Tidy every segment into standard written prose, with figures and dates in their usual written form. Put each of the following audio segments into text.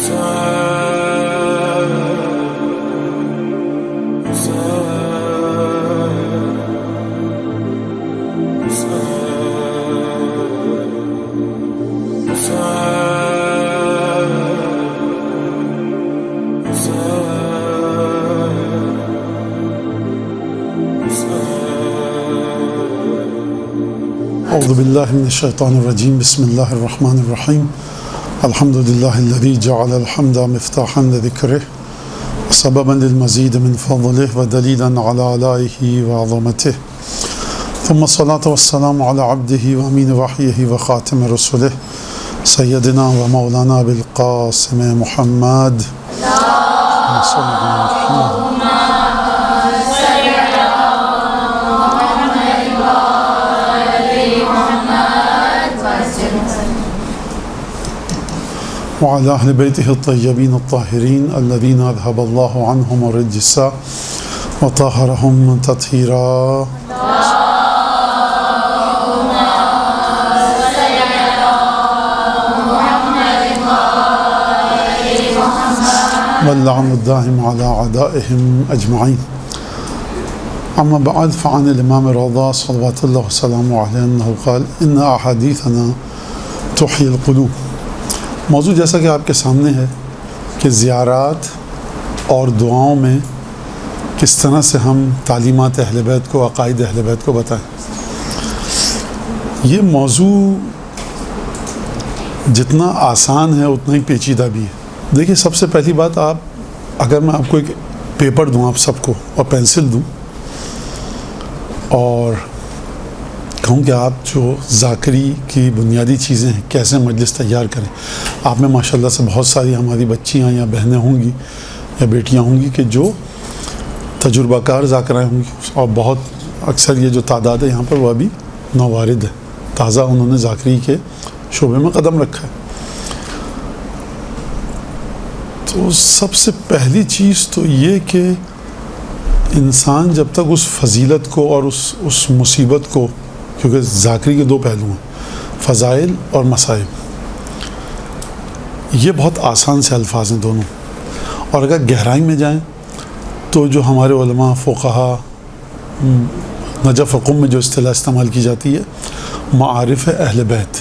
اعوذ باللہ من الشیطان الرجیم بسم اللہ الرحمن الرحیم الحمد للہ الذی جعل الحمد مفتاحا لذکرہ سببا للمزید من فضلہ ودلیلا علی آلائہ وعظمتہ ثم الصلاة والسلام علی عبدہ وامین وحیہ وخاتم رسولہ سیدنا و مولانا بالقاسم محمد وعلى أهل بيته الطيبين الطاهرين الذين أذهب الله عنهم الرجس وطهرهم تطهيرا واللعن الدائم على أعدائهم أجمعين. أما بعد فعن الإمام الرضا صلوات الله وسلامه عليه أنه قال إن أحاديثنا تحيي القلوب. موضوع جیسا کہ آپ کے سامنے ہے کہ زیارات اور دعاؤں میں کس طرح سے ہم تعلیمات اہل بیت کو، عقائد اہل بیت کو بتائیں. یہ موضوع جتنا آسان ہے اتنا ہی پیچیدہ بھی ہے. دیکھیے، سب سے پہلی بات، اگر میں آپ کو ایک پیپر دوں آپ سب کو اور پینسل دوں اور کہوں کہ آپ جو ذاکری کی بنیادی چیزیں ہیں کیسے مجلس تیار کریں. آپ میں ماشاءاللہ سے بہت ساری ہماری بچیاں یا بہنیں ہوں گی یا بیٹیاں ہوں گی کہ جو تجربہ کار ذاکرائیں ہوں گی، اور بہت اکثر یہ جو تعداد ہے یہاں پر وہ ابھی نوارد ہے، تازہ انہوں نے ذاکری کے شعبے میں قدم رکھا ہے. تو سب سے پہلی چیز تو یہ کہ انسان جب تک اس فضیلت کو اور اس مصیبت کو، کیونکہ ذاکری کے دو پہلو ہیں، فضائل اور مصائب، یہ بہت آسان سے الفاظ ہیں دونوں، اور اگر گہرائی میں جائیں تو جو ہمارے علماء فقہا نجف قم میں جو اصطلاح استعمال کی جاتی ہے معارف اہل بیت،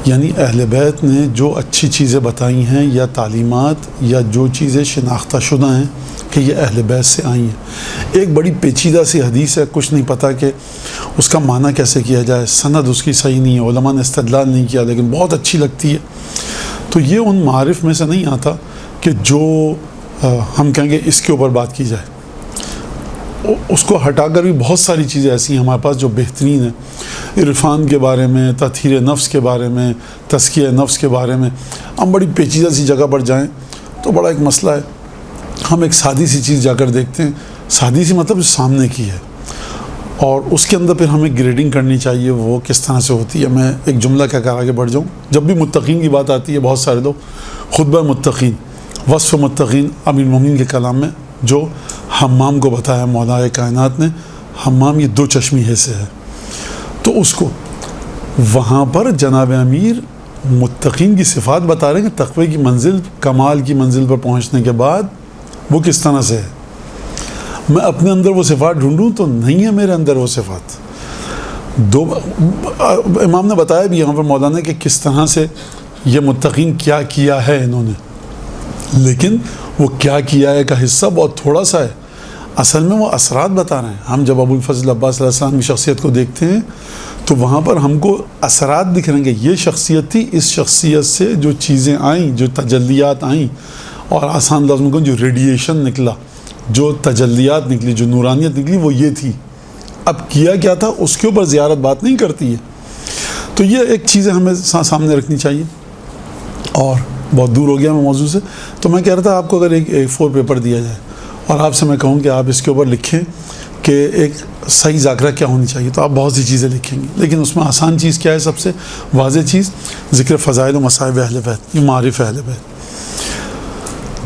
یعنی اہل بیت نے جو اچھی چیزیں بتائی ہیں یا تعلیمات یا جو چیزیں شناختہ شدہ ہیں کہ یہ اہل بیت سے آئی ہیں. ایک بڑی پیچیدہ سی حدیث ہے، کچھ نہیں پتہ کہ اس کا معنی کیسے کیا جائے، سند اس کی صحیح نہیں ہے، علماء نے استدلال نہیں کیا، لیکن بہت اچھی لگتی ہے. تو یہ ان معارف میں سے نہیں آتا کہ جو ہم کہیں گے اس کے اوپر بات کی جائے. اس کو ہٹا کر بھی بہت ساری چیزیں ایسی ہیں ہمارے پاس جو بہترین ہیں. عرفان کے بارے میں، تطہیر نفس کے بارے میں، تزکیہ نفس کے بارے میں. ہم بڑی پیچیدہ سی جگہ پر جائیں تو بڑا ایک مسئلہ ہے. ہم ایک سادی سی چیز جا کر دیکھتے ہیں، سادی سی مطلب جو سامنے کی ہے، اور اس کے اندر پھر ہمیں گریڈنگ کرنی چاہیے وہ کس طرح سے ہوتی ہے. میں ایک جملہ کہہ کر آگے بڑھ جاؤں. جب بھی متقین کی بات آتی ہے، بہت سارے لوگ خطبہ متقین، وصف متقین امیر المومنین کے کلام میں جو حمام کو بتایا مولا کائنات نے، حمام یہ دو چشمی حصے ہے، تو اس کو وہاں پر جناب امیر متقین کی صفات بتا رہے ہیں کہ تقوی کی منزل، کمال کی منزل پر پہنچنے کے بعد وہ کس طرح سے ہے. میں اپنے اندر وہ صفات ڈھونڈوں تو نہیں ہے میرے اندر وہ صفات. امام نے بتایا بھی یہاں پر مولانا کہ کس طرح سے یہ متقین کیا کیا ہے انہوں نے، لیکن وہ کیا کیا ہے کا حصہ بہت تھوڑا سا ہے. اصل میں وہ اثرات بتا رہے ہیں. ہم جب ابو الفضل عباس علیہ السلام کی شخصیت کو دیکھتے ہیں تو وہاں پر ہم کو اثرات دکھ رہے ہیں کہ یہ شخصیت تھی، اس شخصیت سے جو چیزیں آئیں، جو تجلیات آئیں، اور آسان لفظ میں کہوں جو ریڈیشن نکلا، جو تجلیات نکلی، جو نورانیت نکلی، وہ یہ تھی. اب کیا کیا تھا اس کے اوپر زیارت بات نہیں کرتی ہے. تو یہ ایک چیزیں ہمیں سامنے رکھنی چاہیے. اور بہت دور ہو گیا میں موضوع سے. تو میں کہہ رہا تھا آپ کو اگر ایک A4 پیپر دیا جائے اور آپ سے میں کہوں کہ آپ اس کے اوپر لکھیں کہ ایک صحیح ذاکرہ کیا ہونی چاہیے، تو آپ بہت سی چیزیں لکھیں گے، لیکن اس میں آسان چیز کیا ہے؟ سب سے واضح چیز ذکر فضائل و مصائب اہل بیت، یہ معارف اہل بیت.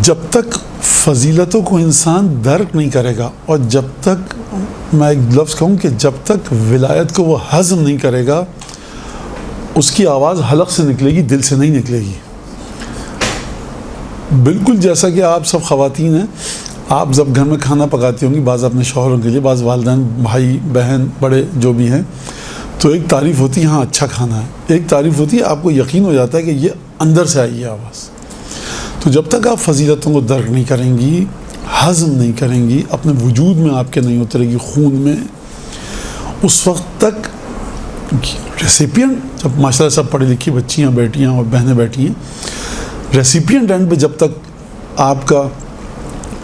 جب تک فضیلتوں کو انسان درک نہیں کرے گا، اور جب تک میں ایک لفظ کہوں کہ جب تک ولایت کو وہ ہضم نہیں کرے گا، اس کی آواز حلق سے نکلے گی، دل سے نہیں نکلے گی. بالکل جیسا کہ آپ سب خواتین ہیں، آپ جب گھر میں کھانا پکاتی ہوں گی، بعض اپنے شوہروں کے لیے، بعض والدین، بھائی بہن بڑے جو بھی ہیں، تو ایک تعریف ہوتی ہے ہاں اچھا کھانا ہے، ایک تعریف ہوتی ہے آپ کو یقین ہو جاتا ہے کہ یہ اندر سے آئی ہے آواز. تو جب تک آپ فضیلتوں کو درک نہیں کریں گی، ہضم نہیں کریں گی، اپنے وجود میں آپ کے نہیں اترے گی، خون میں، اس وقت تک ریسیپینٹ، جب ماشاء اللہ سب پڑھی لکھی بچیاں بیٹیاں اور بہنیں بیٹھی ہیں، ریسیپینٹ اینڈ پہ جب تک آپ کا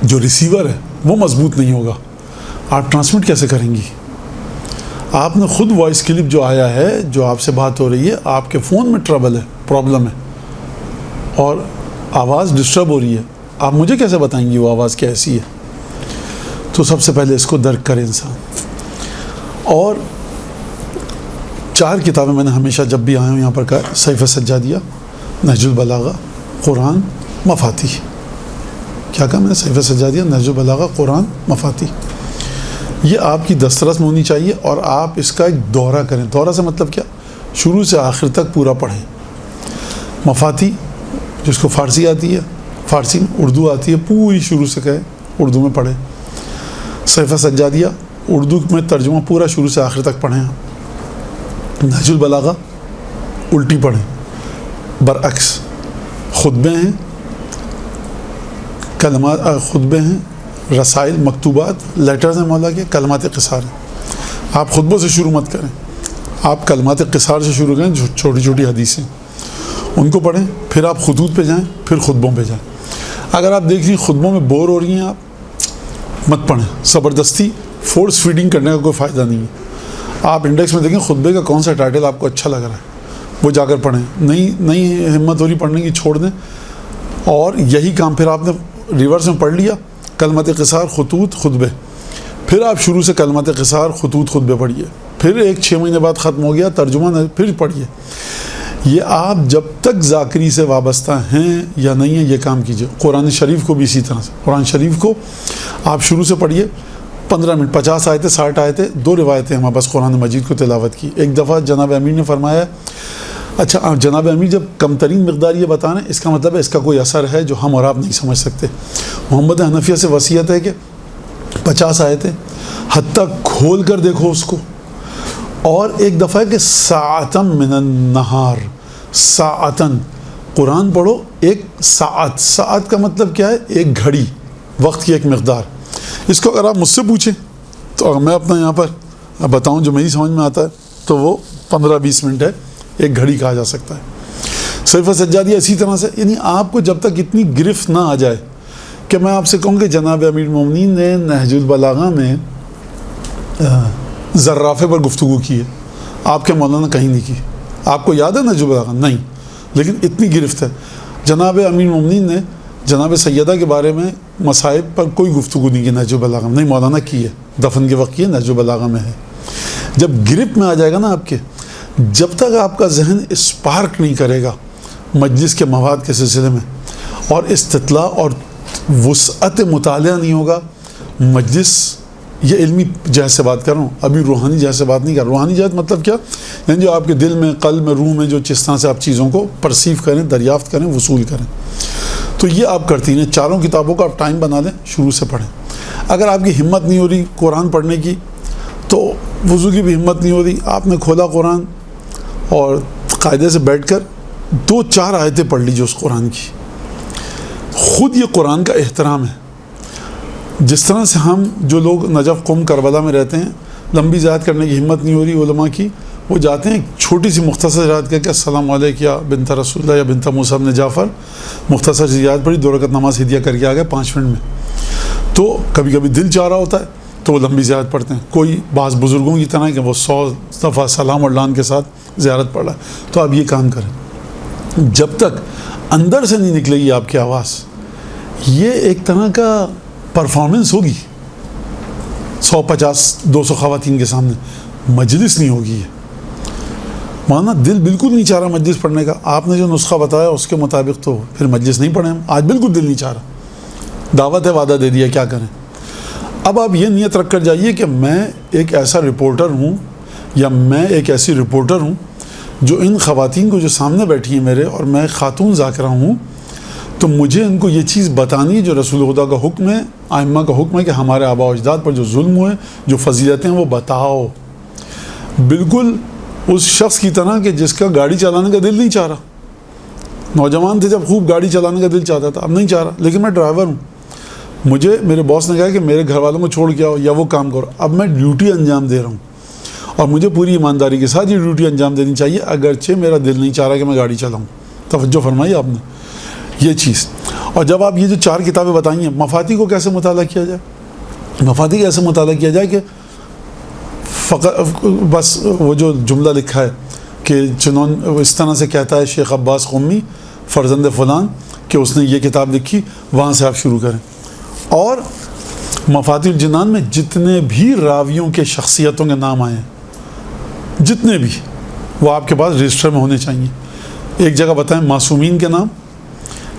جو ریسیور ہے وہ مضبوط نہیں ہوگا، آپ ٹرانسمٹ کیسے کریں گی؟ آپ نے خود وائس کلپ جو آیا ہے، جو آپ سے بات ہو رہی ہے، آپ کے فون میں ٹربل ہے، پرابلم ہے اور آواز ڈسٹرب ہو رہی ہے، آپ مجھے کیسے بتائیں گی وہ آواز کیسی ہے؟ تو سب سے پہلے اس کو درک کرے انسان. اور 4 کتابیں میں نے ہمیشہ جب بھی آیا ہوں یہاں پر کہا، صحیفہ سجادیہ، نہج البلاغہ، قرآن، مفاتیح. کیا کہا میں نے؟ صحیفہ سجادیہ، نہج البلاغہ، قرآن، مفاتیح. یہ آپ کی دسترس میں ہونی چاہیے اور آپ اس کا ایک دورہ کریں. دورہ سے مطلب کیا؟ شروع سے آخر تک پورا پڑھیں. مفاتیح جس کو فارسی آتی ہے، فارسی میں، اردو آتی ہے، پوری شروع سے کہیں اردو میں پڑھیں. صحیفہ سجادیہ اردو میں ترجمہ پورا شروع سے آخر تک پڑھیں. نہج البلاغہ الٹی پڑھیں، برعکس. خطبے ہیں، کلمات، خطبے ہیں، رسائل، مکتوبات، لیٹرز ہیں مولا کے، کلمات قصار ہیں. آپ خطبوں سے شروع مت کریں، آپ کلمات قصار سے شروع کریں، جو چھوٹی چھوٹی حدیثیں، ان کو پڑھیں. پھر آپ خطوط پہ جائیں، پھر خطبوں پہ جائیں. اگر آپ دیکھ رہی خطبوں میں بور ہو رہی ہیں، آپ مت پڑھیں. زبردستی فورس فیڈنگ کرنے کا کوئی فائدہ نہیں ہے. آپ انڈیکس میں دیکھیں خطبے کا کون سا ٹائٹل آپ کو اچھا لگ رہا ہے، وہ جا کر پڑھیں. نہیں ہمت ہو رہی پڑھنے کی، چھوڑ دیں. اور یہی کام پھر آپ نے ریورس میں پڑھ لیا، کلمات قصار، خطوط، خطبے. پھر آپ شروع سے کلمات قصار، خطوط، خطبے پڑھیے. پھر 6 مہینے بعد ختم ہو گیا ترجمہ، پھر پڑھیے. یہ آپ جب تک ذاکری سے وابستہ ہیں یا نہیں ہیں یہ کام کیجیے. قرآن شریف کو بھی اسی طرح سے، قرآن شریف کو آپ شروع سے پڑھیے. 15 منٹ، 50 آیتیں، 60 آیتیں. 2 روایتیں ہمارے پاس قرآن مجید کو تلاوت کی. ایک دفعہ جناب امیر نے فرمایا، اچھا جناب امیر جب کم ترین مقدار یہ بتا رہے ہیں، اس کا مطلب ہے اس کا کوئی اثر ہے جو ہم اور آپ نہیں سمجھ سکتے. محمد حنفیہ سے وصیت ہے کہ 50 آیتیں، حتیٰ کھول کر دیکھو اس کو. اور ایک دفعہ ہے کہ ساعتم من النہار، ساعتن قرآن پڑھو. ایک ساعت کا مطلب کیا ہے؟ ایک گھڑی، وقت کی ایک مقدار. اس کو اگر آپ مجھ سے پوچھیں تو میں اپنا یہاں پر بتاؤں جو میری سمجھ میں آتا ہے تو وہ 15-20 منٹ ہے، ایک گھڑی کہا جا سکتا ہے. صحیفہ سجادیہ اسی طرح سے. یعنی آپ کو جب تک اتنی گرفت نہ آ جائے کہ میں آپ سے کہوں کہ جناب امیر المومنین نے نہج البلاغہ میں زرافے پر گفتگو کی ہے، آپ کے مولانا کہیں نہیں کی. آپ کو یاد ہے نہج البلاغہ؟ نہیں. لیکن اتنی گرفت ہے. جناب امیر المومنین نے جناب سیدہ کے بارے میں مصائب پر کوئی گفتگو نہیں کی نہج البلاغہ میں. نہیں، مولانا کی ہے، دفن کے وقت کی ہے، نہج البلاغہ میں ہے. جب گرفت میں آ جائے گا نا آپ کے، جب تک آپ کا ذہن اسپارک نہیں کرے گا مجلس کے مواد کے سلسلے میں، اور استطلاع اور وسعت مطالعہ نہیں ہوگا مجلس. یہ علمی جہت سے بات کر رہا ہوں، ابھی روحانی جہت سے بات نہیں کر رہا. روحانی جہت مطلب کیا؟ یعنی جو آپ کے دل میں، قلب میں، روح میں جو جس طرح سے آپ چیزوں کو پرسیو کریں، دریافت کریں، وصول کریں. تو یہ آپ کرتی ہیں. 4 کتابوں کا آپ ٹائم بنا لیں، شروع سے پڑھیں. اگر آپ کی ہمت نہیں ہو رہی قرآن پڑھنے کی تو وضو کی بھی ہمت نہیں ہو رہی، آپ نے کھولا قرآن اور قاعدے سے بیٹھ کر 2-4 آیتیں پڑھ لیجیے اس قرآن کی. خود یہ قرآن کا احترام ہے. جس طرح سے ہم جو لوگ نجف، قم، کربلا میں رہتے ہیں، لمبی زیارت کرنے کی ہمت نہیں ہو رہی علماء کی، وہ جاتے ہیں چھوٹی سی مختصر زیارت کر کے السلام علیکم یا بنت رسول اللہ یا بنت موسیٰ بن جعفر، مختصر زیارت پڑھی، 2 رکعت نماز ہدیہ کر کے آ گئے 5 منٹ میں. تو کبھی کبھی دل چاہ رہا ہوتا ہے تو وہ لمبی زیارت پڑھتے ہیں. کوئی بعض بزرگوں کی طرح کہ وہ 100 دفعہ سلام اور لان کے ساتھ زیارت پڑھا. تو آپ یہ کام کریں. جب تک اندر سے نہیں نکلے گی آپ کی آواز، یہ ایک طرح کا پرفارمنس ہوگی 150-200 خواتین کے سامنے، مجلس نہیں ہوگی. مانا دل بالکل نہیں چاہ رہا مجلس پڑھنے کا. آپ نے جو نسخہ بتایا اس کے مطابق تو پھر مجلس نہیں پڑھیں. آج بالکل دل نہیں چاہ رہا، دعوت ہے، وعدہ دے دیا، کیا کریں. اب آپ یہ نیت رکھ کر جائیے کہ میں ایک ایسا رپورٹر ہوں یا میں ایک ایسی رپورٹر ہوں جو ان خواتین کو جو سامنے بیٹھی ہیں میرے، اور میں خاتون ذاکرہ ہوں، تو مجھے ان کو یہ چیز بتانی ہے جو رسول خدا کا حکم ہے، ائمہ کا حکم ہے کہ ہمارے آباء و اجداد پر جو ظلم ہوئے، جو فضیلتیں ہیں وہ بتاؤ. بالکل اس شخص کی طرح کہ جس کا گاڑی چلانے کا دل نہیں چاہ رہا. نوجوان تھے جب خوب گاڑی چلانے کا دل چاہتا تھا، اب نہیں چاہ رہا، لیکن میں ڈرائیور ہوں. مجھے میرے باس نے کہا کہ میرے گھر والوں کو چھوڑ کے آؤ یا وہ کام کرو. اب میں ڈیوٹی انجام دے رہا ہوں اور مجھے پوری ایمانداری کے ساتھ یہ ڈیوٹی انجام دینی چاہیے، اگرچہ میرا دل نہیں چاہ رہا کہ میں گاڑی چلاؤں. توجہ فرمائی آپ نے یہ چیز. اور جب آپ یہ جو 4 کتابیں بتائی ہیں، مفاتی کو کیسے مطالعہ کیا جائے؟ مفاتی کیسے مطالعہ کیا جائے کہ فقط بس وہ جو جملہ لکھا ہے کہ چنون اس طرح سے کہتا ہے شیخ عباس قمی فرزند فلان کہ اس نے یہ کتاب لکھی، وہاں سے آپ شروع کریں. اور مفاتیح الجنان میں جتنے بھی راویوں کے شخصیتوں کے نام آئے ہیں، جتنے بھی، وہ آپ کے پاس رجسٹر میں ہونے چاہیے. ایک جگہ بتائیں معصومین کے نام،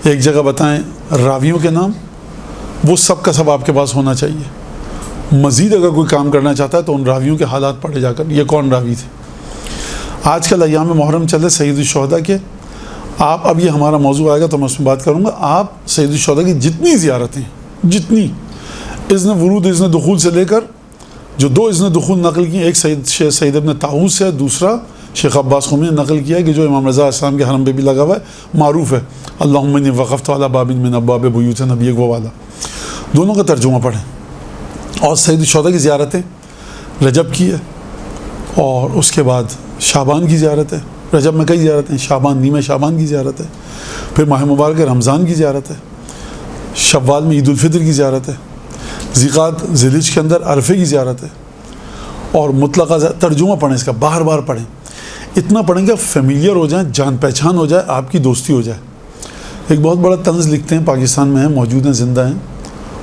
ایک جگہ بتائیں راویوں کے نام، وہ سب کا سب آپ کے پاس ہونا چاہیے. مزید اگر کوئی کام کرنا چاہتا ہے تو ان راویوں کے حالات پڑھے جا کر، یہ کون راوی تھے. آج کل ایام محرم چلے سید الشہداء کے، آپ اب یہ ہمارا موضوع آئے گا تو میں اس میں بات کروں گا. آپ سید الشہداء کی جتنی زیارتیں، جتنی اذن ورود اذن دخول سے لے کر جو 2 اذن دخول نقل کی، ایک سید ابن طاؤوس ہے، دوسرا شیخ عباس قمی نے نقل کیا ہے کہ جو امام رضا السلام کے حرم پہ بھی لگا ہوا ہے، معروف ہے، اللہم انی وقفت علی باب من ابواب بیوت نبیک وہ والا. دونوں کا ترجمہ پڑھیں. اور سید الشہداء کی زیارتیں رجب کی ہے، اور اس کے بعد شعبان کی زیارت ہے. رجب میں کئی زیارتیں، شعبان نیمہ شعبان کی زیارت ہے، پھر ماہ مبارک رمضان کی زیارت ہے، شوال میں عید الفطر کی زیارت ہے، ذیقعد ذیلحج کے اندر عرفے کی زیارت ہے. اور مطلقہ ترجمہ پڑھیں، اس کا بار بار پڑھیں. اتنا پڑھیں گے فیملیئر ہو جائیں، جان پہچان ہو جائے، آپ کی دوستی ہو جائے. ایک بہت بڑا طنز لکھتے ہیں، پاکستان میں ہیں، موجود ہیں، زندہ ہیں.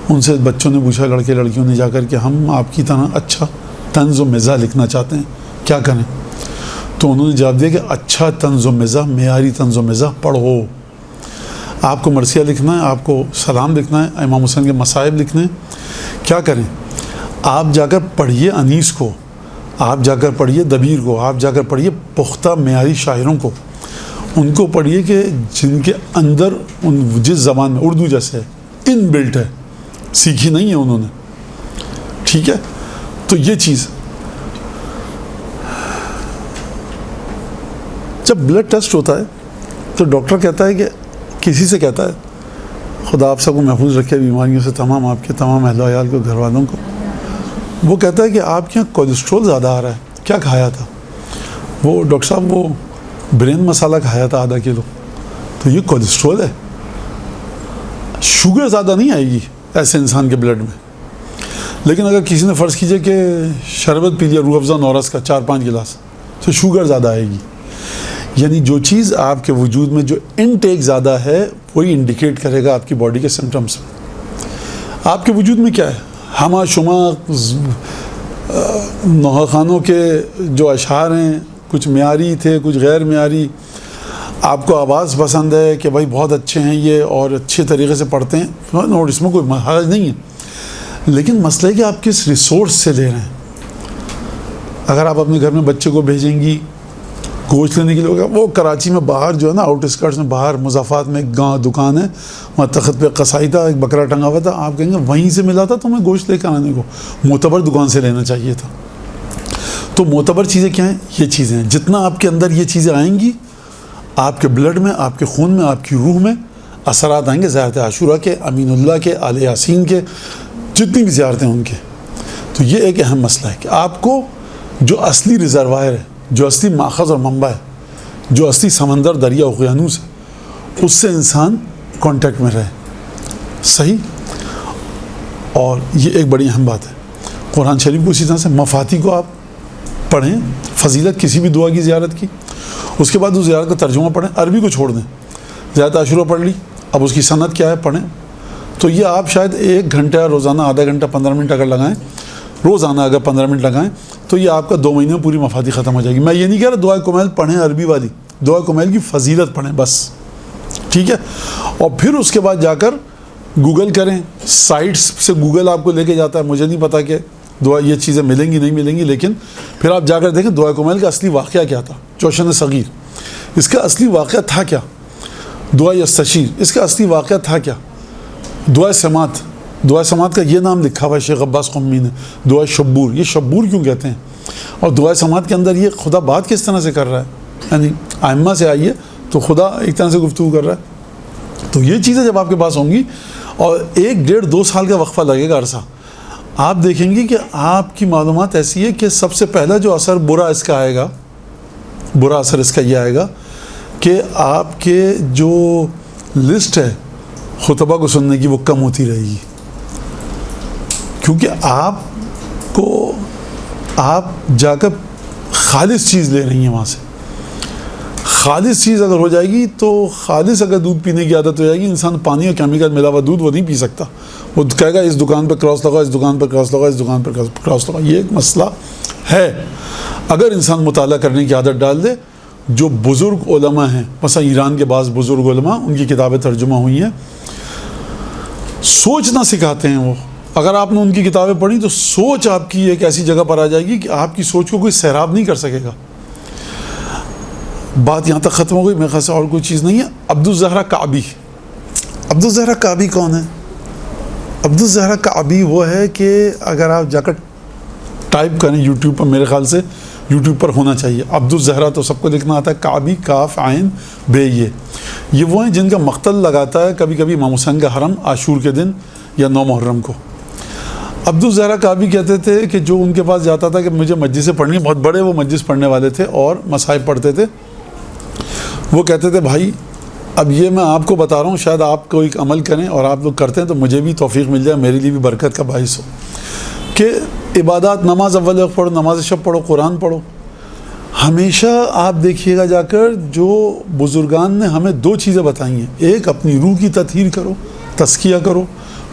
ان سے بچوں نے پوچھا، لڑکے لڑکیوں نے جا کر کہ ہم آپ کی طرح اچھا طنز و مزاح لکھنا چاہتے ہیں، کیا کریں؟ تو انہوں نے جواب دیا کہ اچھا طنز و مزاح، معیاری طنز و مزاح پڑھو. آپ کو مرثیہ لکھنا ہے، آپ کو سلام لکھنا ہے، امام حسین کے مصائب لکھنے ہیں، کیا کریں؟ آپ جا کر پڑھیے انیس کو، آپ جا کر پڑھیے دبیر کو، آپ جا کر پڑھیے پختہ معیاری شاعروں کو. ان کو پڑھیے کہ جن کے اندر جس زبان میں اردو جیسے ہے، ان بلٹ ہے، سیکھی نہیں ہے انہوں نے. ٹھیک ہے؟ تو یہ چیز. جب بلڈ ٹیسٹ ہوتا ہے تو ڈاکٹر کہتا ہے کہ کسی سے کہتا ہے، خدا آپ سب کو محفوظ رکھے بیماریوں سے، تمام آپ کے تمام اہل و عیال کو، گھر والوں کو. وہ کہتا ہے کہ آپ کے یہاں کولیسٹرول زیادہ آ رہا ہے، کیا کھایا تھا؟ وہ ڈاکٹر صاحب وہ برین مسالہ کھایا تھا ½ کلو. تو یہ کولیسٹرول ہے. شوگر زیادہ نہیں آئے گی ایسے انسان کے بلڈ میں. لیکن اگر کسی نے فرض کیجئے کہ شربت پی لیا روح افزا نورس کا 4-5 گلاس، تو شوگر زیادہ آئے گی. یعنی جو چیز آپ کے وجود میں جو انٹیک زیادہ ہے وہی انڈیکیٹ کرے گا آپ کی باڈی کے سمٹمز میں. آپ کے وجود میں کیا ہے؟ ہمہ شمہ نوحہ خانوں کے جو اشعار ہیں، کچھ معیاری تھے، کچھ غیر معیاری. آپ کو آواز پسند ہے کہ بھائی بہت اچھے ہیں یہ اور اچھے طریقے سے پڑھتے ہیں، اور اس میں کوئی حرج نہیں ہے. لیکن مسئلہ ہے کہ آپ کس ریسورس سے لے رہے ہیں. اگر آپ اپنے گھر میں بچے کو بھیجیں گی گوشت لینے کے لیے ہوگا، وہ کراچی میں باہر جو ہے نا، آؤٹ اسکرٹس میں باہر مضافات میں ایک دکان ہے، وہاں تخت پہ قصائی تھا، ایک بکرا ٹنگا ہوا تھا. آپ کہیں گے وہیں سے ملا تھا تمہیں گوشت لے کر آنے کو، معتبر دکان سے لینا چاہیے تھا. تو معتبر چیزیں کیا ہیں؟ یہ چیزیں ہیں. جتنا آپ کے اندر یہ چیزیں آئیں گی، آپ کے بلڈ میں، آپ کے خون میں، آپ کی روح میں اثرات آئیں گے. زیارت عاشورہ کے، امین اللہ کے، آل یاسین کے، جتنی بھی زیارتیں ان کے. تو یہ ایک اہم مسئلہ ہے کہ آپ کو جو اصلی ریزروائر ہے، جو اصلی ماخذ اور منبع ہے، جو اصلی سمندر، دریا، اقیانوس ہے، اس سے انسان کانٹیکٹ میں رہے. صحیح؟ اور یہ ایک بڑی اہم بات ہے. قرآن شریف کو اسی طرح سے مفاتی کو آپ پڑھیں، فضیلت کسی بھی دعا کی زیارت کی. اس کے بعد اس زیارت کا ترجمہ پڑھیں، عربی کو چھوڑ دیں. زیارت عاشورہ پڑھ لی، اب اس کی سند کیا ہے پڑھیں. تو یہ آپ شاید 1 گھنٹہ روزانہ، آدھا گھنٹہ، 15 منٹ اگر لگائیں، روزانہ اگر 15 منٹ لگائیں تو یہ آپ کا 2 مہینے میں پوری مفاتی ختم ہو جائے گی. میں یہ نہیں کہہ رہا دعائے کمیل پڑھیں عربی والی، دعائے کمیل کی فضیلت پڑھیں بس. ٹھیک ہے؟ اور پھر اس کے بعد جا کر گوگل کریں، سائٹس سے گوگل آپ کو لے کے جاتا ہے. مجھے نہیں پتا کہ دعا یہ چیزیں ملیں گی نہیں ملیں گی، لیکن پھر آپ جا کر دیکھیں دعائے کمیل کا اصلی واقعہ کیا تھا. جوشن صغیر، اس کا اصلی واقعہ تھا کیا؟ دعا یستشیر، اس کا اصلی واقعہ تھا کیا؟ دعا سماعت، دعا سماعت کا یہ نام لکھا ہوا ہے شیخ عباس قمی نے، دعا شبور. یہ شبور کیوں کہتے ہیں؟ اور دعا سماعت کے اندر یہ خدا بات کس طرح سے کر رہا ہے؟ یعنی ائمہ سے آئیے تو خدا ایک طرح سے گفتگو کر رہا ہے. تو یہ چیزیں جب آپ کے پاس ہوں گی اور 1-1.5-2 سال کا وقفہ لگے گا عرصہ، آپ دیکھیں گی کہ آپ کی معلومات ایسی ہے کہ سب سے پہلا جو اثر برا اس کا آئے گا، برا اثر اس کا یہ آئے گا کہ آپ کے جو لسٹ ہے خطبہ کو سننے کی وہ کم ہوتی رہے گی. کیونکہ آپ جا کر خالص چیز لے رہی ہیں وہاں سے. خالص چیز اگر ہو جائے گی تو خالص اگر دودھ پینے کی عادت ہو جائے گی، انسان پانی اور کیمیکل ملا ہوا دودھ وہ نہیں پی سکتا. وہ کہے گا اس دکان پہ کراس لگا، اس دکان پہ کراس لگا، اس دکان پہ کراس لگا. یہ ایک مسئلہ ہے. اگر انسان مطالعہ کرنے کی عادت ڈال دے، جو بزرگ علماء ہیں، مثلا ایران کے بعض بزرگ علماء، ان کی کتابیں ترجمہ ہوئی ہیں، سوچنا سکھاتے ہیں وہ. اگر آپ نے ان کی کتابیں پڑھی تو سوچ آپ کی ایک ایسی جگہ پر آ جائے گی کہ آپ کی سوچ کو کوئی سیراب نہیں کر سکے گا. بات یہاں تک ختم ہو گئی، میرے خیال سے اور کوئی چیز نہیں ہے. عبدالزہرا کعبی. عبدالزہرا کعبی کون ہے؟ عبدالزہرا کعبی وہ ہے کہ اگر آپ جا کر ٹائپ کریں یوٹیوب پر، میرے خیال سے یوٹیوب پر ہونا چاہیے. عبدالزہرا تو سب کو لکھنا آتا ہے، کعبی کاف عین بے. یہ وہ ہیں جن کا مقتل لگاتا ہے کبھی کبھی امام حسین کا حرم عاشور کے دن یا 9 محرم کو. عبدالزہرا کعبی کہتے تھے کہ جو ان کے پاس جاتا تھا کہ مجھے مجلسیں پڑھنی، بہت بڑے وہ مجلس پڑھنے والے تھے اور مصائب پڑھتے تھے، وہ کہتے تھے بھائی اب یہ میں آپ کو بتا رہا ہوں، شاید آپ کو ایک عمل کریں اور آپ لوگ کرتے ہیں تو مجھے بھی توفیق مل جائے، میرے لیے بھی برکت کا باعث ہو. کہ عبادات، نماز اول وقت پڑھو، نماز شب پڑھو، قرآن پڑھو. ہمیشہ آپ دیکھیے گا جا کر جو بزرگان نے ہمیں 2 چیزیں بتائی ہیں. ایک، اپنی روح کی تطہیر کرو، تزکیہ کرو،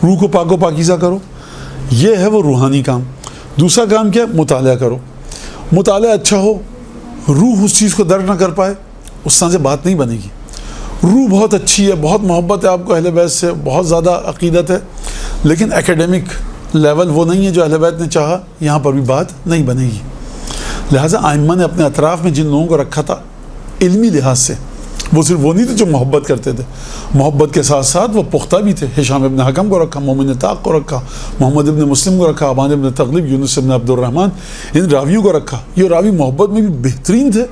روح کو پاک و پاکیزہ کرو، یہ ہے وہ روحانی کام. دوسرا کام کیا؟ مطالعہ کرو. مطالعہ اچھا ہو، روح اس چیز کو درک نہ کر پائے، اس طرح سے بات نہیں بنے گی. روح بہت اچھی ہے، بہت محبت ہے آپ کو اہل بیت سے، بہت زیادہ عقیدت ہے، لیکن ایکیڈیمک لیول وہ نہیں ہے جو اہل بیت نے چاہا، یہاں پر بھی بات نہیں بنے گی. لہٰذا ائمہ نے اپنے اطراف میں جن لوگوں کو رکھا تھا علمی لحاظ سے، وہ صرف وہ نہیں تھے جو محبت کرتے تھے، محبت کے ساتھ ساتھ وہ پختہ بھی تھے. ہشام ابن حکم کو رکھا، مومن طاق کو رکھا، محمد ابن مسلم کو رکھا، عبان ابن تغلب، یونس ابن عبد الرحمن، ان راویوں کو رکھا. یہ راوی محبت میں بھی بہترین تھے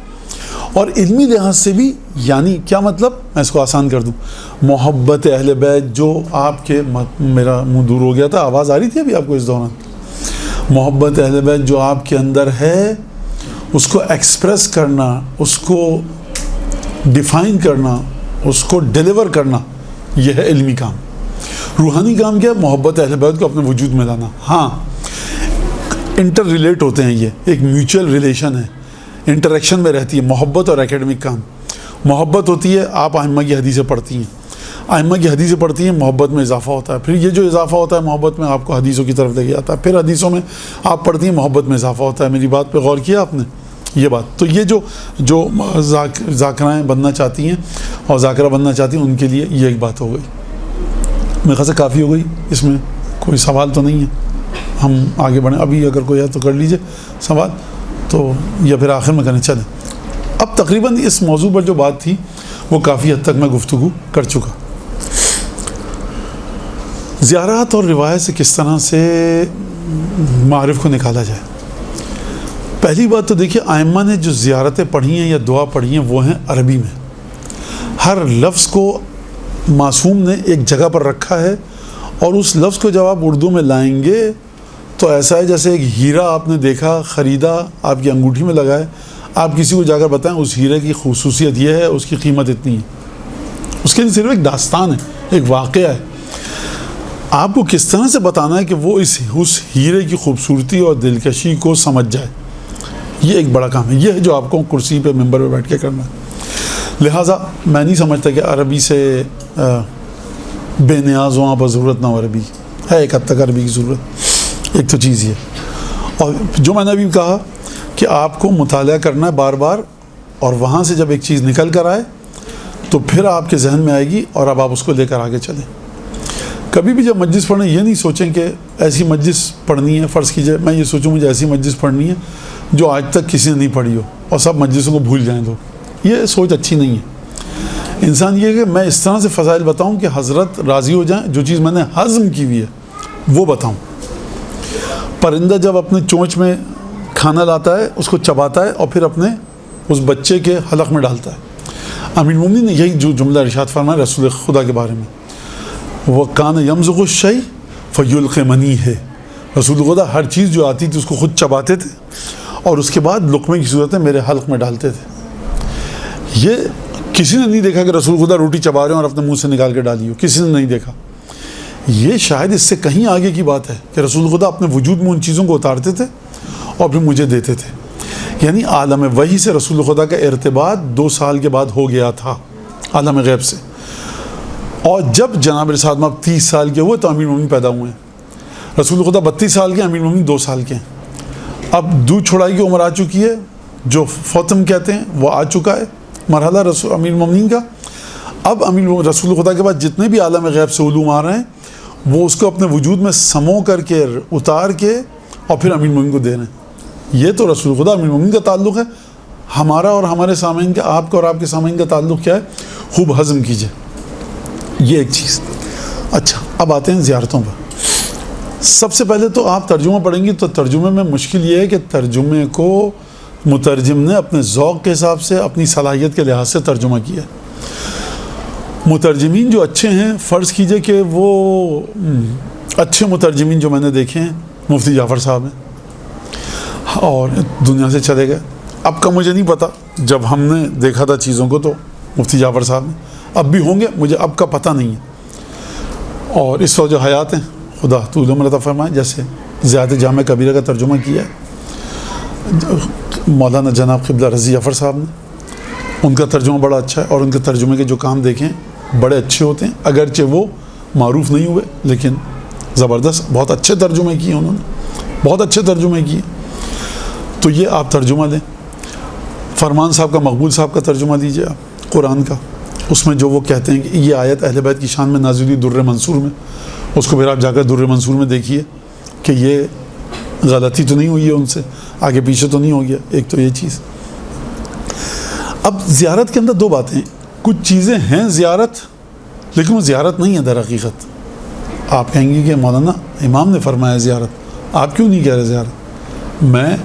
اور علمی لحاظ سے بھی. یعنی کیا مطلب؟ میں اس کو آسان کر دوں. محبت اہل بیت جو آپ کے، میرا منہ دور ہو گیا تھا، آواز آ رہی تھی ابھی آپ کو اس دوران؟ محبت اہل بیت جو آپ کے اندر ہے، اس کو ایکسپریس کرنا، اس کو ڈیفائن کرنا، اس کو ڈیلیور کرنا، یہ ہے علمی کام. روحانی کام کیا ہے؟ محبت اہل بیت کو اپنے وجود میں لانا. ہاں انٹر ریلیٹ ہوتے ہیں، یہ ایک میوچل ریلیشن ہے، انٹریکشن میں رہتی ہے محبت اور ایکیڈمک کام. محبت ہوتی ہے، آپ ائمہ کی حدیثیں پڑھتی ہیں، ائمہ کی حدیثیں پڑھتی ہیں، محبت میں اضافہ ہوتا ہے. پھر یہ جو اضافہ ہوتا ہے محبت میں، آپ کو حدیثوں کی طرف لے کے جاتا ہے. پھر حدیثوں میں آپ پڑھتی ہیں، محبت میں اضافہ ہوتا ہے. میری بات پہ غور کیا آپ نے؟ یہ بات تو یہ جو ذاکرائیں بننا چاہتی ہیں اور ذاکرہ بننا چاہتی ہیں، ان کے لیے یہ ایک بات ہو گئی. میرے خیال سے کافی ہو گئی. اس میں کوئی سوال تو نہیں ہے؟ ہم آگے بڑھیں. ابھی اگر کوئی ہے تو کر لیجئے سوال، تو یا پھر آخر میں کریں. چلیں، اب تقریباً اس موضوع پر جو بات تھی وہ کافی حد تک میں گفتگو کر چکا. زیارات اور روایت سے کس طرح سے معارف کو نکالا جائے. پہلی بات تو دیکھیے، ائمہ نے جو زیارتیں پڑھی ہیں یا دعا پڑھی ہیں وہ ہیں عربی میں. ہر لفظ کو معصوم نے ایک جگہ پر رکھا ہے، اور اس لفظ کو جب آپ اردو میں لائیں گے تو ایسا ہے جیسے ایک ہیرا آپ نے دیکھا، خریدا، آپ کی انگوٹھی میں لگائے، آپ کسی کو جا کر بتائیں اس ہیرے کی خصوصیت یہ ہے، اس کی قیمت اتنی ہے. اس کے لیے صرف ایک داستان ہے، ایک واقعہ ہے. آپ کو کس طرح سے بتانا ہے کہ وہ اس ہیرے کی خوبصورتی اور دلکشی کو سمجھ جائے، یہ ایک بڑا کام ہے. یہ ہے جو آپ کو کرسی پہ ممبر پہ بیٹھ کے کرنا ہے. لہٰذا میں نہیں سمجھتا کہ عربی سے بے نیاز ہوں آپ، ضرورت نہ ہو. عربی ہے ایک حد تک عربی کی ضرورت، ایک تو چیز یہ. اور جو میں نے ابھی کہا کہ آپ کو مطالعہ کرنا ہے بار بار، اور وہاں سے جب ایک چیز نکل کر آئے تو پھر آپ کے ذہن میں آئے گی اور اب آپ اس کو لے کر آگے چلیں. کبھی بھی جب مجلس پڑھیں یہ نہیں سوچیں کہ ایسی مجلس پڑھنی ہے. فرض کیجئے میں یہ سوچوں مجھے ایسی مجلس پڑھنی ہے جو آج تک کسی نے نہیں پڑھی ہو اور سب مجلسوں کو بھول جائیں لوگ. یہ سوچ اچھی نہیں ہے. انسان یہ ہے کہ میں اس طرح سے فضائل بتاؤں کہ حضرت راضی ہو جائیں، جو چیز میں نے ہضم کی ہوئی ہے وہ بتاؤں۔ پرندہ جب اپنے چونچ میں کھانا لاتا ہے اس کو چباتا ہے اور پھر اپنے اس بچے کے حلق میں ڈالتا ہے۔ امیر المومنین نے یہی جو جملہ ارشاد فرمایا رسول خدا کے بارے میں، وہ کان یمزغ الشیء فیلقی منیہ، رسول خدا ہر چیز جو آتی تھی اس کو خود چباتے تھے اور اس کے بعد لقمے کی صورت میں میرے حلق میں ڈالتے تھے۔ یہ کسی نے نہیں دیکھا کہ رسول خدا روٹی چبا رہے ہیں اور اپنے منہ سے نکال کے ڈالی ہو، کسی نے نہیں دیکھا۔ یہ شاید اس سے کہیں آگے کی بات ہے کہ رسول خدا اپنے وجود میں ان چیزوں کو اتارتے تھے اور پھر مجھے دیتے تھے۔ یعنی عالم وحی سے رسول خدا کا ارتباط 2 سال کے بعد ہو گیا تھا عالم غیب سے، اور جب جناب رسالت مآب 30 سال کے ہوئے تو امیر المومنین پیدا ہوئے ہیں۔ رسول خدا 32 سال کے، امیر المومنین 2 سال کے ہیں۔ اب دودھ چھڑائی کی عمر آ چکی ہے، جو فوتم کہتے ہیں وہ آ چکا ہے مرحلہ رسول امیر المومنین کا۔ اب رسول خدا کے بعد جتنے بھی عالم غیب سے علوم آ رہے ہیں وہ اس کو اپنے وجود میں سمو کر کے اتار کے اور پھر امیر المومنین کو دے رہے ہیں۔ یہ تو رسول خدا امیر المومنین کا تعلق ہے۔ ہمارا اور ہمارے سامعین کا، آپ کا اور آپ کے سامعین کا تعلق کیا ہے؟ خوب ہضم کیجئے، یہ ایک چیز۔ اچھا، اب آتے ہیں زیارتوں پر۔ سب سے پہلے تو آپ ترجمہ پڑھیں گی تو ترجمے میں مشکل یہ ہے کہ ترجمے کو مترجم نے اپنے ذوق کے حساب سے، اپنی صلاحیت کے لحاظ سے ترجمہ کیا ہے۔ مترجمین جو اچھے ہیں، فرض کیجئے کہ وہ اچھے مترجمین جو میں نے دیکھے ہیں، مفتی جعفر صاحب ہیں اور دنیا سے چلے گئے۔ اب کا مجھے نہیں پتہ، جب ہم نے دیکھا تھا چیزوں کو تو مفتی جعفر صاحب نے، اب بھی ہوں گے، مجھے اب کا پتہ نہیں ہے۔ اور اس وقت جو حیات ہیں، خدا طول عمر عطا فرمائے، جیسے زیادہ جامع کبیرہ کا ترجمہ کیا ہے مولانا جناب قبلہ رضی جعفر صاحب نے، ان کا ترجمہ بڑا اچھا ہے، اور ان کے ترجمے کے جو کام دیکھیں بڑے اچھے ہوتے ہیں، اگرچہ وہ معروف نہیں ہوئے لیکن زبردست، بہت اچھے ترجمے کیے انہوں نے، بہت اچھے ترجمے کیے۔ تو یہ آپ ترجمہ لیں۔ فرمان صاحب کا، مقبول صاحب کا ترجمہ لیجیے آپ قرآن کا، اس میں جو وہ کہتے ہیں کہ یہ آیت اہل بیت کی شان میں نازل ہوئی در منصور میں، اس کو پھر آپ جا کر در منصور میں دیکھیے کہ یہ غلطی تو نہیں ہوئی ہے ان سے، آگے پیچھے تو نہیں ہو گیا۔ ایک تو یہ چیز۔ اب زیارت کے اندر 2 باتیں، کچھ چیزیں ہیں زیارت لیکن وہ زیارت نہیں ہے در حقیقت۔ آپ کہیں گے کہ مولانا امام نے فرمایا زیارت، آپ کیوں نہیں کہہ رہے زیارت؟ میں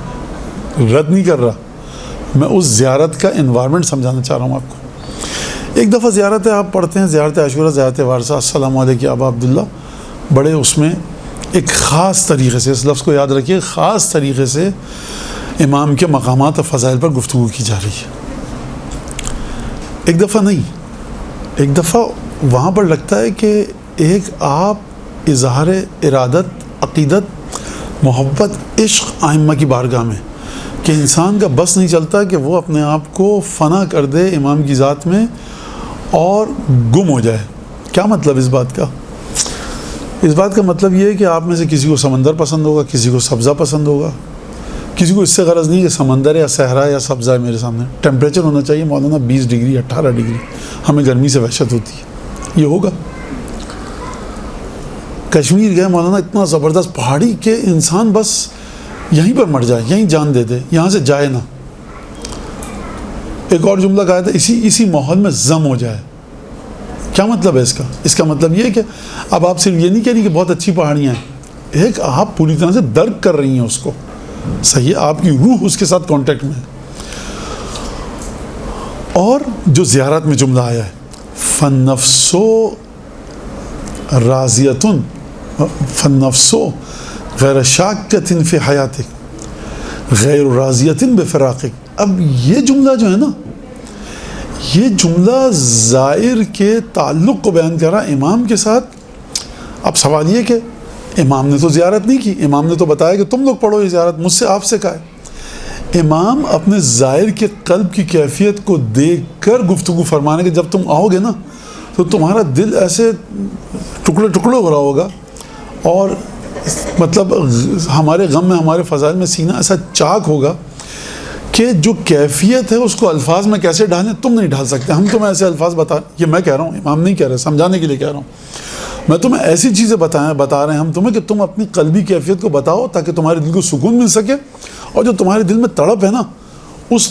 رد نہیں کر رہا، میں اس زیارت کا انوائرمنٹ سمجھانا چاہ رہا ہوں آپ کو۔ ایک دفعہ زیارت ہے، آپ پڑھتے ہیں زیارت عاشورہ، زیارت وارثہ، السلام علیکم ابا عبداللہ، بڑے اس میں ایک خاص طریقے سے، اس لفظ کو یاد رکھیے، خاص طریقے سے امام کے مقامات اور فضائل پر گفتگو کی جا رہی ہے۔ ایک دفعہ نہیں، ایک دفعہ وہاں پر لگتا ہے کہ ایک آپ اظہار ارادت، عقیدت، محبت، عشق ائمہ کی بارگاہ میں، کہ انسان کا بس نہیں چلتا کہ وہ اپنے آپ کو فنا کر دے امام کی ذات میں اور گم ہو جائے۔ کیا مطلب اس بات کا؟ اس بات کا مطلب یہ ہے کہ آپ میں سے کسی کو سمندر پسند ہوگا، کسی کو سبزہ پسند ہوگا، کسی کو اس سے غرض نہیں کہ سمندر یا صحرا یا سبزہ ہے میرے سامنے، ٹیمپریچر ہونا چاہیے مولانا 20 ڈگری 18 ڈگری، ہمیں گرمی سے وحشت ہوتی ہے، یہ ہوگا؟ کشمیر گئے مولانا، اتنا زبردست پہاڑی کہ انسان بس یہیں پر مر جائے، یہیں جان دے دے، یہاں سے جائے نہ۔ ایک اور جملہ کہا تھا، اسی ماحول میں ضم ہو جائے۔ کیا مطلب ہے اس کا؟ اس کا مطلب یہ ہے کہ اب آپ صرف یہ نہیں کہہ رہی کہ بہت اچھی پہاڑیاں ہیں، ایک آپ پوری طرح سے درک کر رہی ہیں اس کو، صحیح ہے، آپ کی روح اس کے ساتھ کانٹیکٹ میں ہے۔ اور جو زیارت میں جملہ آیا ہے، فَالنَّفْسُ راضیۃ فَالنَّفْسُ غیر شاکۃ فی حیاتک غیر راضیۃ بفراقک۔ اب یہ جملہ جو ہے نا، یہ جملہ زائر کے تعلق کو بیان کر رہا امام کے ساتھ۔ اب سوال یہ کہ امام نے تو زیارت نہیں کی، امام نے تو بتایا کہ تم لوگ پڑھو یہ زیارت، مجھ سے آپ سے کہا ہے۔ امام اپنے زائر کے قلب کی کیفیت کو دیکھ کر گفتگو فرمانے کہ جب تم آؤ گے نا تو تمہارا دل ایسے ٹکڑے ٹکڑے ہو رہا ہوگا، اور مطلب ہمارے غم میں، ہمارے فضائل میں سینہ ایسا چاک ہوگا کہ جو کیفیت ہے اس کو الفاظ میں کیسے ڈالیں تم نہیں ڈال سکتے، ہم تمہیں ایسے الفاظ یہ میں کہہ رہا ہوں، امام نہیں کہہ رہے، سمجھانے کے لیے کہہ رہا ہوں، میں تمہیں ایسی چیزیں بتا رہے ہیں ہم تمہیں کہ تم اپنی قلبی کیفیت کو بتاؤ تاکہ تمہارے دل کو سکون مل سکے، اور جو تمہارے دل میں تڑپ ہے نا، اس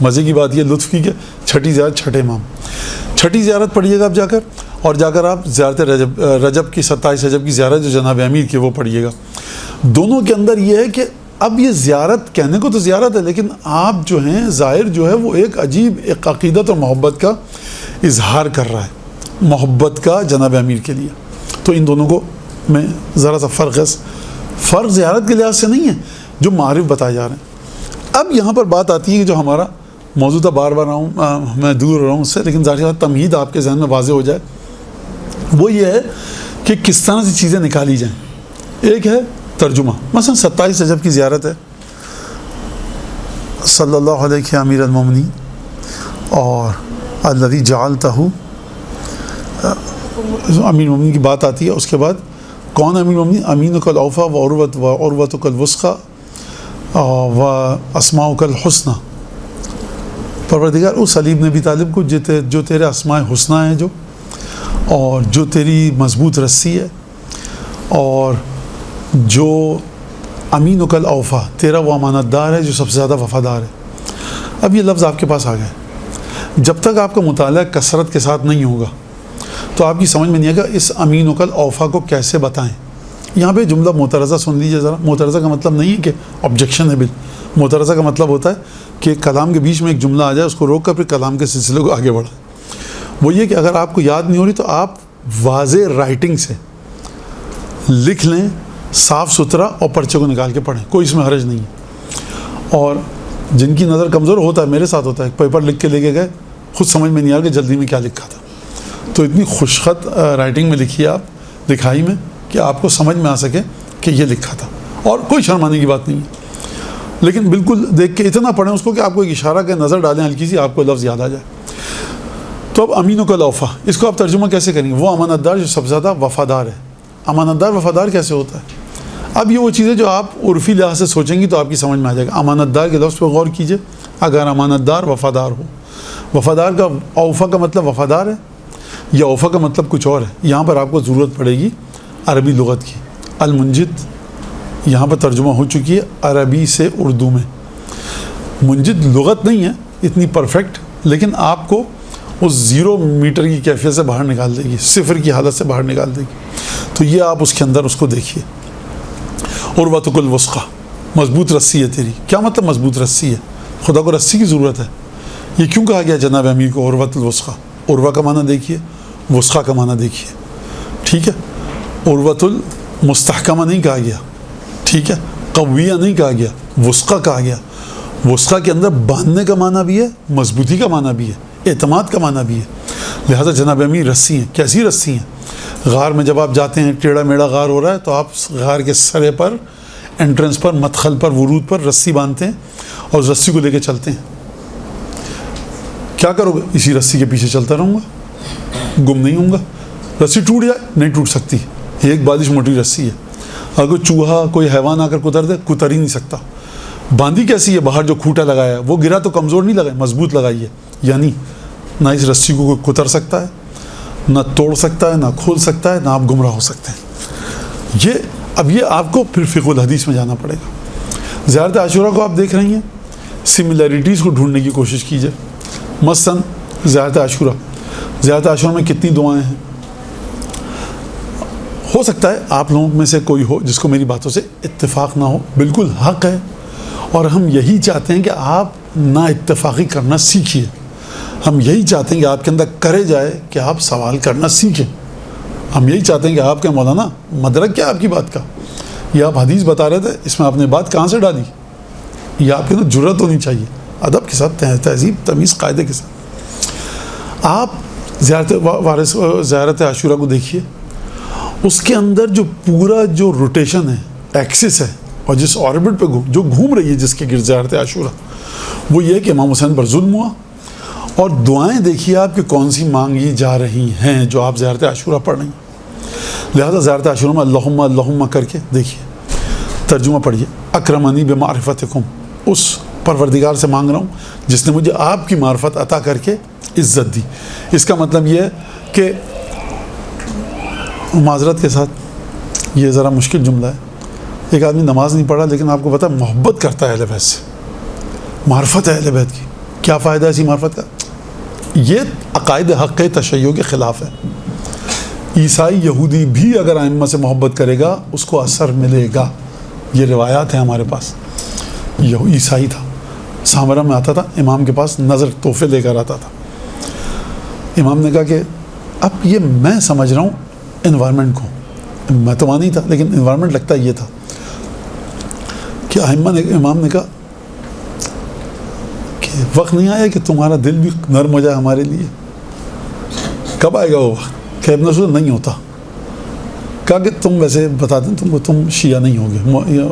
مزے کی بات یہ لطف کی کہ چھٹی زیارت چھٹے امام، چھٹی زیارت پڑھیے گا آپ جا کر، اور جا کر آپ زیارت رجب کی 27 رجب کی زیارت جو جناب امیر کی وہ پڑھیے گا۔ دونوں کے اندر یہ ہے کہ اب یہ زیارت کہنے کو تو زیارت ہے، لیکن آپ جو ہیں ظاہر جو ہے وہ ایک عجیب ایک عقیدت اور محبت کا اظہار کر رہا ہے، محبت کا جناب امیر کے لیے۔ تو ان دونوں کو میں ذرا سا فرق زیارت کے لحاظ سے نہیں ہے جو معارف بتائے جا رہے ہیں۔ اب یہاں پر بات آتی ہے کہ جو ہمارا موضوع تھا، بار بار میں دور ہو رہا ہوں اس سے، لیکن ظاہر بات تمہید آپ کے ذہن میں واضح ہو جائے، وہ یہ ہے کہ کس طرح سے چیزیں نکالی جائیں۔ ایک ہے ترجمہ، مثلا 27 رجب کی زیارت ہے، صلی اللہ علیہ امیر المومنین، اور الذی جعلتہ، امیر المومنین کی بات آتی ہے، اس کے بعد کون امیر المومنین؟ امینک الاوفیٰ و عروتک الوثقیٰ و اسماؤک الحسنی، پروردگار اس علی بن ابی طالب کو جو تیرے اسماء حسنی ہیں جو، اور جو تیری مضبوط رسی ہے، اور جو امینک الاوفیٰ تیرا وہ امانت دار ہے جو سب سے زیادہ وفادار ہے۔ اب یہ لفظ آپ کے پاس آ گئے، جب تک آپ کا مطالعہ کثرت کے ساتھ نہیں ہوگا تو آپ کی سمجھ میں نہیں آئے گا اس امینک الاوفیٰ کو کیسے بتائیں۔ یہاں پہ جملہ معترضہ سن لیجیے ذرا۔ معترضہ کا مطلب نہیں ہے کہ آبجیکشن ہے، معترضہ کا مطلب ہوتا ہے کہ کلام کے بیچ میں ایک جملہ آ جائے، اس کو روک کر پھر کلام کے سلسلے کو آگے بڑھائیں۔ وہ یہ کہ اگر آپ کو یاد نہیں ہو رہی تو آپ واضح رائٹنگ سے لکھ لیں، صاف ستھرا، اور پرچے کو نکال کے پڑھیں، کوئی اس میں حرج نہیں ہے۔ اور جن کی نظر کمزور ہوتا ہے، میرے ساتھ ہوتا ہے، پیپر لکھ کے لے کے گئے، خود سمجھ میں نہیں آ رہا کہ جلدی میں کیا لکھا تھا، تو اتنی خوشخط رائٹنگ میں لکھیے آپ، لکھائی میں، کہ آپ کو سمجھ میں آ سکے کہ یہ لکھا تھا، اور کوئی شرمانے کی بات نہیں ہے، لیکن بالکل دیکھ کے اتنا پڑھیں اس کو کہ آپ کو ایک اشارہ کے نظر ڈالیں ہلکی سی، آپ کو لفظ یاد آ جائے۔ تو اب امینک الاوفیٰ، اس کو آپ ترجمہ کیسے کریں گے؟ وہ امانت دار جو سب سے زیادہ وفادار ہے۔ امانت دار وفادار کیسے ہوتا ہے؟ اب یہ وہ چیزیں جو آپ عرفی لحاظ سے سوچیں گی تو آپ کی سمجھ میں آ جائے گا۔ امانت دار کے لفظ پہ غور کیجئے، اگر امانت دار وفادار ہو، وفادار کا اوفیٰ کا مطلب وفادار ہے یا اوفیٰ کا مطلب کچھ اور ہے؟ یہاں پر آپ کو ضرورت پڑے گی عربی لغت کی۔ المنجد یہاں پر ترجمہ ہو چکی ہے عربی سے اردو میں۔ منجد لغت نہیں ہے اتنی پرفیکٹ، لیکن آپ کو اس 0 میٹر کی کیفیت سے باہر نکال دے گی، صفر کی حالت سے باہر نکال دے گی۔ تو یہ آپ اس کے اندر اس کو دیکھیے۔ عروتک الوثقیٰ، مضبوط رسی ہے تیری۔ کیا مطلب مضبوط رسی ہے؟ خدا کو رسی کی ضرورت ہے۔ یہ کیوں کہا گیا جناب امیر کو عروت الوثقیٰ؟ عروہ کا معنی دیکھیے، وثقیٰ کا معنی دیکھیے، ٹھیک ہے؟ عروت المستحکمہ نہیں کہا گیا، ٹھیک ہے؟ قویہ نہیں کہا گیا، وثقیٰ کہا گیا۔ وثقیٰ کے اندر باندھنے کا معنی بھی ہے، مضبوطی کا معنی بھی ہے، اعتماد کا معنی بھی ہے۔ لہذا جناب امیر رسی ہیں۔ کیسی رسی ہیں؟ غار میں جب آپ جاتے ہیں، ٹیڑھا میڑھا غار ہو رہا ہے، تو آپ غار کے سرے پر، انٹرنس پر، مدخل پر، ورود پر رسی باندھتے ہیں اور اس رسی کو لے کے چلتے ہیں۔ کیا کرو گے؟ اسی رسی کے پیچھے چلتا رہوں گا، گم نہیں ہوں گا۔ رسی ٹوٹ جائے نہیں ٹوٹ سکتی، ایک بالش موٹی رسی ہے، اگر کوئی چوہا کوئی حیوان آ کر کتر دے کتر ہی نہیں سکتا۔ باندھی کیسی ہے؟ باہر جو کھوٹا لگایا ہے وہ گرا تو کمزور نہیں لگا، مضبوط لگائی ہے، یعنی نہ اس رسی کو کوئی کتر سکتا ہے، نہ توڑ سکتا ہے، نہ کھول سکتا ہے، نہ آپ گمراہ ہو سکتے ہیں۔ یہ آپ کو پھر فقہ الحدیث میں جانا پڑے گا۔ زیارت عاشورہ کو آپ دیکھ رہی ہیں، سملیرٹیز کو ڈھونڈنے کی کوشش کیجئے۔ مثلاً زیارت عاشورہ میں کتنی دعائیں ہیں؟ ہو سکتا ہے آپ لوگوں میں سے کوئی ہو جس کو میری باتوں سے اتفاق نہ ہو، بالکل حق ہے، اور ہم یہی چاہتے ہیں کہ آپ نا اتفاقی کرنا سیکھیے۔ ہم یہی چاہتے ہیں کہ آپ کے اندر کرے جائے کہ آپ سوال کرنا سیکھیں۔ ہم یہی چاہتے ہیں کہ آپ کے مولانا مدرک کیا آپ کی بات کا، یہ آپ حدیث بتا رہے تھے، اس میں آپ نے بات کہاں سے ڈالی؟ یہ آپ کے اندر جرأت ہونی چاہیے، ادب کے ساتھ، تہذیب، تمیز، قاعدے کے ساتھ۔ آپ زیارت عاشورہ کو دیکھیے، اس کے اندر جو پورا جو روٹیشن ہے، ایکسس ہے، اور جس آربٹ پہ جو گھوم رہی ہے جس کے گرد زیارت عاشورہ، وہ یہ کہ امام حسین پر ظلم ہوا۔ اور دعائیں دیکھیے آپ کہ کون سی مانگی جا رہی ہیں جو آپ زیارت عاشورہ پڑھ رہی ہیں۔ لہذا زیارت عاشورہ میں اللہم اللہم کر کے دیکھیے، ترجمہ پڑھیے، اکرمنی بمعرفتکم، اس پروردگار سے مانگ رہا ہوں جس نے مجھے آپ کی معرفت عطا کر کے عزت دی۔ اس کا مطلب یہ ہے کہ معذرت کے ساتھ یہ ذرا مشکل جملہ ہے، ایک آدمی نماز نہیں پڑھا لیکن آپ کو پتہ ہے محبت کرتا ہے اہل بیت سے، معرفت ہے اہل بیت کی، کیا فائدہ ایسی معرفت کا؟ یہ عقائد حق تشیع کے خلاف ہے. عیسائی یہودی بھی اگر ائمہ سے محبت کرے گا اس کو اثر ملے گا. یہ روایات ہیں ہمارے پاس. یہ عیسائی تھا, سامرہ میں آتا تھا, امام کے پاس نظر تحفے لے کر آتا تھا. امام نے کہا کہ اب یہ میں سمجھ رہا ہوں انوائرمنٹ کو, میں تو وہاں نہیں تھا لیکن انوائرمنٹ لگتا یہ تھا کہ امام نے کہا کہ وقت نہیں آیا کہ تمہارا دل بھی نرم ہو جائے ہمارے لیے. کب آئے گا وہ وقت؟ کہ ابن مسعود نہیں ہوتا. کہا کہ تم ویسے بتا دیں تم شیعہ نہیں ہوگے,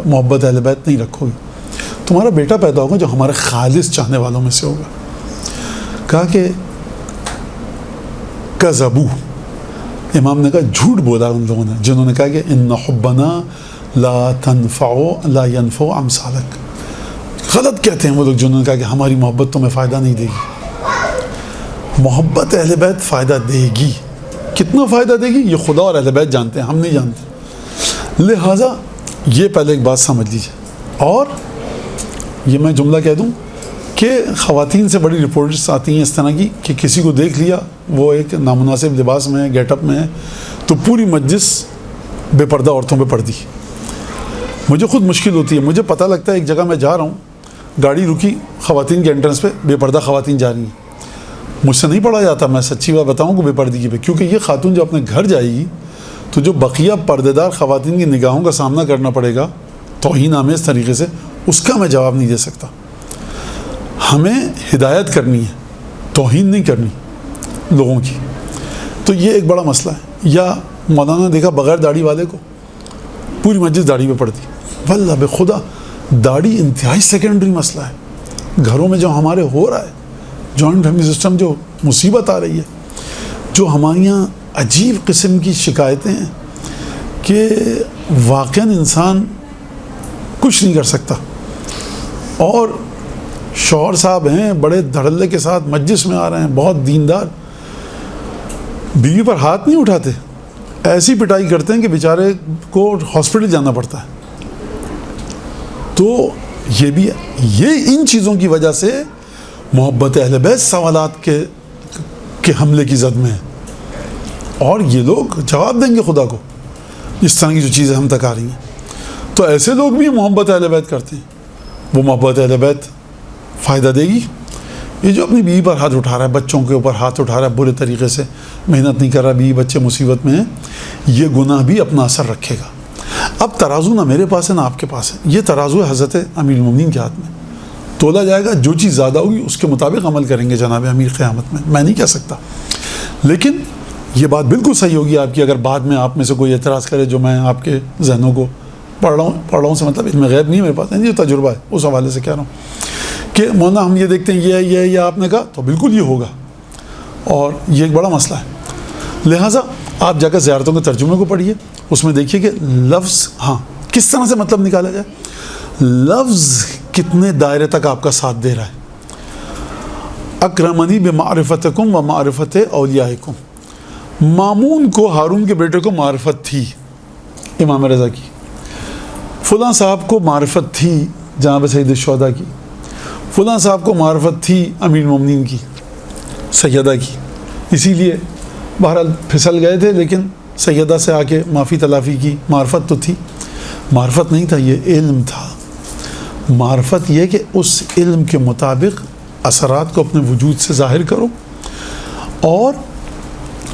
محبت اہل بیت نہیں رکھو گے, تمہارا بیٹا پیدا ہوگا جو ہمارے خالص چاہنے والوں میں سے ہوگا. کہا کہ کذبو, امام نے کہا جھوٹ بولا ان لوگوں نے جنہوں نے کہا کہ ان حبنا لا ينفع امثالک. غلط کہتے ہیں وہ لوگ جنہوں نے کہا کہ ہماری محبت تمہیں فائدہ نہیں دے گی. محبت اہل بیت فائدہ دے گی. کتنا فائدہ دے گی یہ خدا اور اہل بیت جانتے ہیں, ہم نہیں جانتے. لہٰذا یہ پہلے ایک بات سمجھ لیجیے. اور یہ میں جملہ کہہ دوں کہ خواتین سے بڑی رپورٹس آتی ہیں اس طرح کی کہ کسی کو دیکھ لیا وہ ایک نامناسب لباس میں ہے, گیٹ اپ میں ہے, تو پوری مجلس بے پردہ عورتوں پہ پڑتی. مجھے خود مشکل ہوتی ہے. مجھے پتہ لگتا ہے ایک جگہ میں جا رہا ہوں, گاڑی رکی, خواتین کے انٹرنس پہ بے پردہ خواتین جا رہی ہیں. مجھ سے نہیں پڑھا جاتا, میں سچی بات بتاؤں کہ بے پردگی پہ, کیونکہ یہ خاتون جو اپنے گھر جائے گی تو جو بقیہ پردے دار خواتین کی نگاہوں کا سامنا کرنا پڑے گا توہین آمیز طریقے سے, اس کا میں جواب نہیں دے سکتا. ہمیں ہدایت کرنی ہے, توہین نہیں کرنی لوگوں کی. تو یہ ایک بڑا مسئلہ ہے. یا مولانا نے دیکھا بغیر داڑھی والے کو, پوری مسجد داڑھی پہ پڑتی. واللہ بے خدا داڑھی انتہائی سیکنڈری مسئلہ ہے. گھروں میں جو ہمارے ہو رہا ہے, جوائنٹ فیملی سسٹم جو مصیبت آ رہی ہے, جو ہمارے یہاں عجیب قسم کی شکایتیں ہیں کہ واقعاً انسان کچھ نہیں کر سکتا. اور شوہر صاحب ہیں بڑے دھڑلے کے ساتھ مجلس میں آ رہے ہیں, بہت دیندار, بیوی پر ہاتھ نہیں اٹھاتے, ایسی پٹائی کرتے ہیں کہ بیچارے کو ہاسپٹل جانا پڑتا ہے. تو یہ بھی ہے. یہ ان چیزوں کی وجہ سے محبت اہل بیت سوالات کے حملے کی زد میں ہے. اور یہ لوگ جواب دیں گے خدا کو اس طرح کی جو چیزیں ہم تک آ رہی ہیں. تو ایسے لوگ بھی محبت اہل بیت کرتے ہیں. وہ محبت اہل بیت فائدہ دے گی. یہ جو اپنی بیوی پر ہاتھ اٹھا رہا ہے, بچوں کے اوپر ہاتھ اٹھا رہا ہے برے طریقے سے, محنت نہیں کر رہا, بیوی بچے مصیبت میں ہیں, یہ گناہ بھی اپنا اثر رکھے گا. اب ترازو نہ میرے پاس ہے نہ آپ کے پاس ہے, یہ ترازو ہے حضرت امیر المومنین کے ہاتھ میں. تولا جائے گا, جو چیز زیادہ ہوگی اس کے مطابق عمل کریں گے جناب امیر قیامت میں نہیں کہہ سکتا. لیکن یہ بات بالکل صحیح ہوگی آپ کی, اگر بعد میں آپ میں سے کوئی اعتراض کرے جو میں آپ کے ذہنوں کو پڑھ رہا ہوں سے مطلب علم غیب نہیں ہے میرے پاس, یہ تجربہ ہے, اس حوالے سے کہہ رہا ہوں کہ مولانا ہم یہ دیکھتے ہیں یہ آپ نے کہا تو بالکل یہ ہوگا. اور یہ ایک بڑا مسئلہ ہے. لہٰذا آپ جا کر زیارتوں کے ترجمے کو پڑھیے, اس میں دیکھیے کہ لفظ ہاں کس طرح سے مطلب نکالا جائے, لفظ کتنے دائرے تک آپ کا ساتھ دے رہا ہے. اکرمنی بمعرفتکم و معرفت اولیائکم, مامون کو ہارون کے بیٹے کو معرفت تھی امام رضا کی, فلاں صاحب کو معرفت تھی جناب سید الشہداء کی, فلاں صاحب کو معرفت تھی امیر المومنین کی سیدہ کی. اسی لیے بہرحال پھسل گئے تھے لیکن سیدہ سے آ کے معافی تلافی کی. معرفت تو تھی, معرفت نہیں تھا, یہ علم تھا. معرفت یہ کہ اس علم کے مطابق اثرات کو اپنے وجود سے ظاہر کرو اور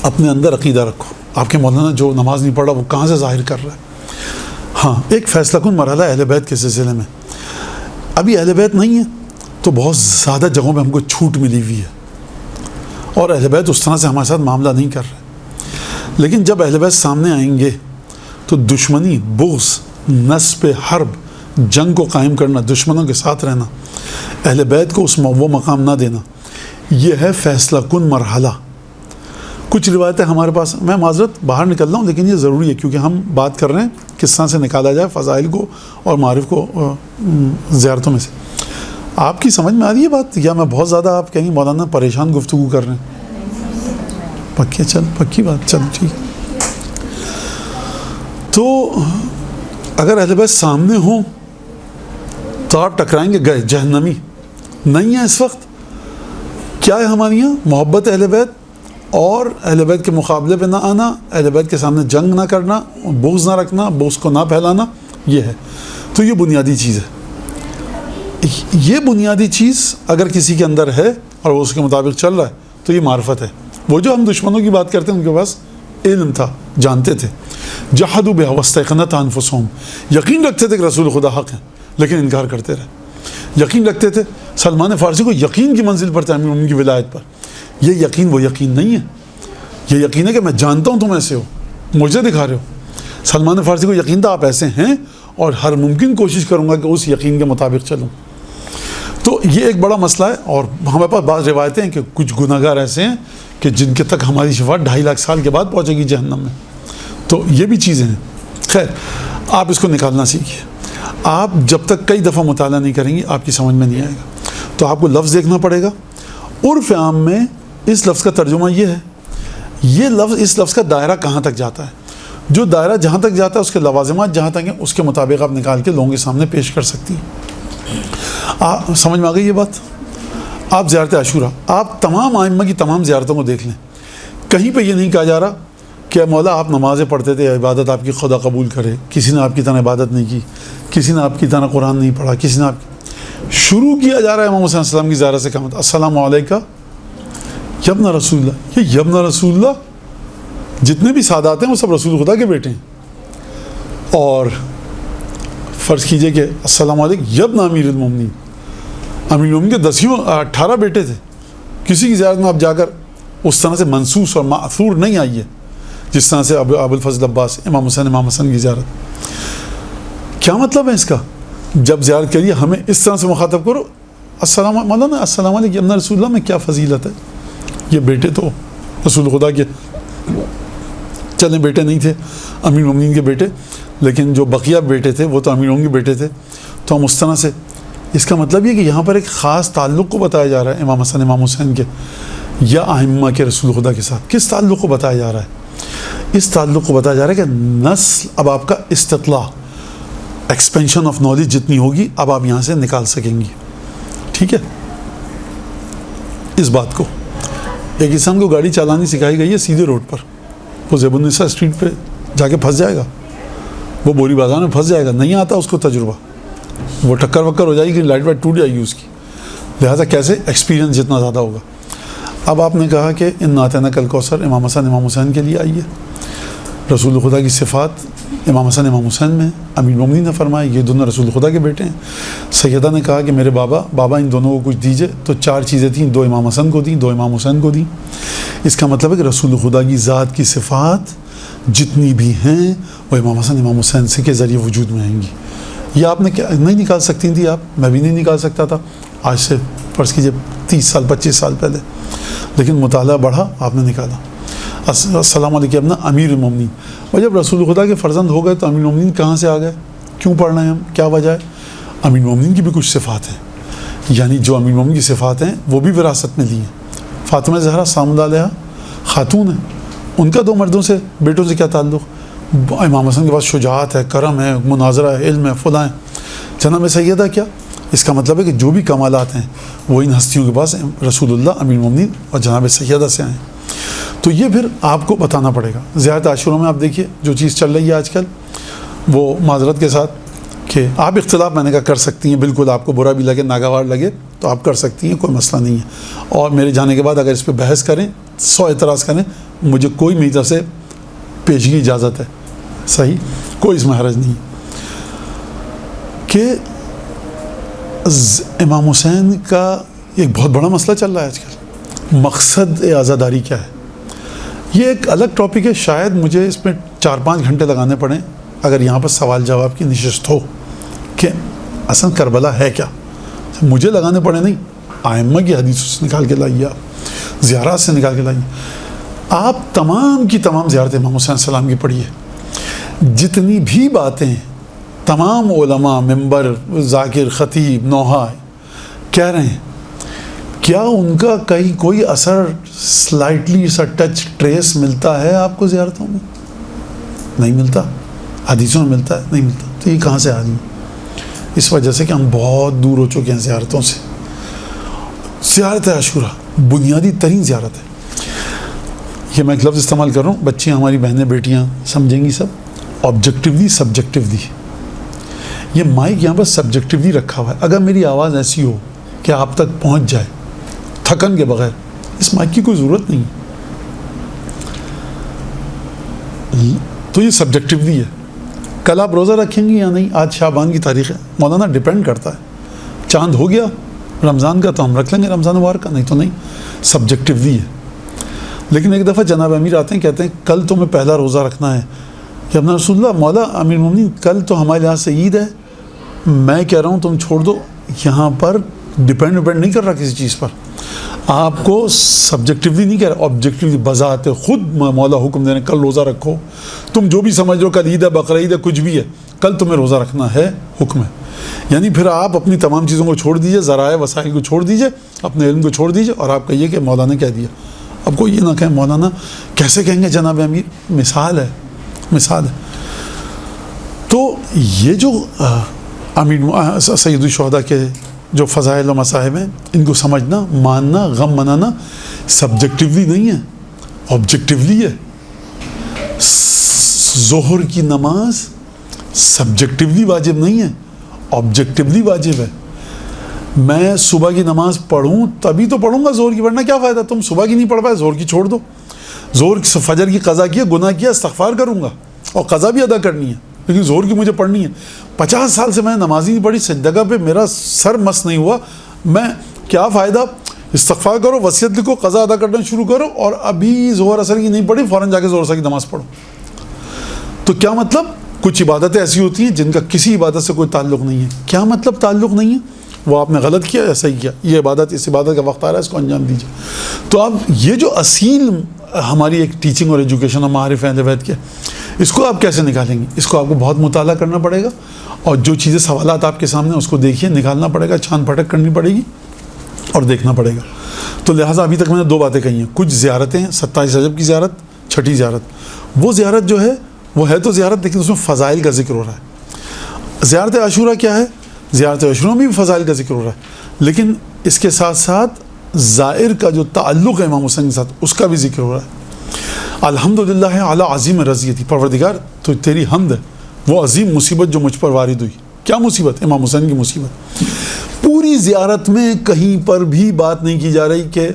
اپنے اندر عقیدہ رکھو. آپ کے مولانا جو نماز نہیں پڑھ رہا وہ کہاں سے ظاہر کر رہا ہے. ہاں ایک فیصلہ کن مرحلہ اہل بیت کے سلسلے میں, ابھی اہل بیت نہیں ہے تو بہت زیادہ جگہوں پہ ہم کو چھوٹ ملی ہوئی ہے اور اہل بیت اس طرح سے ہمارے ساتھ معاملہ نہیں کر رہے. لیکن جب اہل بیت سامنے آئیں گے تو دشمنی, بغض, نصب حرب, جنگ کو قائم کرنا, دشمنوں کے ساتھ رہنا, اہل بیت کو وہ مقام نہ دینا, یہ ہے فیصلہ کن مرحلہ. کچھ روایتیں ہمارے پاس, میں معذرت باہر نکل رہا ہوں لیکن یہ ضروری ہے کیونکہ ہم بات کر رہے ہیں کس طرح سے نکالا جائے فضائل کو اور معارف کو زیارتوں میں سے. آپ کی سمجھ میں آ رہی ہے بات, یا میں بہت زیادہ آپ کہیں مولانا پریشان گفتگو کر رہے ہیں؟ پکی, چل پکی بات, چل ٹھیک. تو اگر اہل بیت سامنے ہوں تو آپ ٹکرائیں گے, گئے جہنمی. نہیں ہے اس وقت کیا ہے ہماری یہاں؟ محبت اہل بیت اور اہل بیت کے مقابلے پہ نہ آنا، اہل بیت کے سامنے جنگ نہ کرنا، بغض نہ رکھنا، بغض کو نہ پھیلانا، یہ ہے. تو یہ بنیادی چیز ہے. یہ بنیادی چیز اگر کسی کے اندر ہے اور وہ اس کے مطابق چل رہا ہے تو یہ معرفت ہے. وہ جو ہم دشمنوں کی بات کرتے ہیں ان کے پاس علم تھا، جانتے تھے. جحدوا بها واستيقنتها انفسهم، یقین رکھتے تھے کہ رسول خدا حق ہیں لیکن انکار کرتے رہے. یقین رکھتے تھے. سلمان فارسی کو یقین کی منزل پر تھا امیر المومنین کی ولایت پر. یہ یقین وہ یقین نہیں ہے. یہ یقین ہے کہ میں جانتا ہوں تم ایسے ہو، مجھے دکھا رہے ہو. سلمان فارسی کو یقین تھا آپ ایسے ہیں اور ہر ممکن کوشش کروں گا کہ اس یقین کے مطابق چلوں. تو یہ ایک بڑا مسئلہ ہے. اور ہمارے پاس بعض روایتیں ہیں کہ کچھ گناہ گار ایسے ہیں کہ جن کے تک ہماری شفاعت 2.5 لاکھ سال کے بعد پہنچے گی جہنم میں. تو یہ بھی چیزیں ہیں. خیر، آپ اس کو نکالنا سیکھیے. آپ جب تک کئی دفعہ مطالعہ نہیں کریں گے آپ کی سمجھ میں نہیں آئے گا. تو آپ کو لفظ دیکھنا پڑے گا. عرف عام میں اس لفظ کا ترجمہ یہ ہے. یہ لفظ، اس لفظ کا دائرہ کہاں تک جاتا ہے؟ جو دائرہ جہاں تک جاتا ہے اس کے لوازمات جہاں تک ہیں اس کے مطابق آپ نکال کے لوگوں کے سامنے پیش کر سکتی ہیں. سمجھ میں آ گئی یہ بات؟ آپ زیارت عاشورہ، آپ تمام ائمہ کی تمام زیارتوں کو دیکھ لیں. کہیں پہ یہ نہیں کہا جا رہا کہ مولا آپ نمازیں پڑھتے تھے، عبادت آپ کی خدا قبول کرے. کسی نے آپ کی طرح عبادت نہیں کی، کسی نے آپ کی طرح قرآن نہیں پڑھا، کسی نے آپ شروع کیا جا رہا ہے امام حسین علیہ السلام کی زیارت سے. کہا السلام علیکم یبن رسول اللہ. یہ یبن رسول اللہ، جتنے بھی سادات ہیں وہ سب رسول خدا کے بیٹے ہیں. اور فرض کیجئے کہ السلام علیکم یبن امیر المومنین، امیر المومنین کے 18 بیٹے تھے. کسی کی زیارت میں آپ جا کر اس طرح سے منصوص اور معثور نہیں آئی ہے جس طرح سے ابو الفضل عباس، امام حسین، امام حسن کی زیارت. کیا مطلب ہے اس کا؟ جب زیارت کریے ہمیں اس طرح سے مخاطب کرو. السلام مولانا السلام علیکم یبن رسول اللہ میں کیا فضیلت ہے. یہ بیٹے تو رسول خدا کے چلیں بیٹے نہیں تھے، امیر المومنین کے بیٹے، لیکن جو بقیہ بیٹے تھے وہ تو امیر المومنین کے بیٹے تھے. تو ہم اس طرح سے، اس کا مطلب یہ کہ یہاں پر ایک خاص تعلق کو بتایا جا رہا ہے امام حسن امام حسین کے یا ائمہ کے رسول خدا کے ساتھ. کس تعلق کو بتایا جا رہا ہے؟ اس تعلق کو بتایا جا رہا ہے کہ نسل، اب آپ کا استطلاع، ایکسپینشن آف نالج جتنی ہوگی اب آپ یہاں سے نکال سکیں گی. ٹھیک ہے؟ اس بات کو ایک انسان کو گاڑی چلانی سکھائی گئی ہے سیدھے روڈ پر، وہ زیب النساء اسٹریٹ پہ جا کے پھنس جائے گا، وہ بوری بازار میں پھنس جائے گا. نہیں آتا اس کو تجربہ، وہ ٹکر وکر ہو جائے گی، لائٹ وائٹ ٹوٹ جائے گی اس کی. لہٰذا کیسے ایکسپیرینس جتنا زیادہ ہوگا. اب آپ نے کہا کہ ان اعطیناک الکوثر امام حسن امام حسین کے لیے آئی ہے. رسول خدا کی صفات امام حسن امام حسین میں، امیر المومنین نے فرمایا یہ دونوں رسول خدا کے بیٹے ہیں. سیدہ نے کہا کہ میرے بابا ان دونوں کو کچھ دیجئے. تو 4 چیزیں تھیں، 2 امام حسن کو دیں، 2 امام حسین کو دیں. اس کا مطلب ہے کہ رسول خدا کی ذات کی صفات جتنی بھی ہیں وہ امام حسن امام حسین سے کے ذریعے وجود میں آئیں گی. یہ آپ نے کیا نہیں نکال سکتی تھی؟ آپ، میں بھی نہیں نکال سکتا تھا آج سے فرض کیجیے 30 سال 25 سال پہلے. لیکن مطالعہ بڑھا، آپ نے نکالا. السلام علیکم ابن امیر المومنین. اور جب رسول خدا کے فرزند ہو گئے تو امیر المومنین کہاں سے آ گئے؟ کیوں پڑھ رہے ہیں ہم؟ کیا وجہ ہے؟ امیر المومنین کی بھی کچھ صفات ہیں، یعنی جو امیر المومنین کی صفات ہیں وہ بھی وراثت میں لی ہیں. فاطمہ زہرا سلام اللہ علیہا خاتون ہیں، ان کا 2 مردوں سے بیٹوں سے کیا تعلق؟ امام حسن کے پاس شجاعت ہے، کرم ہے، مناظرہ ہے، علم ہے، فلاں ہے. جناب سیدہ کیا؟ اس کا مطلب ہے کہ جو بھی کمالات ہیں وہ ان ہستیوں کے پاس رسول اللہ، امیر المومنین اور جناب سیدہ سے آئیں. تو یہ پھر آپ کو بتانا پڑے گا. زیارت عاشورہ میں آپ دیکھیے جو چیز چل رہی ہے آج کل، وہ معذرت کے ساتھ کہ آپ اختلاف میں نے کہا کر سکتی ہیں، بالکل آپ کو برا بھی لگے، ناگوار لگے تو آپ کر سکتی ہیں، کوئی مسئلہ نہیں ہے. اور میرے جانے کے بعد اگر اس پہ بحث کریں، 100 اعتراض کریں، مجھے کوئی میری طرف سے پیشگی اجازت ہے. صحیح، کوئی اس میں حرج نہیں. کہ امام حسین کا ایک بہت بڑا مسئلہ چل رہا ہے آج کل، مقصد عزاداری کیا ہے؟ یہ ایک الگ ٹاپک ہے، شاید مجھے اس میں 4-5 گھنٹے لگانے پڑیں اگر یہاں پر سوال جواب کی نشست ہو کہ اصل کربلا ہے کیا. مجھے لگانے پڑے نہیں، ائمہ کی حدیث سے نکال کے لائیے، آپ زیارات سے نکال کے لائیے. آپ تمام کی تمام زیارت امام حسین السلام کی پڑھیے. جتنی بھی باتیں تمام علماء، ممبر، ذاکر، خطیب، نوحہ کہہ رہے ہیں، کیا ان کا کہیں کوئی اثر، سلائٹلی سا ٹچ، ٹریس ملتا ہے آپ کو زیارتوں میں؟ نہیں ملتا. حدیثوں میں ملتا ہے؟ نہیں ملتا. تو یہ کہاں سے آ گئی؟ اس وجہ سے کہ ہم بہت دور ہو چکے ہیں زیارتوں سے. زیارت عاشورہ بنیادی ترین زیارت ہے. یہ میں ایک لفظ استعمال کر رہا ہوں, بچیاں ہماری بہنیں بیٹیاں سمجھیں گی سب, آبجیکٹیولی سبجیکٹیولی. یہ مائک یہاں پر سبجیکٹیولی رکھا ہوا ہے. اگر میری آواز ایسی ہو کہ آپ تک پہنچ جائے تھکن کے بغیر, اس مائک کی کوئی ضرورت نہیں. تو یہ سبجیکٹیولی ہے. کل آپ روزہ رکھیں گی یا نہیں, آج شعبان کی تاریخ ہے, مولانا ڈیپینڈ کرتا ہے. چاند ہو گیا رمضان کا تو ہم رکھ لیں گے رمضان مبارک کا, نہیں تو نہیں. سبجیکٹیولی ہے. لیکن ایک دفعہ جناب امیر آتے ہیں, کہتے ہیں کل تو میں پہلا روزہ رکھنا ہے. کہ اپنا رسول اللہ مولا امیر المومنین کل تو ہمارے یہاں سے عید ہے, میں کہہ رہا ہوں تم چھوڑ دو. یہاں پر ڈیپینڈ نہیں کر رہا کسی چیز پر, آپ کو سبجیکٹیولی نہیں کہہ رہا, آبجیکٹیولی بذات خود مولا حکم دے رہے ہیں کل روزہ رکھو. تم جو بھی سمجھ لو, کل عید ہے, بقرعید ہے, کچھ بھی ہے, کل تمہیں روزہ رکھنا ہے, حکم ہے. یعنی پھر آپ اپنی تمام چیزوں کو چھوڑ دیجئے, ذرائع وسائل کو چھوڑ دیجئے, اپنے علم کو چھوڑ دیجئے, اور آپ کہیے کہ مولانا کہہ دیا. اب کوئی یہ نہ کہیں مولانا کیسے کہیں گے جناب امیر, مثال ہے, مثال ہے. تو یہ جو امیر سید الشہداء کے جو فضائل و مصائب ہیں, ان کو سمجھنا, ماننا, غم منانا سبجیکٹیولی نہیں ہے, آبجیکٹیولی ہے. ظہر کی نماز سبجیکٹیولی واجب نہیں ہے, آبجیکٹیولی واجب ہے. میں صبح کی نماز پڑھوں تبھی تو پڑھوں گا, ظہر کی پڑھنا کیا فائدہ. تم صبح کی نہیں پڑھ پائے, ظہر کی چھوڑ دو. ظہر فجر کی قضا کیا, گناہ کیا, استغفار کروں گا اور قضا بھی ادا کرنی ہے, لیکن ظہر کی مجھے پڑھنی ہے. 50 سال سے میں نے نماز ہی نہیں پڑھی, سجدہ پہ میرا سر مس نہیں ہوا, میں کیا فائدہ. استغفار کرو, وصیت لکھو, قضا ادا کرنا شروع کرو, اور ابھی ظہر اثر کی نہیں پڑھی, فوراً جا کے ظہر اثر کی نماز پڑھو. تو کیا مطلب, کچھ عبادتیں ایسی ہوتی ہیں جن کا کسی عبادت سے کوئی تعلق نہیں ہے. کیا مطلب تعلق نہیں ہے, وہ آپ نے غلط کیا یا صحیح کیا, یہ عبادت, اس عبادت کا وقت آ رہا ہے, اس کو انجام دیجیے. تو اب یہ جو اصیل ہماری ایک ٹیچنگ اور ایجوکیشن اور معارف اہل بیت کے, اس کو آپ کیسے نکالیں گے. اس کو آپ کو بہت مطالعہ کرنا پڑے گا, اور جو چیزیں سوالات آپ کے سامنے اس کو دیکھیے, نکالنا پڑے گا, چھان پھٹک کرنی پڑے گی اور دیکھنا پڑے گا. تو لہٰذا ابھی تک میں نے 2 باتیں کہی ہیں. کچھ زیارتیں, 27 رجب کی زیارت, چھٹی زیارت, وہ زیارت جو ہے وہ ہے تو زیارت, لیکن اس میں فضائل کا ذکر ہو رہا ہے. زیارت عاشورہ کیا ہے, زیارت عاشورہ میں بھی فضائل کا ذکر ہو رہا ہے, لیکن اس کے ساتھ ساتھ زائر کا جو تعلق ہے امام حسین کے ساتھ, اس کا بھی ذکر ہو رہا ہے. الحمدللہ علی عظیم رضیتی, پروردگار تو تیری حمد ہے, وہ عظیم مصیبت جو مجھ پر وارد ہوئی. کیا مصیبت, امام حسین کی مصیبت. پوری زیارت میں کہیں پر بھی بات نہیں کی جا رہی کہ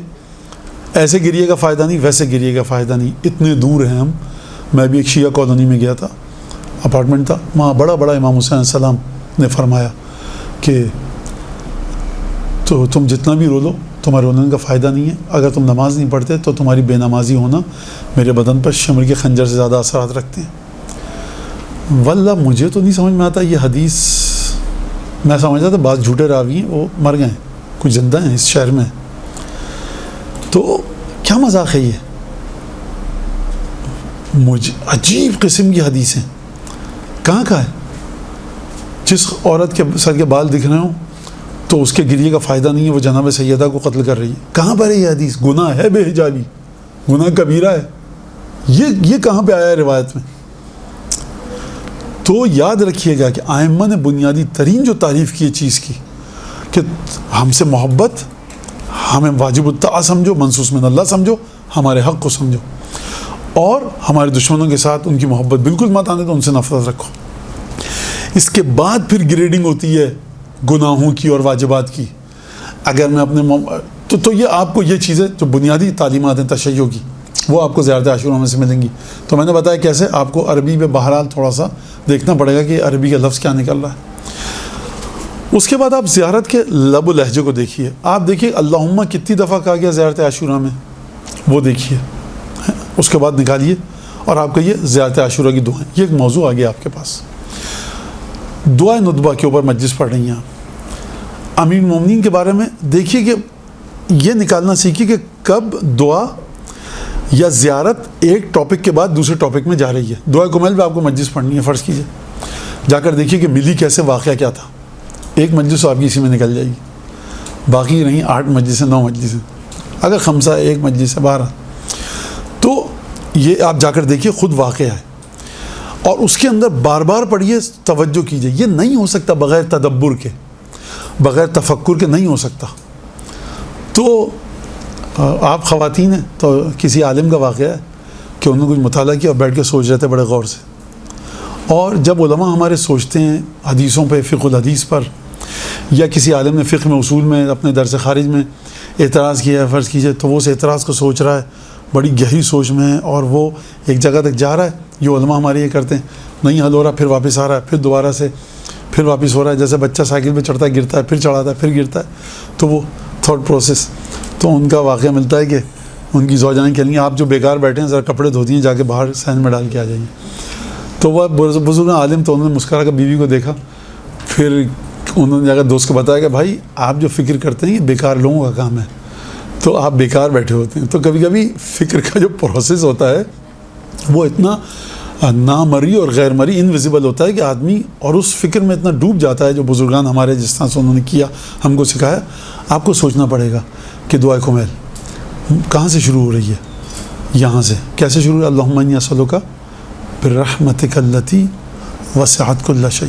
ایسے گریے کا فائدہ نہیں, ویسے گریے کا فائدہ نہیں, اتنے دور ہیں ہم. میں بھی ایک شیعہ کالونی میں گیا تھا, اپارٹمنٹ تھا, وہاں بڑا بڑا امام حسین علیہ السلام نے فرمایا کہ تو تم جتنا بھی رو لو, تمہارے رونے کا فائدہ نہیں ہے. اگر تم نماز نہیں پڑھتے تو تمہاری بے نمازی ہونا میرے بدن پر شمر کے خنجر سے زیادہ اثرات رکھتے ہیں. واللہ مجھے تو نہیں سمجھ میں آتا یہ حدیث. میں سمجھتا تھا بعض جھوٹے راوی ہیں, وہ مر گئے ہیں, کچھ زندہ ہیں اس شہر میں. تو کیا مذاق ہے یہ, مجھے عجیب قسم کی حدیث ہیں. کہاں کا ہے, جس عورت کے سر کے بال دکھ رہے ہوں تو اس کے گریے کا فائدہ نہیں ہے, وہ جناب سیدہ کو قتل کر رہی ہے. کہاں پر ہے یہ حدیث؟ گناہ ہے بے حجابی, گناہ کبیرہ ہے. یہ کہاں پہ آیا ہے روایت میں؟ تو یاد رکھیے گا کہ ائمہ نے بنیادی ترین جو تعریف کی ہے چیز کی کہ ہم سے محبت, ہمیں واجب الطاعہ سمجھو, منصوص من اللہ سمجھو, ہمارے حق کو سمجھو, اور ہمارے دشمنوں کے ساتھ ان کی محبت بالکل مت آنے تو ان سے نفرت رکھو. اس کے بعد پھر گریڈنگ ہوتی ہے گناہوں کی اور واجبات کی. اگر میں اپنے تو یہ آپ کو یہ چیزیں جو بنیادی تعلیمات ہیں تشیع کی, وہ آپ کو زیارت عاشورہ میں سے ملیں گی. تو میں نے بتایا کیسے, آپ کو عربی میں بہرحال تھوڑا سا دیکھنا پڑے گا کہ عربی کا لفظ کیا نکل رہا ہے. اس کے بعد آپ زیارت کے لب و لہجے کو دیکھیے. آپ دیکھیے اللہم کتنی دفعہ کہا گیا زیارت عاشورہ میں, وہ دیکھیے. اس کے بعد نکالیے اور آپ کہیے زیارت عاشورہ کی دعائیں. یہ ایک موضوع آ گیا آپ کے پاس, دعائیں ندبہ کے اوپر مجلس پڑھ رہی ہیں آپ. امیر المومنین کے بارے میں دیکھیے کہ یہ نکالنا سیکھیے کہ کب دعا یا زیارت ایک ٹاپک کے بعد دوسرے ٹاپک میں جا رہی ہے. دعا کمیل پہ آپ کو مجلس پڑھنی ہے, فرض کیجیے, جا کر دیکھیے کہ ملی کیسے, واقعہ کیا تھا. ایک مجلس آپ کی اسی میں نکل جائے گی, باقی نہیں 8 مجلسیں 9 مجلسیں, اگر خمسہ ایک مجلس ہے 12. تو یہ آپ جا کر دیکھیے, خود واقعہ ہے, اور اس کے اندر بار بار پڑھیے, توجہ کیجیے. یہ نہیں ہو سکتا بغیر تدبر کے, بغیر تفکر کے نہیں ہو سکتا. تو آپ خواتین ہیں تو کسی عالم کا واقعہ ہے کہ انہوں نے کچھ مطالعہ کیا اور بیٹھ کے سوچ رہے تھے بڑے غور سے، اور جب علماء ہمارے سوچتے ہیں حدیثوں پہ، فقہ الحدیث پر، یا کسی عالم نے فقہ میں اصول میں اپنے درس خارج میں اعتراض کیا ہے فرض کیجئے، تو وہ اس اعتراض کو سوچ رہا ہے، بڑی گہری سوچ میں ہے، اور وہ ایک جگہ تک جا رہا ہے، یہ علماء ہمارے یہ کرتے ہیں، نہیں حل ہو رہا پھر واپس آ رہا ہے، پھر دوبارہ سے پھر واپس ہو رہا ہے، جیسے بچہ سائیکل پہ چڑھتا ہے گرتا ہے پھر چڑھاتا ہے پھر گرتا ہے، تو وہ تھاٹ پروسیس۔ تو ان کا واقعہ ملتا ہے کہ ان کی زوجائیں کہہ لیں آپ جو بیکار بیٹھے ہیں ذرا کپڑے دھوتی ہیں، جا کے باہر سین میں ڈال کے آ جائیے۔ تو وہ بزرگ عالم تو انہوں نے مسکرا کر بیوی کو دیکھا، پھر انہوں نے جا کر دوست کو بتایا کہ بھائی آپ جو فکر کرتے ہیں یہ بیکار لوگوں کا کام ہے، تو آپ بیکار بیٹھے ہوتے ہیں۔ تو کبھی کبھی فکر کا جو پروسیس ہوتا ہے وہ اتنا نامرئی اور غیر مرئی انویزیبل ہوتا ہے کہ آدمی اور اس فکر میں اتنا ڈوب جاتا ہے، جو بزرگان ہمارے جس طرح سے انہوں نے کیا ہم کو سکھایا۔ آپ کو سوچنا پڑے گا کہ دعائے کمیل کہاں سے شروع ہو رہی ہے، یہاں سے کیسے شروع ہے؟ اللہم انی اسألک برحمتک التی وسعت کل شیء۔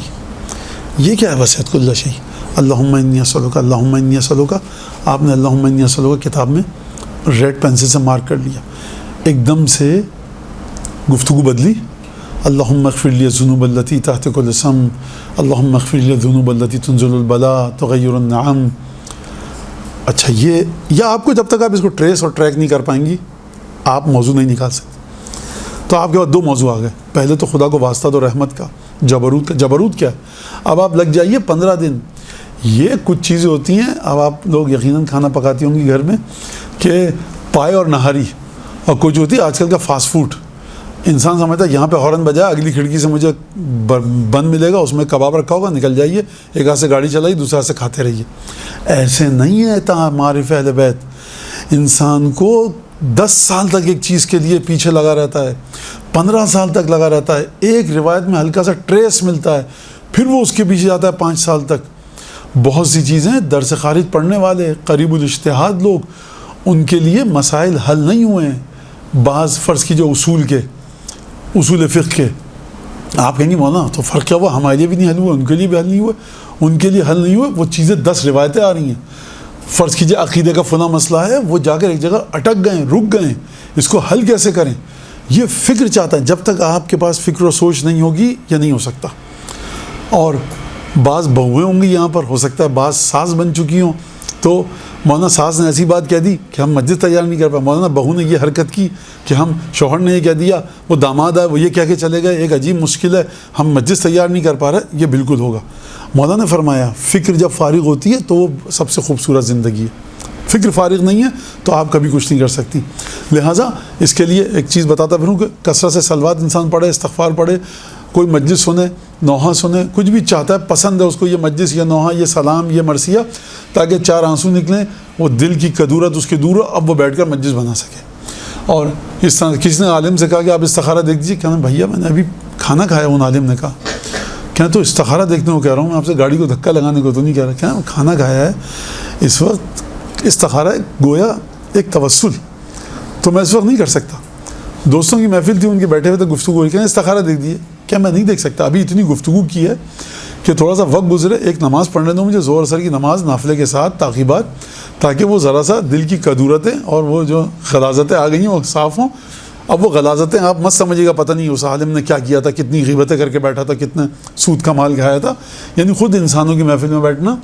یہ کیا ہے وسعت کل شیء؟ اللہم انی اسألک، اللہم انی اسألک، آپ نے اللہم انی اسألک کتاب میں ریڈ پینسل سے مارک کر لیا، ایک دم سے گفتگو بدلی، اللہم اغفر لی الذنوب التی تحت کل اسم، اللہم اغفر لی الذنوب التی تنزل البلاء تغیر النعم۔ اچھا یہ، یا آپ کو جب تک آپ اس کو ٹریس اور ٹریک نہیں کر پائیں گی آپ موضوع نہیں نکال سکتے۔ تو آپ کے بعد دو موضوع آ گئے، پہلے تو خدا کو واسطہ دو رحمت کا، جبروت کا۔ جبروت کیا ہے؟ اب آپ لگ جائیے 15 دن، یہ کچھ چیزیں ہوتی ہیں، اب آپ لوگ یقیناً کھانا پکاتی ہوں گی گھر میں، کہ پائے اور نہاری، اور کچھ ہوتی ہے آج کل کا فاسٹ فوڈ۔ انسان سمجھتا ہے یہاں پہ ہارن بجایا اگلی کھڑکی سے مجھے بند ملے گا، اس میں کباب رکھا ہوگا، نکل جائیے، ایک ہاتھ سے گاڑی چلائی دوسرے ہاتھ سے کھاتے رہیے۔ ایسے نہیں ہے معارف اہل بیت۔ انسان کو 10 سال تک ایک چیز کے لیے پیچھے لگا رہتا ہے، 15 سال تک لگا رہتا ہے، ایک روایت میں ہلکا سا ٹریس ملتا ہے، پھر وہ اس کے پیچھے جاتا ہے 5 سال تک۔ بہت سی چیزیں درس خارج پڑھنے والے قریب الاجتہاد لوگ، ان کے لیے مسائل حل نہیں ہوئے ہیں۔ بعض فرض کی جو اصول فقہ کے، آپ کہیں گے مولانا تو فرق کیا ہوا، ہمارے لیے بھی نہیں حل ہوئے، ان کے لیے بھی حل نہیں ہوئے، ان کے لیے حل نہیں ہوئے، وہ چیزیں 10 روایتیں آ رہی ہیں۔ فرض کیجئے عقیدے کا فلاں مسئلہ ہے، وہ جا کر ایک جگہ اٹک گئے، رک گئے، اس کو حل کیسے کریں؟ یہ فکر چاہتا ہے، جب تک آپ کے پاس فکر و سوچ نہیں ہوگی یہ نہیں ہو سکتا۔ اور بعض بہویں ہوں گی یہاں پر، ہو سکتا ہے بعض ساس بن چکی ہوں، تو مولانا ساس نے ایسی بات کہہ دی کہ ہم مسجد تیار نہیں کر پائے، مولانا بہو نے یہ حرکت کی کہ ہم شوہر نے یہ کہہ دیا، وہ داماد ہے وہ یہ کہہ کے چلے گئے، ایک عجیب مشکل ہے، ہم مسجد تیار نہیں کر پا رہے، یہ بالکل ہوگا۔ مولانا نے فرمایا فکر جب فارغ ہوتی ہے تو وہ سب سے خوبصورت زندگی ہے، فکر فارغ نہیں ہے تو آپ کبھی کچھ نہیں کر سکتی۔ لہٰذا اس کے لیے ایک چیز بتاتا پھروں کہ کثرت سے صلوات انسان پڑھے، استغفار پڑھے، کوئی مجلس سنے، نوحہ سنے، کچھ بھی چاہتا ہے، پسند ہے اس کو یہ مجلس، یہ نوحہ، یہ سلام، یہ مرثیہ، تاکہ 4 آنسو نکلیں، وہ دل کی کدورت اس کی دور ہو، اب وہ بیٹھ کر مجلس بنا سکے۔ اور اس طرح کسی نے عالم سے کہا کہ آپ استخارہ دیکھ دیجیے، کہنا بھیا میں نے ابھی کھانا کھایا، ان عالم نے کہا کیا تو استخارہ دیکھنے کو کہہ رہا ہوں، میں آپ سے گاڑی کو دھکا لگانے کو تو نہیں کہہ رہا، کیا کھانا کھایا ہے، اس وقت استخارہ گویا ایک توسل، تو میں اس وقت نہیں کر سکتا۔ دوستوں کی محفل تھی، ان کے بیٹھے ہوئے تو گفتگو ہوئی، کہیں استخارہ دیکھ دیے، کیا میں نہیں دیکھ سکتا، ابھی اتنی گفتگو کی ہے کہ تھوڑا سا وقت گزرے، ایک نماز پڑھنے دو مجھے، زور اثر کی نماز نافلے کے ساتھ تعقیبات، تاکہ وہ ذرا سا دل کی کدورتیں اور وہ جو غلاظتیں آ گئی ہیں وہ صاف ہوں۔ اب وہ غلاظتیں آپ مت سمجھیے گا پتہ نہیں اس عالم نے کیا کیا تھا، کتنی غیبتیں کر کے بیٹھا تھا، کتنے سود کا مال کھایا تھا، یعنی خود انسانوں کی محفل میں بیٹھنا۔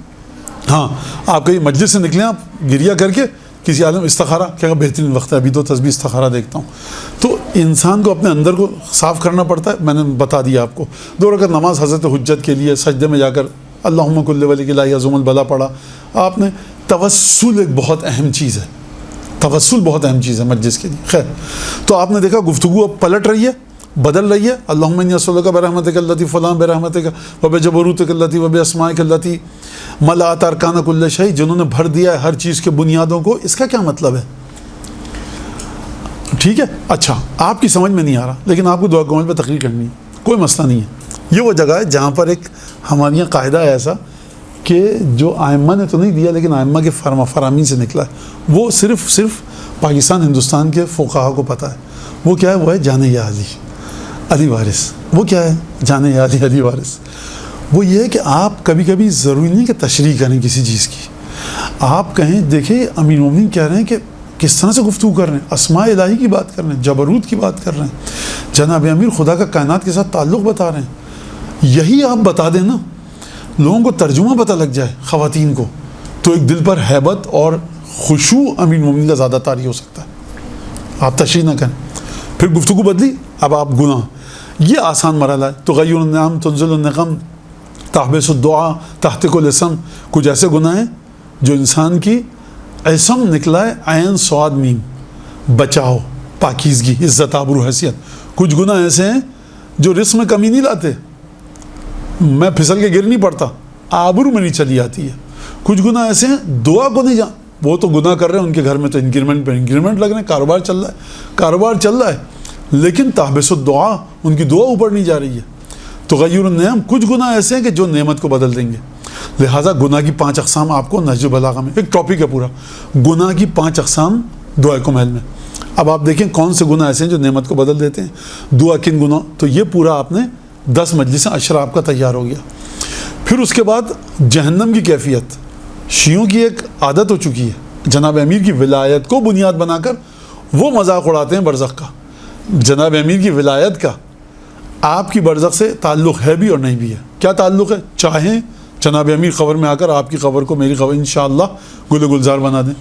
ہاں آپ کہیں مجلس سے نکلیں، آپ گریہ کر کے کسی عالم استخارہ کیا بہترین وقت ہے، ابھی تو تسبیح استخارہ دیکھتا ہوں۔ تو انسان کو اپنے اندر کو صاف کرنا پڑتا ہے، میں نے بتا دیا آپ کو۔ 2 رکعت نماز حضرت حجت کے لیے سجدے میں جا کر اللہم کل ولی لا یزوم البلا پڑھا آپ نے۔ توسل ایک بہت اہم چیز ہے، توسل بہت اہم چیز ہے مجلس کے لیے۔ خیر، تو آپ نے دیکھا گفتگو اب پلٹ رہی ہے، بدل رہی ہے۔ اللہم انی اسألک برحمتک التی فلاں برحمتک وبجبروتک التی وباسمائک التی ملأت ارکان کل شیء، جنہوں نے بھر دیا ہے ہر چیز کے بنیادوں کو۔ اس کا کیا مطلب ہے؟ ٹھیک ہے، اچھا آپ کی سمجھ میں نہیں آ رہا، لیکن آپ کو دعا کمل پہ تقریر کرنی ہے، کوئی مسئلہ نہیں ہے۔ یہ وہ جگہ ہے جہاں پر ایک ہمارے یہاں قاعدہ ہے ایسا کہ جو آئمہ نے تو نہیں دیا، لیکن آئمہ کے فرامین سے نکلا ہے، وہ صرف پاکستان ہندوستان کے فقہا کو پتہ ہے۔ وہ کیا ہے؟ وہ ہے جانے یا علی وارث۔ وہ کیا ہے؟ جانے یا علی وارث۔ وہ یہ ہے کہ آپ کبھی کبھی ضروری نہیں کہ تشریح کریں کسی چیز کی، آپ کہیں دیکھیں امیر المومنین کہہ رہے ہیں کہ کس طرح سے گفتگو کر رہے ہیں، اسماء الہی کی بات کر رہے ہیں، جبروت کی بات کر رہے ہیں، جناب امیر خدا کا کائنات کے ساتھ تعلق بتا رہے ہیں. یہی آپ بتا دیں نا، لوگوں کو ترجمہ پتہ لگ جائے خواتین کو، تو ایک دل پر ہیبت اور خشوع امیر المومنین کا زیادہ طاری ہو سکتا ہے. آپ تشریح نہ کریں. پھر گفتگو بدلی، اب آپ گناہ، یہ آسان مرحلہ ہے. تغیر النعم تنزل النقم تحبس الدعا تحتک الاسم. کچھ ایسے گناہ ہیں جو انسان کی اسم نکلا ہے، عین صاد میم، بچاؤ، پاکیزگی، عزت، آبرو، حیثیت. کچھ گناہ ایسے ہیں جو رزق میں کمی نہیں لاتے، میں پھسل کے گر نہیں پڑتا، آبرو میں نہیں چلی آتی ہے. کچھ گناہ ایسے ہیں دعا کو نہیں جان، وہ تو گناہ کر رہے ہیں، ان کے گھر میں تو انکریمنٹ پہ انکریمنٹ لگ رہے ہیں، کاروبار چل رہا ہے لیکن تحبس الدعا، ان کی دعا اوپر نہیں جا رہی ہے. تغیر النعم، کچھ گناہ ایسے ہیں کہ جو نعمت کو بدل دیں گے. لہٰذا گناہ کی 5 اقسام آپ کو نہج البلاغہ میں ایک ٹاپک ہے پورا، گناہ کی 5 اقسام دعائے کمیل میں. اب آپ دیکھیں کون سے گناہ ایسے ہیں جو نعمت کو بدل دیتے ہیں. دعا کن گناہ، تو یہ پورا آپ نے 10 مجلس عشرہ آپ کا تیار ہو گیا. پھر اس کے بعد جہنم کی کیفیت. شیعوں کی ایک عادت ہو چکی ہے، جناب امیر کی ولایت کو بنیاد بنا کر وہ مذاق اڑاتے ہیں برزخ کا. جناب امیر کی ولایت کا آپ کی برزخ سے تعلق ہے بھی اور نہیں بھی ہے. کیا تعلق ہے؟ چاہیں جناب امیر قبر میں آ کر آپ کی قبر کو میری قبر انشاءاللہ گل گلزار بنا دیں،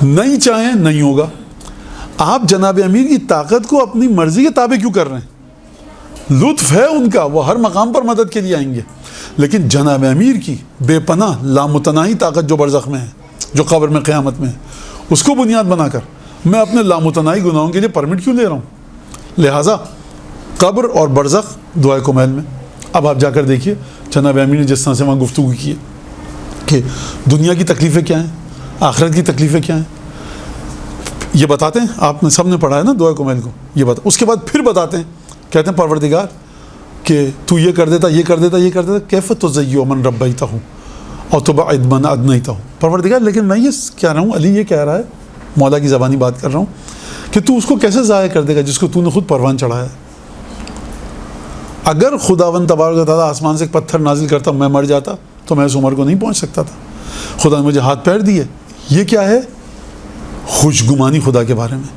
نہیں چاہیں نہیں ہوگا. آپ جناب امیر کی طاقت کو اپنی مرضی کے تابع کیوں کر رہے ہیں؟ لطف ہے ان کا، وہ ہر مقام پر مدد کے لیے آئیں گے، لیکن جناب امیر کی بے پناہ لامتناہی طاقت جو برزخ میں ہے، جو قبر میں قیامت میں ہے، اس کو بنیاد بنا کر میں اپنے لامتناہی گناہوں کے لیے پرمٹ کیوں لے رہا ہوں؟ لہٰذا قبر اور برزخ دعائے کمیل میں. اب آپ جا کر دیکھیے جناب امیر نے جس طرح سے وہاں گفتگو کی ہے کہ دنیا کی تکلیفیں کیا ہیں، آخرت کی تکلیفیں کیا ہیں، یہ بتاتے ہیں. آپ نے سب نے پڑھا ہے نا دعائے کمیل کو، یہ بتا. اس کے بعد پھر بتاتے ہیں، کہتے ہیں پروردگار کہ تو یہ کر دیتا، یہ کر دیتا، یہ کر دیتا، کیف تزیّ من ربیتہ اور تبعد من ادنیتہ. پروردگار لیکن میں یہ کہہ رہا ہوں، علی یہ کہہ رہا ہے، مولا کی زبانی بات کر رہا ہوں، کہ تو اس کو کیسے ضائع کر دے گا جس کو تو نے خود پروان چڑھایا ہے. اگر خداوند تبارک و تعالیٰ آسمان سے ایک پتھر نازل کرتا، میں مر جاتا تو میں اس عمر کو نہیں پہنچ سکتا تھا. خدا نے مجھے ہاتھ پیر دیے. یہ کیا ہے؟ خوشگمانی خدا کے بارے میں.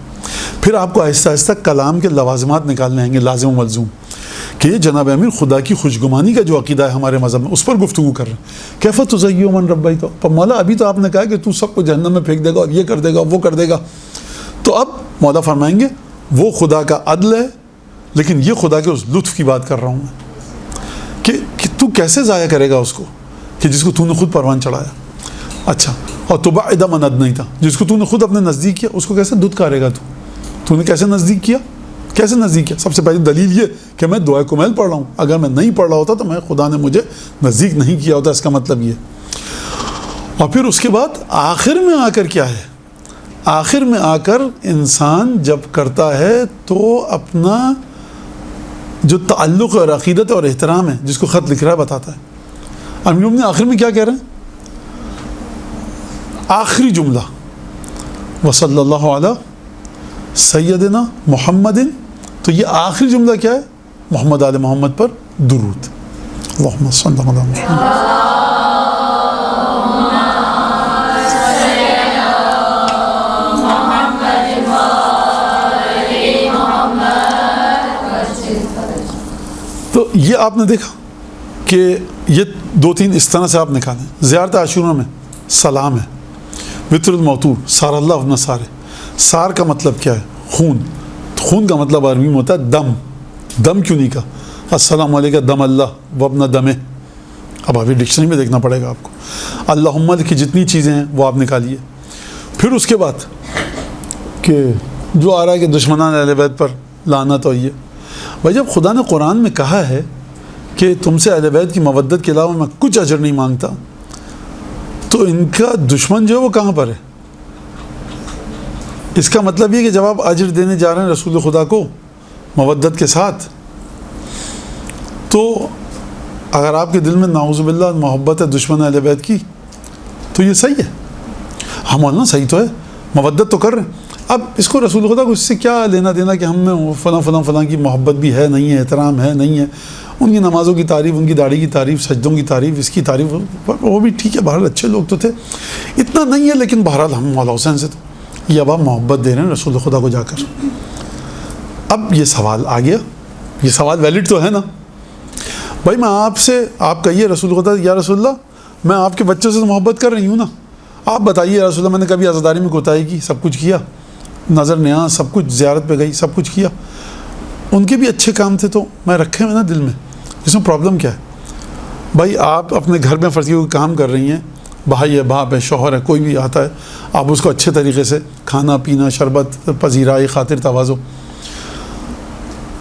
پھر آپ کو آہستہ آہستہ کلام کے لوازمات نکالنے آئیں گے، لازم و ملزوم، کہ یہ جناب امیر خدا کی خوشگمانی کا جو عقیدہ ہے ہمارے مذہب میں، اس پر گفتگو کر رہے ہیں. کیف تزیّ من ربیتہ. پر مولا ابھی تو آپ نے کہا کہ تو سب کو جہنم میں پھینک دے گا اور یہ کر دے گا وہ کر دے گا. تو اب مولا فرمائیں گے وہ خدا کا عدل ہے، لیکن یہ خدا کے اس لطف کی بات کر رہا ہوں میں کہ تو کیسے ضائع کرے گا اس کو کہ جس کو تو نے خود پروان چڑھایا. اچھا، اور تبعد من ادنیتہ، جس کو تو نے خود اپنے نزدیک کیا، اس کو کیسے دھتکارے گا تو نے کیسے نزدیک کیا؟ کیسے نزدیک کیا؟ سب سے پہلی دلیل یہ کہ میں دعائے کمیل پڑھ رہا ہوں. اگر میں نہیں پڑھ رہا ہوتا تو میں خدا نے مجھے نزدیک نہیں کیا ہوتا، اس کا مطلب یہ. اور پھر اس کے بعد آخر میں آ کر کیا ہے؟ آخر میں آ کر انسان جب کرتا ہے تو اپنا جو تعلق اور عقیدت اور احترام ہے جس کو خط لکھ رہا ہے بتاتا ہے. امیر المومنین آخر میں کیا کہہ رہے ہیں؟ آخری جملہ وصلی اللہ علی سیدنا محمد. تو یہ آخری جملہ کیا ہے؟ محمد آل محمد پر درود. اللہم صلی علی محمد. تو یہ آپ نے دیکھا کہ یہ 2-3 اس طرح سے آپ نکالیں. زیارت عاشورہ میں سلام ہے. وطر الموتور سار اللہ ابن سارے. سار کا مطلب کیا ہے؟ خون. خون کا مطلب عربی میں ہوتا ہے دم. دم کیوں نہیں کہا؟ السلام علیکم دم اللہ وابن دمے. اب ابھی ڈکشنری میں دیکھنا پڑے گا آپ کو. اللہم کی جتنی چیزیں ہیں وہ آپ نکالیے. پھر اس کے بعد کہ جو آ رہا ہے کہ دشمنان اہل بیت پر لعنت. اور یہ بھائی جب خدا نے قرآن میں کہا ہے کہ تم سے اہل بیت کی مودت کے علاوہ میں کچھ اجر نہیں مانگتا، تو ان کا دشمن جو ہے وہ کہاں پر ہے؟ اس کا مطلب یہ کہ جب آپ اجر دینے جا رہے ہیں رسول خدا کو مودت کے ساتھ، تو اگر آپ کے دل میں نعوذ باللہ محبت ہے دشمن اہل بیت کی تو یہ صحیح ہے. ہم مولانا صحیح تو ہے، مودت تو کر رہے ہیں. اب اس کو رسول خدا کو اس سے کیا لینا دینا کہ ہم میں فلاں فلاں فلاں کی محبت بھی ہے نہیں ہے، احترام ہے نہیں ہے، ان کی نمازوں کی تعریف، ان کی داڑھی کی تعریف، سجدوں کی تعریف، اس کی تعریف، وہ بھی ٹھیک ہے، بہرحال اچھے لوگ تو تھے، اتنا نہیں ہے، لیکن بہرحال ہم مولا حسین سے تو یہ اب آپ محبت دے رہے ہیں رسول خدا کو جا کر. اب یہ سوال آ گیا, یہ سوال ویلڈ تو ہے نا بھائی. میں آپ سے, آپ کہیے رسول خدا یا رسول اللہ میں آپ کے بچوں سے تو محبت کر رہی ہوں نا, آپ بتائیے یا رسول اللہ میں نے کبھی عزاداری میں کوتاہی کی؟ سب کچھ کیا, نظر نیاز سب کچھ, زیارت پہ گئی, سب کچھ کیا. ان کے بھی اچھے کام تھے تو میں رکھے ہوئے نا دل میں. اس میں پرابلم کیا ہے بھائی؟ آپ اپنے گھر میں فرضی کوئی کام کر رہی ہیں, بھائی ہے, باپ ہے, شوہر ہے, کوئی بھی آتا ہے, آپ اس کو اچھے طریقے سے کھانا پینا, شربت, پذیرائی, خاطر تواضع.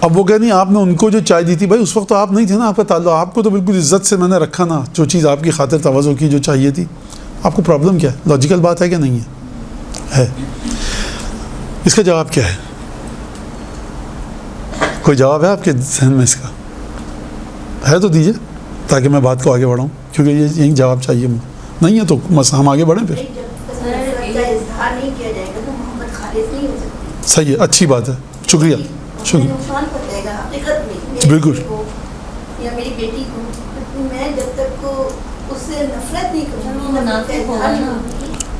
اب وہ کہہ نہیں آپ نے ان کو جو چائے دی تھی بھائی اس وقت تو آپ نہیں تھے نا, آپ کا تعلق, آپ کو تو بالکل عزت سے میں نے رکھا نا, جو چیز آپ کی خاطر تواضع کی جو چاہیے تھی. آپ کو پرابلم کیا ہے؟ لاجیکل بات ہے کہ نہیں ہے؟ اس کا جواب کیا ہے؟ کوئی جواب ہے آپ کے ذہن میں اس کا؟ ہے تو دیجیے تاکہ میں بات کو آگے بڑھاؤں, کیونکہ یہی جواب چاہیے مجھے. نہیں ہے تو ہم آگے بڑھیں پھر. صحیح ہے, اچھی بات ہے, شکریہ شکریہ. بالکل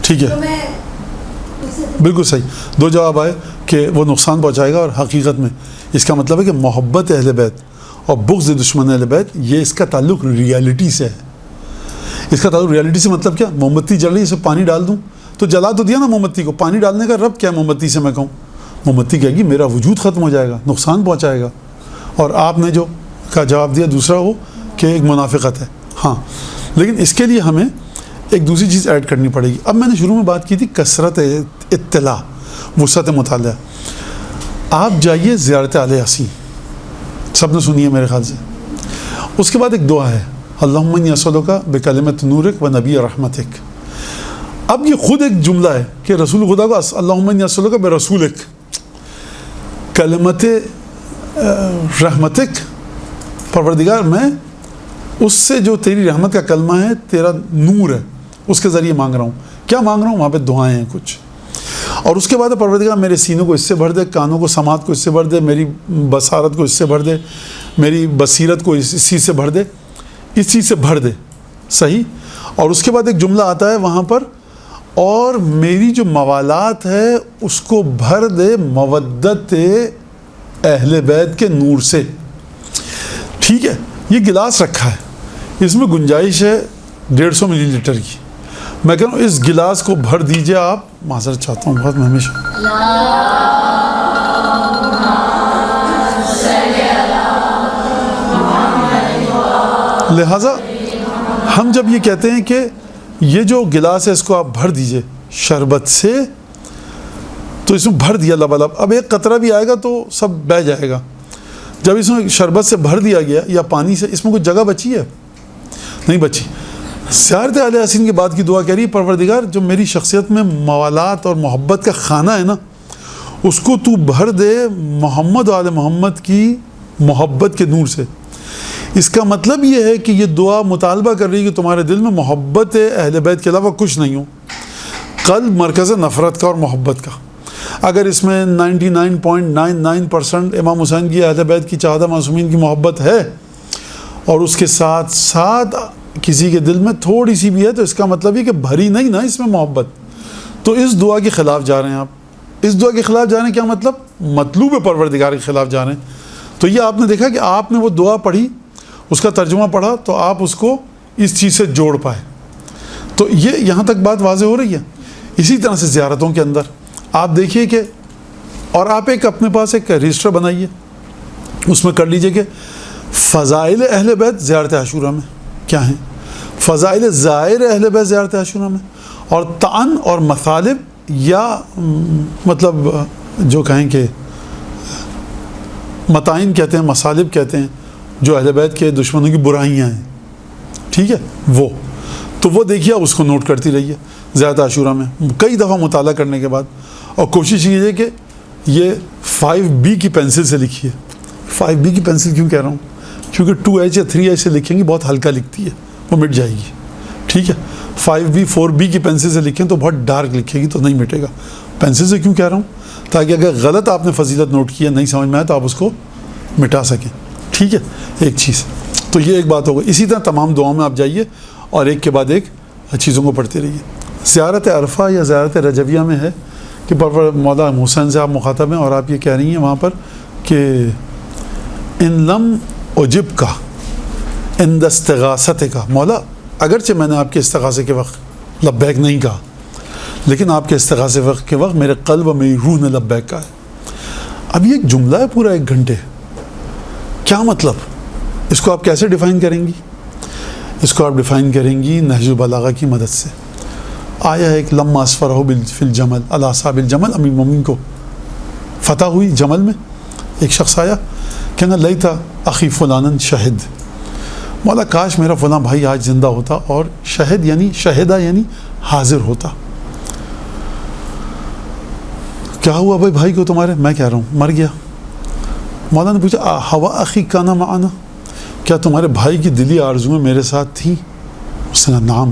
ٹھیک ہے, بالکل صحیح. دو جواب آئے کہ وہ نقصان پہنچائے گا, اور حقیقت میں اس کا مطلب ہے کہ محبت اہل بیت اور بغض دشمن اہل بیت, یہ اس کا تعلق ریالٹی سے ہے. اس کا تعلق ریالٹی سے مطلب کیا؟ موم بتی جل رہی ہے, اسے پانی ڈال دوں تو جلا تو دیا نا موم بتی کو. پانی ڈالنے کا رب کیا ہے موم بتی سے؟ میں کہوں موم بتی کہے گی میرا وجود ختم ہو جائے گا, نقصان پہنچائے گا. اور آپ نے جو کا جواب دیا دوسرا وہ کہ ایک منافقت ہے. ہاں, لیکن اس کے لیے ہمیں ایک دوسری چیز ایڈ کرنی پڑے گی. اب میں نے شروع میں بات کی تھی کثرت اطلاع, وسعت مطالعہ. آپ جائیے زیارت اہل یاسین, سب نے سنی ہے میرے خیال سے. اس کے بعد ایک دعا ہے, اللہم انی اسألک بکلمۃ نورک و نبی رحمتک. اب یہ خود ایک جملہ ہے کہ رسول خدا کو اللہم انی اسألک برسولک, کلمت رحمتک, پروردگار میں اس سے جو تیری رحمت کا کلمہ ہے, تیرا نور ہے, اس کے ذریعے مانگ رہا ہوں. کیا مانگ رہا ہوں؟ وہاں پہ دعائیں ہیں کچھ. اور اس کے بعد پروردگار میرے سینوں کو اس سے بھر دے, کانوں کو سماعت کو اس سے بھر دے, میری بصارت کو اس سے بھر دے, میری بصیرت کو اس چیز سے بھر دے, اس چیز سے بھر دے. صحیح. اور اس کے بعد ایک جملہ آتا ہے وہاں پر, اور میری جو موالات ہے اس کو بھر دے مودت اہل بیت کے نور سے. ٹھیک ہے, یہ گلاس رکھا ہے, اس میں گنجائش ہے 150 ملی لیٹر کی. میں کہہ رہا ہوں اس گلاس کو بھر دیجئے آپ. معذرت چاہتا ہوں بہت, میں ہمیشہ لہٰذا ہم جب یہ کہتے ہیں کہ یہ جو گلاس ہے اس کو آپ بھر دیجئے شربت سے, تو اس میں بھر دیا لبالب. اب ایک قطرہ بھی آئے گا تو سب بہہ جائے گا. جب اس میں شربت سے بھر دیا گیا یا پانی سے, اس میں کوئی جگہ بچی ہے؟ نہیں بچی. زیارت اہل یاسین کے بعد کی دعا کہہ رہی ہے پروردگار جو میری شخصیت میں موالات اور محبت کا خانہ ہے نا, اس کو تو بھر دے محمد و آل محمد کی محبت کے نور سے. اس کا مطلب یہ ہے کہ یہ دعا مطالبہ کر رہی ہے کہ تمہارے دل میں محبت اہل بیت کے علاوہ کچھ نہیں ہو. قلب مرکز نفرت کا اور محبت کا. اگر اس میں 99.99% امام حسین کی اہل بیت کی چہادہ معصومین کی محبت ہے, اور اس کے ساتھ ساتھ کسی کے دل میں تھوڑی سی بھی ہے, تو اس کا مطلب یہ کہ بھری نہیں نا اس میں محبت. تو اس دعا کے خلاف جا رہے ہیں آپ. اس دعا کے خلاف جا رہے ہیں, کیا مطلب؟ مطلوب پروردگار کے خلاف جا رہے ہیں. تو یہ آپ نے دیکھا کہ آپ نے وہ دعا پڑھی, اس کا ترجمہ پڑھا, تو آپ اس کو اس چیز سے جوڑ پائے. تو یہ یہاں تک بات واضح ہو رہی ہے. اسی طرح سے زیارتوں کے اندر آپ دیکھیے کہ, اور آپ ایک اپنے پاس ایک رجسٹر بنائیے, اس میں کر لیجئے کہ فضائل اہل بیت زیارت عاشورہ میں کیا ہیں, فضائل زائر اہل بیت زیارت عاشورہ میں, اور طعن اور مثالب یا مطلب جو کہیں کہ مطائن کہتے ہیں, مصالب کہتے ہیں, جو اہل بیت کے دشمنوں کی برائیاں ہیں. ٹھیک ہے, وہ تو وہ دیکھیے, اس کو نوٹ کرتی رہیے زیارت عاشورہ میں کئی دفعہ مطالعہ کرنے کے بعد. اور کوشش کیجیے کہ یہ 5B کی پینسل سے لکھیے. 5B کی پینسل کیوں کہہ رہا ہوں؟ کیونکہ 2H یا 3H سے لکھیں گی بہت ہلکا لکھتی ہے, وہ مٹ جائے گی. ٹھیک ہے, 5B 4B کی پینسل سے لکھیں تو بہت ڈارک لکھے گی, تو نہیں مٹے گا. پینسل سے کیوں کہہ رہا ہوں؟ تاکہ اگر غلط آپ نے فضیلت نوٹ کی ہے, نہیں سمجھ میں آئے, تو آپ اس کو مٹا سکیں. ٹھیک ہے, ایک چیز تو یہ ایک بات ہوگی. اسی طرح تمام دعاؤں میں آپ جائیے اور ایک کے بعد ایک چیزوں کو پڑھتے رہیے. زیارت عرفہ یا زیارت رجویہ میں ہے کہ مولا حسین سے آپ مخاطب ہیں اور آپ یہ کہہ رہی ہیں وہاں پر کہ ان لم اجب کا ان دستغاثت کا، مولا اگرچہ میں نے آپ کے استغاثے کے وقت لبیک نہیں کہا، لیکن آپ کے استغاثے کے وقت میرے قلب اور میری روح نے لبیک کہا ہے۔ اب یہ ایک جملہ ہے پورا 1 گھنٹے، کیا مطلب؟ اس کو آپ کیسے ڈیفائن کریں گی؟ اس کو آپ ڈیفائن کریں گی نہج البلاغہ کی مدد سے۔ آیا ہے ایک لما اسفرہ فی الجمل علی اصحاب الجمل، امیر المومنین کو فتح ہوئی جمل میں، ایک شخص آیا کہنا لیتا اخی فلانن شہد، مولا کاش میرا فلاں بھائی آج زندہ ہوتا اور شہد یعنی شہدہ یعنی حاضر ہوتا۔ کیا ہوا بھائی کو تمہارے؟ میں کہہ رہا ہوں مر گیا۔ مولا نے پوچھا ہوا اخی کانا معنا، کیا تمہارے بھائی کی دلی آرزویں میرے ساتھ تھیں؟ اس نے نام،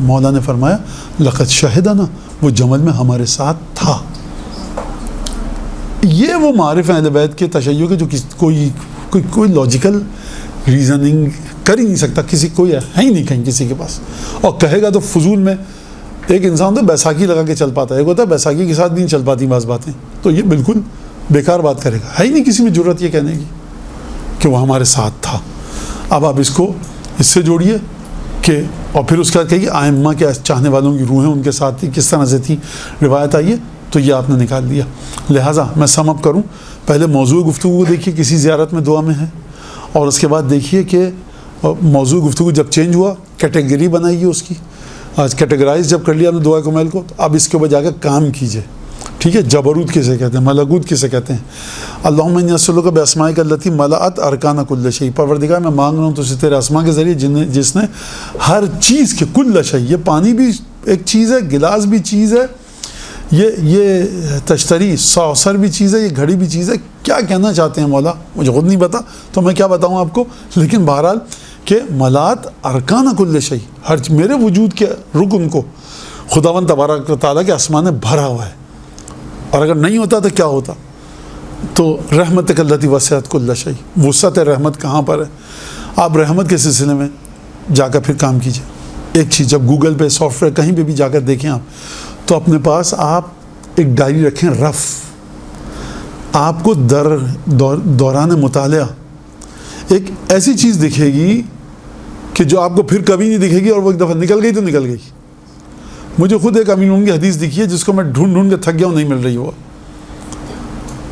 مولا نے فرمایا لقد شہدنا، وہ جمل میں ہمارے ساتھ تھا۔ یہ وہ معارف اہل بیت کے تشیع کے جو کوئی لاجیکل ریزننگ کر ہی نہیں سکتا، کوئی ہے ہی نہیں کہیں کسی کے پاس، اور کہے گا تو فضول میں۔ ایک انسان تو بیساکھی لگا کے چل پاتا ہے، ایک ہوتا ہے بیساکھی کے ساتھ بھی نہیں چل پاتی بعض باتیں، تو یہ بالکل بیکار بات کرے گا، ہے ہی نہیں کسی میں جرت یہ کہنے کی کہ وہ ہمارے ساتھ تھا۔ اب آپ اس کو اس سے جوڑیے کہ اور پھر اس کے بعد کہیے آئمہ کے چاہنے والوں کی روحیں ان کے ساتھ تھی، کس طرح سے تھی، روایت آئیے تو یہ آپ نے نکال دیا۔ لہٰذا میں سم اپ کروں، پہلے موضوع گفتگو کو دیکھیے کسی زیارت میں دعا میں ہے، اور اس کے بعد دیکھیے کہ موضوع گفتگو جب چینج ہوا کیٹیگری بنائیے اس کی، آج کیٹیگرائز جب کر لیا آپ نے دعا کمیل کو، تو اب اس کے اوپر جا کے کام کیجیے، ٹھیک ہے؟ جبروت کسے کہتے ہیں، ملکوت کسے کہتے ہیں؟ اللہم انی اسألک باسمائک التی ملأت ارکان کل شیء، پروردگار میں مانگ رہا ہوں تجھ سے تیرے اسماء کے ذریعے جس نے ہر چیز کے کل شیء، یہ پانی بھی ایک چیز ہے، گلاس بھی چیز ہے، یہ تشتری سوسر بھی چیز ہے، یہ گھڑی بھی چیز ہے، کیا کہنا چاہتے ہیں مولا؟ مجھے خود نہیں پتا تو میں کیا بتاؤں آپ کو، لیکن بہرحال کہ ملأت ارکان کل شیء، ہر میرے وجود کے رکن کو خداوند تبارک و تعالیٰ کے اسماء نے بھرا ہوا ہے، اور اگر نہیں ہوتا تو کیا ہوتا؟ تو رحمتک التی وسعت کل شیء، وسعت رحمت کہاں پر ہے؟ آپ رحمت کے سلسلے میں جا کر پھر کام کیجیے۔ ایک چیز، جب گوگل پہ سافٹ ویئر کہیں پہ بھی جا کر دیکھیں آپ، تو اپنے پاس آپ ایک ڈائری رکھیں رف، آپ کو دوران مطالعہ ایک ایسی چیز دکھے گی کہ جو آپ کو پھر کبھی نہیں دکھے گی، اور وہ ایک دفعہ نکل گئی تو نکل گئی۔ مجھے خود ایک امین کی حدیث دکھی ہے جس کو میں ڈھونڈ کے تھک گیا ہوں، نہیں مل رہی وہ،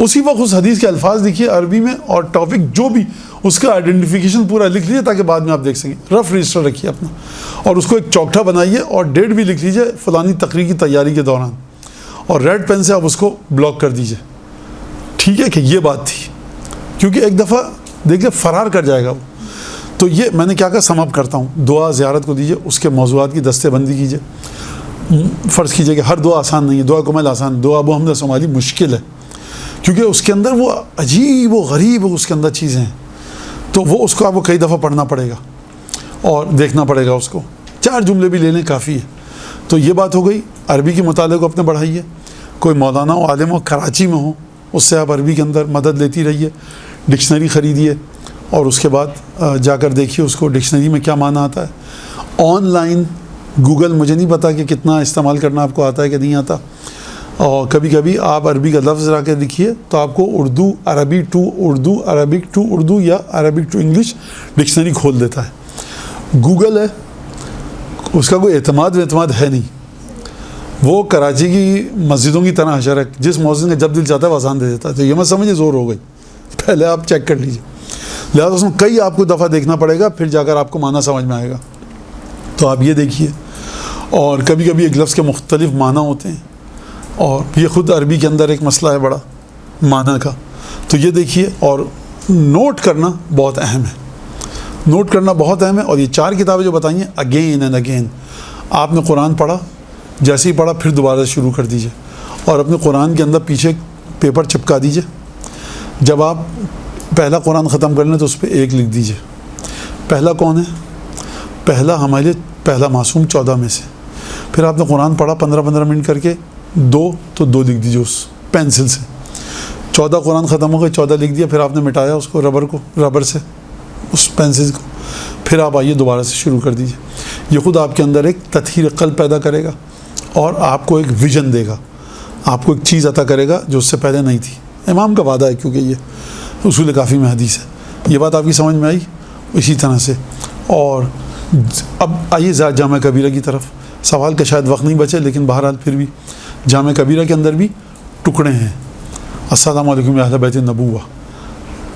اسی وقت اس حدیث کے الفاظ لکھیے عربی میں، اور ٹاپک جو بھی اس کا آئیڈینٹیفیکیشن پورا لکھ لیجیے تاکہ بعد میں آپ دیکھ سکیں۔ رف رجسٹر رکھیے اپنا، اور اس کو ایک چوکٹا بنائیے اور ڈیٹ بھی لکھ لیجیے فلانی تقریر کی تیاری کے دوران، اور ریڈ پین سے آپ اس کو بلاک کر دیجیے، ٹھیک ہے؟ کہ یہ بات تھی، کیونکہ ایک دفعہ دیکھیے فرار کر جائے گا وہ۔ تو یہ میں نے کیا کہا، سم اپ کرتا ہوں، دعا زیارت کو دیجیے، اس کے موضوعات کی دستے بندی کیجیے۔ فرض کیجیے کہ ہر دعا آسان نہیں ہے، دعا کمل آسان، دعا ابو حمزہ صومالی مشکل ہے، کیونکہ اس کے اندر وہ عجیب و غریب اس کے اندر چیزیں ہیں، تو وہ اس کو آپ کو کئی دفعہ پڑھنا پڑے گا اور دیکھنا پڑے گا اس کو، 4 جملے بھی لے لیں کافی ہے۔ تو یہ بات ہو گئی، عربی کے مطالعے کو اپنے بڑھائیے، کوئی مولانا و عالم ہو کراچی میں ہو اس سے آپ عربی کے اندر مدد لیتی رہیے، ڈکشنری خریدیے، اور اس کے بعد جا کر دیکھیے اس کو ڈکشنری میں کیا معنی آتا ہے۔ آن لائن گوگل مجھے نہیں پتا کہ کتنا استعمال کرنا آپ کو آتا ہے کہ نہیں آتا، اور کبھی کبھی آپ عربی کا لفظ لا کے لکھیے تو آپ کو Urdu Arabi to Urdu Arabic to Urdu یا عربک ٹو انگلش ڈکشنری کھول دیتا ہے۔ گوگل ہے، اس کا کوئی اعتماد ہے نہیں، وہ کراچی کی مسجدوں کی طرح حشر ہے، جس مؤذن کا جب دل چاہتا ہے وہ اذان دے دیتا ہے، تو یہ مت سمجھے زور ہو گئی، پہلے آپ چیک کر لیجیے۔ لہٰذا اس میں کئی آپ کو دفعہ دیکھنا پڑے گا، پھر جا کر آپ کو معنی سمجھ میں آئے گا۔ تو آپ یہ دیکھیے، اور کبھی کبھی ایک لفظ کے مختلف معنی ہوتے ہیں، اور یہ خود عربی کے اندر ایک مسئلہ ہے بڑا معنی کا، تو یہ دیکھیے، اور نوٹ کرنا بہت اہم ہے، نوٹ کرنا بہت اہم ہے۔ اور یہ 4 کتابیں جو بتائیں اگین اینڈ اگین، آپ نے قرآن پڑھا، جیسے ہی پڑھا پھر دوبارہ شروع کر دیجیے، اور اپنے قرآن کے اندر پیچھے پیپر چپکا دیجیے، جب آپ پہلا قرآن ختم کر لیں تو اس پہ 1 لکھ دیجیے۔ پہلا کون ہے؟ پہلا ہمارے لیے پہلا معصوم 14 میں سے، پھر آپ نے قرآن پڑھا 15 منٹ کر کے 2 تو 2 لکھ دیجیے اس پینسل سے، 14 قرآن ختم ہو گئے 14 لکھ دیا، پھر آپ نے مٹایا اس کو ربر سے اس پینسل کو، پھر آپ آئیے دوبارہ سے شروع کر دیجیے۔ یہ خود آپ کے اندر ایک تطہیر قلب پیدا کرے گا اور آپ کو ایک ویژن دے گا، آپ کو ایک چیز عطا کرے گا جو اس سے پہلے نہیں تھی. امام کا وعدہ ہے, کیونکہ یہ اصول کافی میں حدیث ہے. یہ بات آپ کی سمجھ میں آئی؟ اسی طرح سے. اور اب آئیے جامع کبیرہ کی طرف. سوال کا شاید وقت نہیں بچے, لیکن بہرحال پھر بھی جامع کبیرہ کے اندر بھی ٹکڑے ہیں. السلام علیکم یا اہل بیت النبوہ.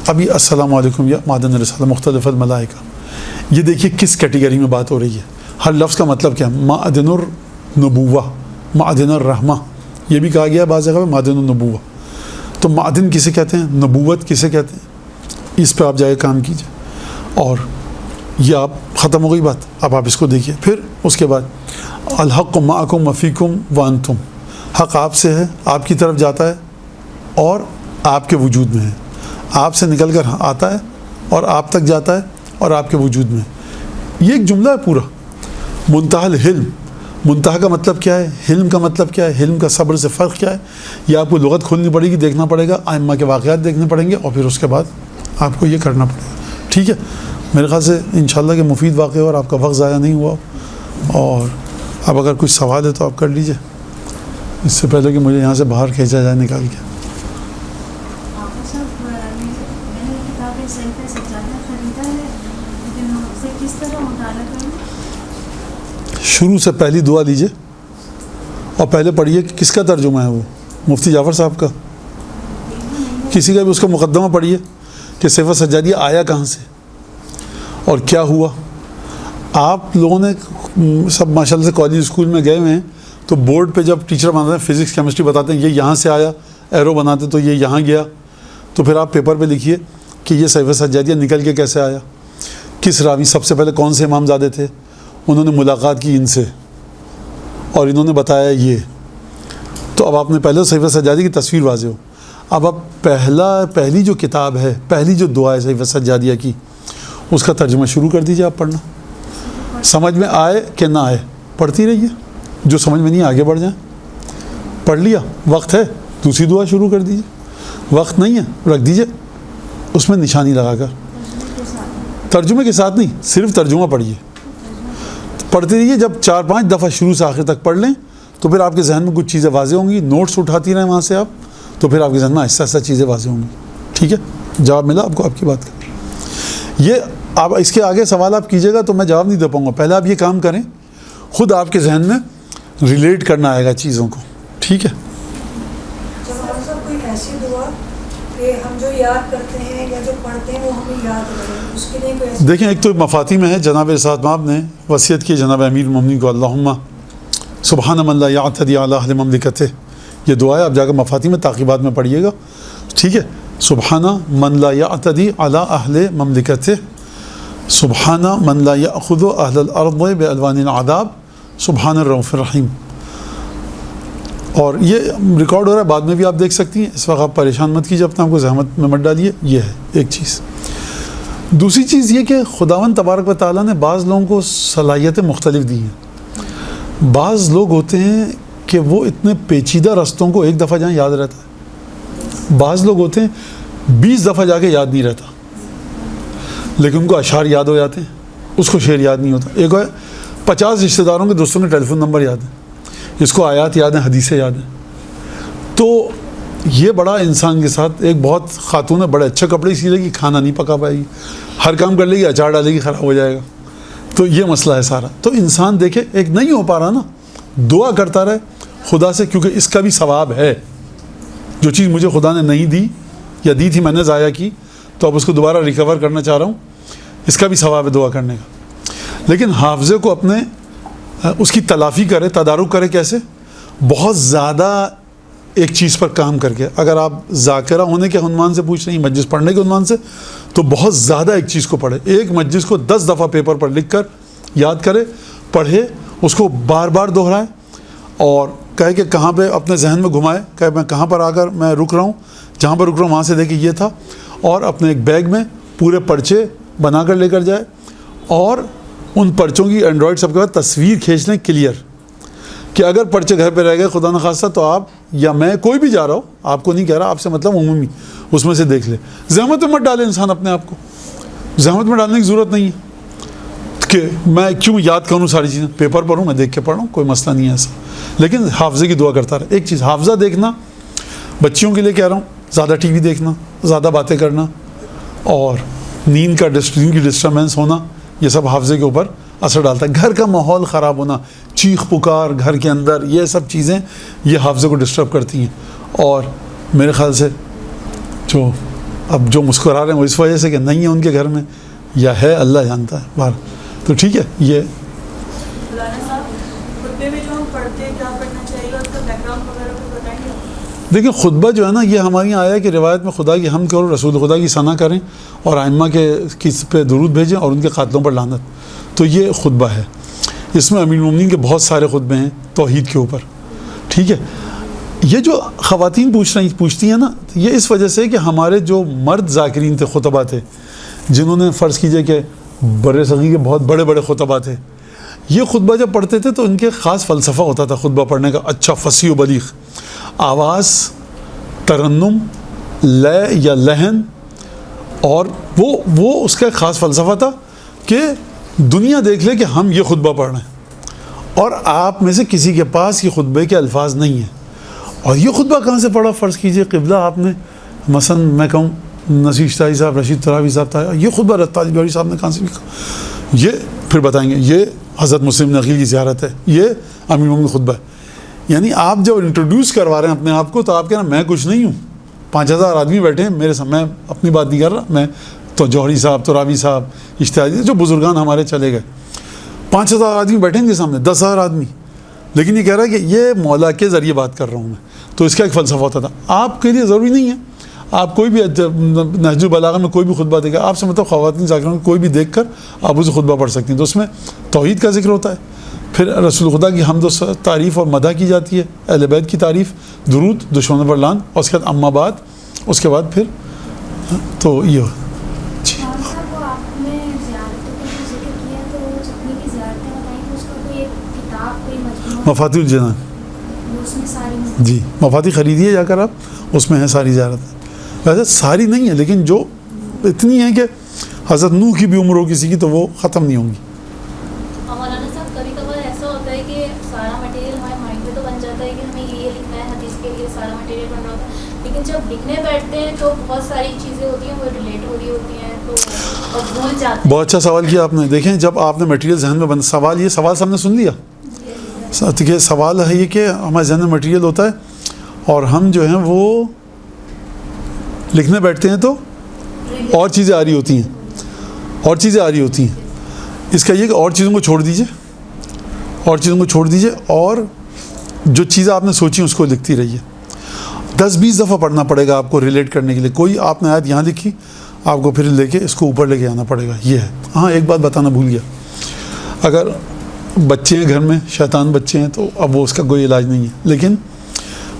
ابھی السلام علیکم یا معدن رسالہ مختلف الملائکہ. یہ دیکھیے کس کیٹیگری میں بات ہو رہی ہے. ہر لفظ کا مطلب کیا ہے؟ معدن النبوہ, معدن الرحمہ. یہ بھی کہا گیا ہے بعض جگہ پہ معدن النبوہ. تو معدن کسے کہتے ہیں, نبوت کسے کہتے ہیں, اس پہ آپ جائے کام کیجئے. اور یہ آپ ختم ہو گئی بات. اب آپ اس کو دیکھیے. پھر اس کے بعد الحق معکم وفیکم وانتم. حق آپ سے ہے, آپ کی طرف جاتا ہے اور آپ کے وجود میں ہے. آپ سے نکل کر آتا ہے اور آپ تک جاتا ہے اور آپ کے وجود میں ہے. یہ ایک جملہ ہے پورا. منتہا الحلم. منتہا کا مطلب کیا ہے, حلم کا مطلب کیا ہے, حلم کا صبر سے فرق کیا ہے, یہ آپ کو لغت کھولنی پڑے گی, دیکھنا پڑے گا, ائمہ کے واقعات دیکھنے پڑیں گے, اور پھر اس کے بعد آپ کو یہ کرنا پڑے گا. ٹھیک ہے, میرے خیال سے انشاءاللہ کہ مفید واقعہ اور آپ کا وقت ضائع نہیں ہوا. اور اب اگر کچھ سوال ہے تو آپ کر لیجئے, اس سے پہلے کہ مجھے یہاں سے باہر کھینچا جائے نکال کے. شروع سے پہلی دعا لیجئے اور پہلے پڑھیے کہ کس کا ترجمہ ہے وہ, مفتی جعفر صاحب کا. کسی کا بھی اس کا مقدمہ پڑھیے کہ سیف سجادیہ آیا کہاں سے اور کیا ہوا. آپ لوگوں نے سب ماشاء اللہ سے کالج اسکول میں گئے ہوئے ہیں, تو بورڈ پہ جب ٹیچر بناتے ہیں فزکس کیمسٹری بتاتے ہیں, یہ یہاں سے آیا, ایرو بناتے تو یہ یہاں گیا. تو پھر آپ پیپر پہ لکھیے کہ یہ سیف سجادیہ نکل کے کیسے آیا, کس راوی, سب سے پہلے کون سے امام زادے تھے, انہوں نے ملاقات کی ان سے اور انہوں نے بتایا یہ. تو اب آپ نے پہلے سیف سجادیہ کی تصویر واضح ہو. اب آپ پہلی جو کتاب ہے, پہلی جو دعا ہے سیف سجادیہ کی, اس کا ترجمہ شروع کر دیجیے آپ پڑھنا. سمجھ میں آئے کہ نہ آئے پڑھتی رہیے, جو سمجھ میں نہیں آگے بڑھ جائیں. پڑھ لیا, وقت ہے دوسری دعا شروع کر دیجیے, وقت نہیں ہے رکھ دیجیے اس میں نشانی لگا کر. ترجمے کے ساتھ نہیں, صرف ترجمہ پڑھیے, پڑھتے رہیے. جب 4-5 دفعہ شروع سے آخر تک پڑھ لیں تو پھر آپ کے ذہن میں کچھ چیزیں واضح ہوں گی. نوٹس اٹھاتی رہیں وہاں سے آپ, تو پھر آپ کے ذہن میں آہستہ آہستہ چیزیں واضح ہوں گی. ٹھیک ہے, جواب ملا آپ کو آپ کی بات کا. یہ آپ اس کے آگے سوال آپ کیجیے گا تو میں جواب نہیں دے پاؤں گا. پہلے آپ یہ کام کریں, خود آپ کے ذہن میں ریلیٹ کرنا آئے گا چیزوں کو. ٹھیک ہے, کوئی ایسی دعا کہ ہم جو یاد کرتے ہیں یا جو پڑھتے ہیں وہ ہمیں یاد رہے, اس کے لیے کوئی ایسی. دیکھیں ایک تو مفاتی میں ہے, جناب ارشاد مآب نے وصیت کی جناب امیر المومنین کو, اللہم سبحان من لا یعتدی علی اہل مملکتہ. یہ دعا ہے, آپ جا کر مفاتی میں تعقیبات میں پڑھیے گا. ٹھیک ہے, سبحان من لا یعتدی علی اہل مملکتہ, سبحان من لا یأخذ اہل الارض بالوان العذاب, سبحان الرؤوف الرحیم. اور یہ ریکارڈ ہو رہا ہے, بعد میں بھی آپ دیکھ سکتی ہیں. اس وقت آپ پریشان مت کیجیے, اپنے آپ کو زحمت میں مت ڈالیے. یہ ہے ایک چیز. دوسری چیز یہ کہ خداوند تبارک و تعالیٰ نے بعض لوگوں کو صلاحیتیں مختلف دی ہیں. بعض لوگ ہوتے ہیں کہ وہ اتنے پیچیدہ رستوں کو ایک دفعہ جہاں یاد رہتا ہے. بعض لوگ ہوتے ہیں 20 دفعہ جا کے یاد نہیں رہتا, لیکن ان کو اشعار یاد ہو جاتے ہیں, اس کو شعر یاد نہیں ہوتا. ایک ہے 50 رشتہ داروں کے دوستوں کے ٹیلی فون نمبر یاد ہیں, اس کو آیات یاد ہیں, حدیثیں یاد ہیں. تو یہ بڑا انسان کے ساتھ, ایک بہت خاتون ہے, بڑے اچھے کپڑے سی لے گی, کھانا نہیں پکا پائے گی, ہر کام کر لے گی, اچار ڈالے گی, خراب ہو جائے گا. تو یہ مسئلہ ہے سارا. تو انسان دیکھے ایک نہیں ہو پا رہا نا, دعا کرتا رہے خدا سے, کیونکہ اس کا بھی ثواب ہے. جو چیز مجھے خدا نے نہیں دی یا دی تھی میں نے ضائع کی, تو اب اس کو دوبارہ ریکور کرنا چاہ رہا ہوں, اس کا بھی ثواب ہے دعا کرنے کا. لیکن حافظے کو اپنے اس کی تلافی کرے, تدارک کرے. کیسے؟ بہت زیادہ ایک چیز پر کام کر کے. اگر آپ ذاکرہ ہونے کے عنوان سے پوچھ رہے ہیں, مجلس پڑھنے کے عنوان سے, تو بہت زیادہ ایک چیز کو پڑھے. ایک مجلس کو 10 دفعہ پیپر پر لکھ کر یاد کرے, پڑھے, اس کو بار بار دہرائے, اور کہے کہ کہاں پہ اپنے ذہن میں گھمائے, کہے میں کہاں پر آ کر میں رک رہا ہوں, جہاں پر رک رہا ہوں وہاں سے دیکھے یہ تھا, اور اپنے ایک بیگ میں پورے پرچے بنا کر لے کر جائے, اور ان پرچوں کی اینڈرائڈ سب کے بعد تصویر کھینچ لیں کلیئر, کہ اگر پرچے گھر پہ رہ گئے خدا نخواستہ, تو آپ یا میں کوئی بھی جا رہا ہو, آپ کو نہیں کہہ رہا, آپ سے مطلب عمومی, اس میں سے دیکھ لے. زحمت میں مت ڈالے انسان اپنے آپ کو, زحمت میں ڈالنے کی ضرورت نہیں ہے. کہ میں کیوں یاد کروں ساری چیزیں, پیپر پر ہوں, میں دیکھ کے پڑھ رہا ہوں, کوئی مسئلہ نہیں ہے ایسا, لیکن حافظے کی دعا کرتا رہے. ایک چیز حافظہ دیکھنا, بچیوں کے لیے کہہ رہا ہوں, زیادہ ٹی وی دیکھنا, زیادہ باتیں کرنا اور نیند کی ڈسٹربنس ہونا, یہ سب حافظے کے اوپر اثر ڈالتا ہے. گھر کا ماحول خراب ہونا, چیخ پکار گھر کے اندر, یہ سب چیزیں یہ حافظے کو ڈسٹرب کرتی ہیں. اور میرے خیال سے جو مسکرا رہے ہیں وہ اس وجہ سے کہ نہیں ہے ان کے گھر میں, یا ہے اللہ جانتا ہے باہر. تو ٹھیک ہے, یہ دیکھیں خطبہ جو ہے نا, یہ ہماری یہاں آیا کہ روایت میں خدا کی حمد کرو, رسول خدا کی ثنا کریں اور ائمہ کے کس پہ درود بھیجیں اور ان کے قاتلوں پر لعنت. تو یہ خطبہ ہے. اس میں امیر المومنین کے بہت سارے خطبے ہیں توحید کے اوپر. ٹھیک ہے, یہ جو خواتین پوچھتی ہیں نا, یہ اس وجہ سے کہ ہمارے جو مرد ذاکرین تھے, خطبہ تھے, جنہوں نے فرض کیجئے کہ بر صغیر کے بہت بڑے بڑے خطبہ تھے, یہ خطبہ جب پڑھتے تھے تو ان کے خاص فلسفہ ہوتا تھا خطبہ پڑھنے کا, اچھا فصیح و بلیغ, آواز, ترنم, لے یا لہن, اور وہ اس کا ایک خاص فلسفہ تھا کہ دنیا دیکھ لے کہ ہم یہ خطبہ پڑھ رہے ہیں اور آپ میں سے کسی کے پاس یہ خطبے کے الفاظ نہیں ہیں. اور یہ خطبہ کہاں سے پڑھا؟ فرض کیجئے قبلہ آپ نے مثلا میں کہوں نصیر اشتہائی صاحب, رشید تراوی صاحب تھا, یہ خطبہ رتاج بیوری صاحب نے کہاں سے لکھا؟ یہ پھر بتائیں گے یہ حضرت مسلم نقیل کی زیارت ہے, یہ امیر المومنین خطبہ ہے. یعنی آپ جب انٹروڈیوس کروا رہے ہیں اپنے آپ کو تو آپ کہنا میں کچھ نہیں ہوں, 5000 آدمی بیٹھے ہیں میرے سامنے, میں اپنی بات نہیں کر رہا, میں تو جوہری صاحب, تراوی صاحب, اشتہائی, جو بزرگان ہمارے چلے گئے, 5000 آدمی بیٹھے ہیں سامنے, 10,000 آدمی, لیکن یہ کہہ رہا ہے کہ یہ مولا کے ذریعے بات کر رہا ہوں میں. تو اس کا ایک فلسفہ ہوتا تھا. آپ کے لیے ضروری نہیں ہے, آپ کوئی بھی نہج البلاغہ میں کوئی بھی خطبہ دے گا آپ سے, مطلب خواتین ذاکرین کوئی بھی دیکھ کر آپ اسے خطبہ پڑھ سکتی ہیں. تو اس میں توحید کا ذکر ہوتا ہے, پھر رسول خدا کی حمد و تعریف اور مدح کی جاتی ہے, اہل بیت کی تعریف, درود, دشمنوں پر لعن, اور اس کے بعد اما بعد, اس کے بعد پھر تو یہ مفاتیح الجنان, جی مفاتیح خریدیے جا کر آپ, اس میں ہے ساری زیارت. ویسے ساری نہیں ہے لیکن جو اتنی ہے کہ حضرت نوح کی بھی عمر ہو کسی کی تو وہ ختم نہیں ہوں گی. مولانا صاحب کبھی کبھار ایسا ہوتا ہے کہ سارا مٹیریل ہمارے مائنڈ میں تو بن جاتا ہے کہ ہمیں یہ لکھنا ہے, حدیث کے لیے سارا مٹیریل بن رہا ہوتا ہے, لیکن جب لکھنے بیٹھتے ہیں تو بہت ساری چیزیں ہوتی ہیں وہ ریلیٹ ہو رہی ہوتی ہیں تو اور بھول جاتے ہیں. بہت اچھا سوال کیا آپ نے. دیکھیں جب آپ نے مٹیریل ذہن میں سوال سب نے سن لیا. کہ سوال ہے یہ کہ ہمارے ذہن میں مٹیریل ہوتا ہے اور ہم جو ہیں وہ لکھنے بیٹھتے ہیں تو اور چیزیں آ رہی ہوتی ہیں, اس کا یہ کہ اور چیزوں کو چھوڑ دیجئے, اور جو چیزیں آپ نے سوچی اس کو لکھتی رہیے. 10-20 دفعہ پڑھنا پڑے گا آپ کو ریلیٹ کرنے کے لیے. کوئی آپ نے آیت یہاں لکھی, آپ کو پھر لے کے اس کو اوپر لے کے آنا پڑے گا. یہ ہے. ہاں ایک بات بتانا بھول گیا, اگر بچے ہیں گھر میں, شیطان بچے ہیں, تو اب وہ اس کا کوئی علاج نہیں ہے. لیکن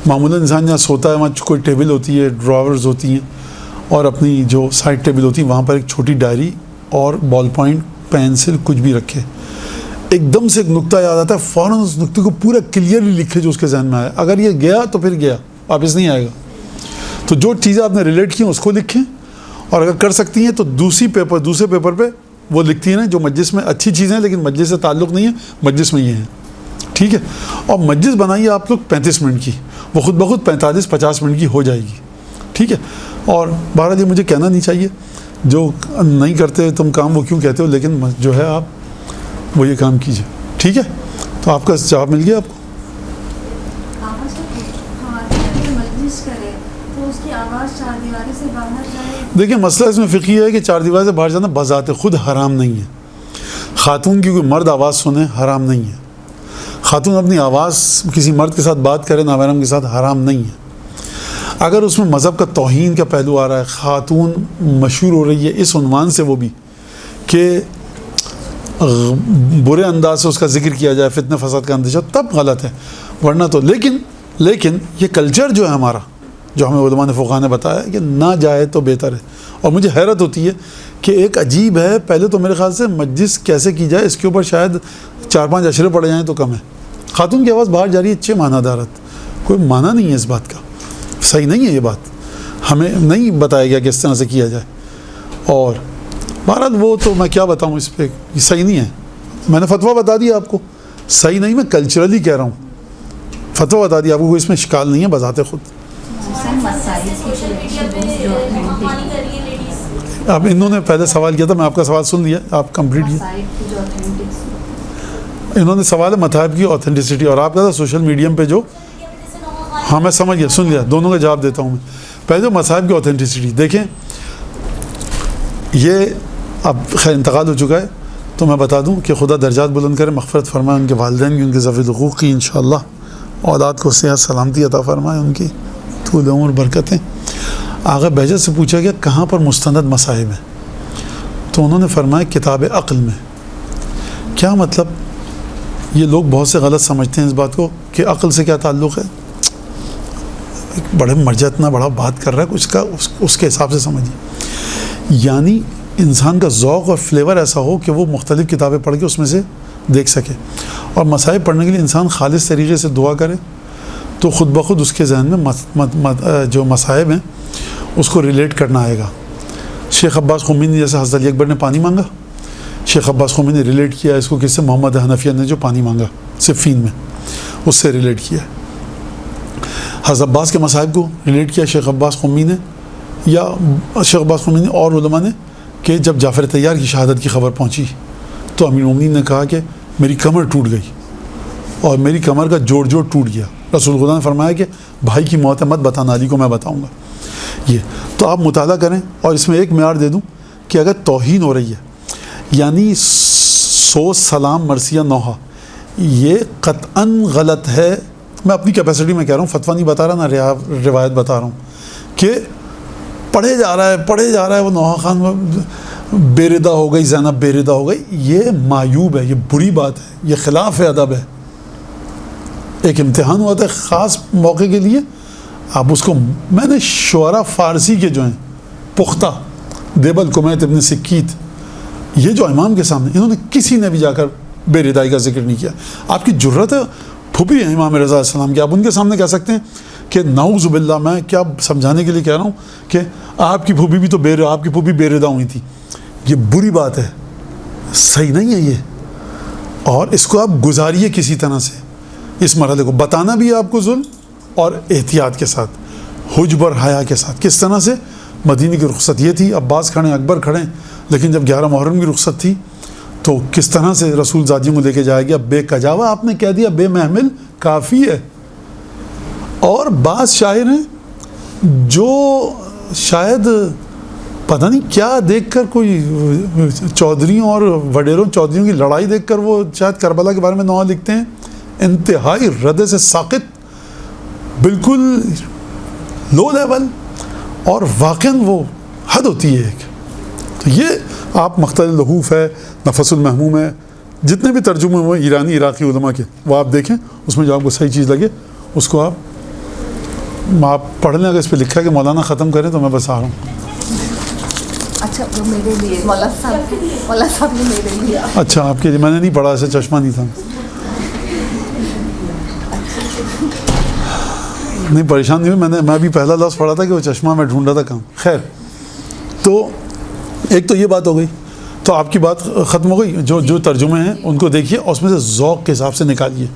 معمولاً انسان جہاں سوتا ہے وہاں کوئی ٹیبل ہوتی ہے, ڈراورز ہوتی ہیں, اور اپنی جو سائڈ ٹیبل ہوتی ہے وہاں پر ایک چھوٹی ڈائری اور بال پوائنٹ, پینسل, کچھ بھی رکھے. ایک دم سے ایک نقطہ یاد آتا ہے, فوراً اس نقطے کو پورا کلیئرلی لکھے جو اس کے ذہن میں آیا. اگر یہ گیا تو پھر گیا, واپس نہیں آئے گا. تو جو چیزیں آپ نے ریلیٹ کی ہیں اس کو لکھیں, اور اگر کر سکتی ہیں تو دوسرے پیپر پہ وہ لکھتی ہیں جو مجلس میں اچھی چیزیں ہیں لیکن مجلس سے تعلق نہیں ہے, مجلس میں یہ ہیں. ٹھیک ہے, اور مجلس بنائیے آپ لوگ 35 منٹ کی, وہ خود بخود 45-50 منٹ کی ہو جائے گی. ٹھیک ہے, اور بہرحال یہ مجھے کہنا نہیں چاہیے, جو نہیں کرتے تم کام وہ کیوں کہتے ہو, لیکن جو ہے آپ وہ یہ کام کیجیے. ٹھیک ہے, تو آپ کا جواب مل گیا آپ کو. دیکھیں مسئلہ اس میں فقہی ہے کہ 4 دیوار سے باہر جانا بذات خود حرام نہیں ہے. خاتون کی کوئی مرد آواز سنے حرام نہیں ہے. خاتون اپنی آواز کسی مرد کے ساتھ بات کرے نامحرم کے ساتھ حرام نہیں ہے. اگر اس میں مذہب کا توہین کا پہلو آ رہا ہے, خاتون مشہور ہو رہی ہے اس عنوان سے وہ بھی کہ برے انداز سے اس کا ذکر کیا جائے, فتنہ فساد کا اندیشہ, تب غلط ہے. ورنہ تو لیکن یہ کلچر جو ہے ہمارا, جو ہمیں علماء نے فقہاء نے بتایا کہ نہ جائے تو بہتر ہے. اور مجھے حیرت ہوتی ہے کہ ایک عجیب ہے, پہلے تو میرے خیال سے مجلس کیسے کی جائے اس کے اوپر شاید 4-5 اشرے پڑے جائیں تو کم ہے. خاتون کی آواز باہر جا رہی ہے, اچھے معنی دارت, کوئی معنی نہیں ہے اس بات کا, صحیح نہیں ہے یہ بات, ہمیں نہیں بتایا گیا کہ اس طرح سے کیا جائے. اور بہرحال وہ تو میں کیا بتاؤں اس پہ, یہ صحیح نہیں ہے. میں نے فتویٰ بتا دیا آپ کو, صحیح نہیں, میں کلچرلی کہہ رہا ہوں, فتویٰ بتا دیا آپ کو, کوئی اس میں اشکال نہیں ہے بذات خود. سوشل میڈیا پہ مانی کر رہی ہے لیڈیز. اب انہوں نے پہلے سوال کیا تھا, میں آپ کا سوال سن لیا, آپ کمپلیٹ کیا. انہوں نے سوال ہے مذاہب کی اوتھینٹسٹی, اور آپ کا تھا سوشل میڈیم پہ جو, ہاں میں سمجھ گیا, سن لیا, دونوں کا جواب دیتا ہوں میں. پہلے جو مذاہب کی اوتھینٹسٹی دیکھیں, یہ اب خیر انتقال ہو چکا ہے, تو میں بتا دوں کہ خدا درجات بلند کرے, مغفرت فرمائے ان کے والدین کی, ان کے ذوی الحقوق کی, انشاءاللہ اولاد کو صحت سلامتی عطا فرمائے, ان کی طول عمر برکتیں. آغا بہجت سے پوچھا گیا کہاں پر مستند مذاہب ہیں, تو انہوں نے فرمایا کتاب عقل میں. کیا مطلب؟ یہ لوگ بہت سے غلط سمجھتے ہیں اس بات کو کہ عقل سے کیا تعلق ہے, بڑے مرجع اتنا بڑا بات کر رہا ہے, کچھ کا اس کے حساب سے سمجھیے. یعنی انسان کا ذوق اور فلیور ایسا ہو کہ وہ مختلف کتابیں پڑھ کے اس میں سے دیکھ سکے, اور مصائب پڑھنے کے لیے انسان خالص طریقے سے دعا کرے تو خود بخود اس کے ذہن میں جو مصائب ہیں اس کو ریلیٹ کرنا آئے گا. شیخ عباس قمی نے جیسے حضرت علی اکبر نے پانی مانگا, شیخ عباس قمی نے ریلیٹ کیا اس کو کس سے, محمد حنفیہ نے جو پانی مانگا صفین میں, اس سے ریلیٹ کیا. حضرت عباس کے مصائب کو ریلیٹ کیا شیخ عباس قمی نے, یا شیخ عباس قمی نے اور علماء نے, کہ جب جعفر طیار کی شہادت کی خبر پہنچی تو امیر المومنین نے کہا کہ میری کمر ٹوٹ گئی اور میری کمر کا جوڑ ٹوٹ گیا. رسول خدا نے فرمایا کہ بھائی کی موت ہے مت بتانا, علی کو میں بتاؤں گا. یہ تو آپ مطالعہ کریں, اور اس میں ایک معیار دے دوں کہ اگر توہین ہو رہی ہے, یعنی سوز سلام مرثیہ نوحہ, یہ قطعاً غلط ہے. میں اپنی کیپیسٹی میں کہہ رہا ہوں, فتویٰ نہیں بتا رہا, نہ روایت بتا رہا ہوں, کہ پڑھے جا رہا ہے وہ نوحہ خان بے ردا ہو گئی, زینب بے ردا ہو گئی. یہ معیوب ہے, یہ بری بات ہے, یہ خلاف ادب ہے. ایک امتحان ہوا تھا خاص موقع کے لیے, آپ اس کو, میں نے شعراء فارسی کے جو ہیں پختہ, دیبل کمیت ابن سکیت, یہ جو امام کے سامنے, انہوں نے کسی نے بھی جا کر بے ردائی کا ذکر نہیں کیا. آپ کی جرت ہے, پھوپھی ہیں امام رضا علیہ السلام کی, آپ ان کے سامنے کہہ سکتے ہیں کہ نعوذ باللہ, میں کیا سمجھانے کے لیے کہہ رہا ہوں کہ آپ کی پھوپھی بھی تو آپ کی پھوپھی بے ردا ہوئی تھی. یہ بری بات ہے, صحیح نہیں ہے یہ, اور اس کو آپ گزاریے کسی طرح سے. اس مرحلے کو بتانا بھی ہے آپ کو ظلم, اور احتیاط کے ساتھ, حجب اور حیا کے ساتھ. کس طرح سے؟ مدینہ کی رخصت یہ تھی, عباس کھڑے, اکبر کھڑے, لیکن جب 11 محرم کی رخصت تھی تو کس طرح سے رسول زادیوں کو لے کے جایا گیا. بے کجاوا آپ نے کہہ دیا, بے محمل کافی ہے. اور بعض شاعر ہیں جو شاید پتہ نہیں کیا دیکھ کر, کوئی چودھریوں اور وڈیروں چودھریوں کی لڑائی دیکھ کر وہ شاید کربلا کے بارے میں نوحہ لکھتے ہیں, انتہائی ردے سے ساقط, بالکل لو لیول, اور واقعاً وہ حد ہوتی ہے ایک. تو یہ آپ مقتل لحوف ہے, نفس المحموم ہے, جتنے بھی ترجمے ہوئے ایرانی عراقی علماء کے, وہ آپ دیکھیں, اس میں جو آپ کو صحیح چیز لگے اس کو آپ پڑھ لیں. اگر اس پہ لکھا ہے کہ مولانا ختم کریں تو میں بس آ رہا ہوں. اچھا وہ میرے لیے مولانا صاحب نے میرے لیے. اچھا آپ کے لیے, میں نے نہیں پڑھا, ایسے چشمہ نہیں تھا. نہیں پریشان نہیں ہوئی, میں بھی پہلا لفظ پڑھا تھا کہ وہ چشمہ میں ڈھونڈ رہا تھا کام. خیر, تو ایک تو یہ بات ہو گئی, تو آپ کی بات ختم ہو گئی. جو ترجمے ہیں ان کو دیکھیے اور اس میں سے ذوق کے حساب سے نکالیے.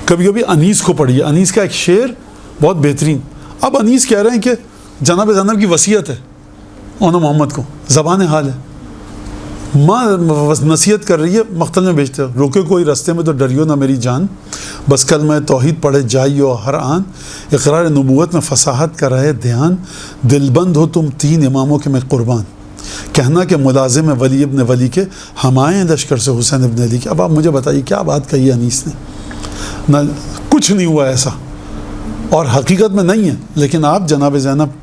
کبھی کبھی انیس کو پڑھیے, انیس کا ایک شعر بہت بہترین. اب انیس کہہ رہے ہیں کہ جناب زینب کی وصیت ہے اونا محمد کو, زبان حال ہے, ماں نصیحت کر رہی ہے, مقتل میں بھیجتے, روکے کوئی رستے میں تو ڈریو نہ میری جان, بس کلمہ توحید پڑھے جائیو ہر آن, اقرار نبوت میں فصاحت کا رہے دھیان, دل بند ہو تم 3 اماموں کے میں قربان, کہنا کہ ملازم ہے ولی ابن ولی کے, ہم آئے ہیں لشکر سے حسین ابن علی کے. اب آپ مجھے بتائیے کیا بات کہی انیس نے؟ نہ کچھ نہیں ہوا ایسا, اور حقیقت میں نہیں ہے, لیکن آپ جناب زینب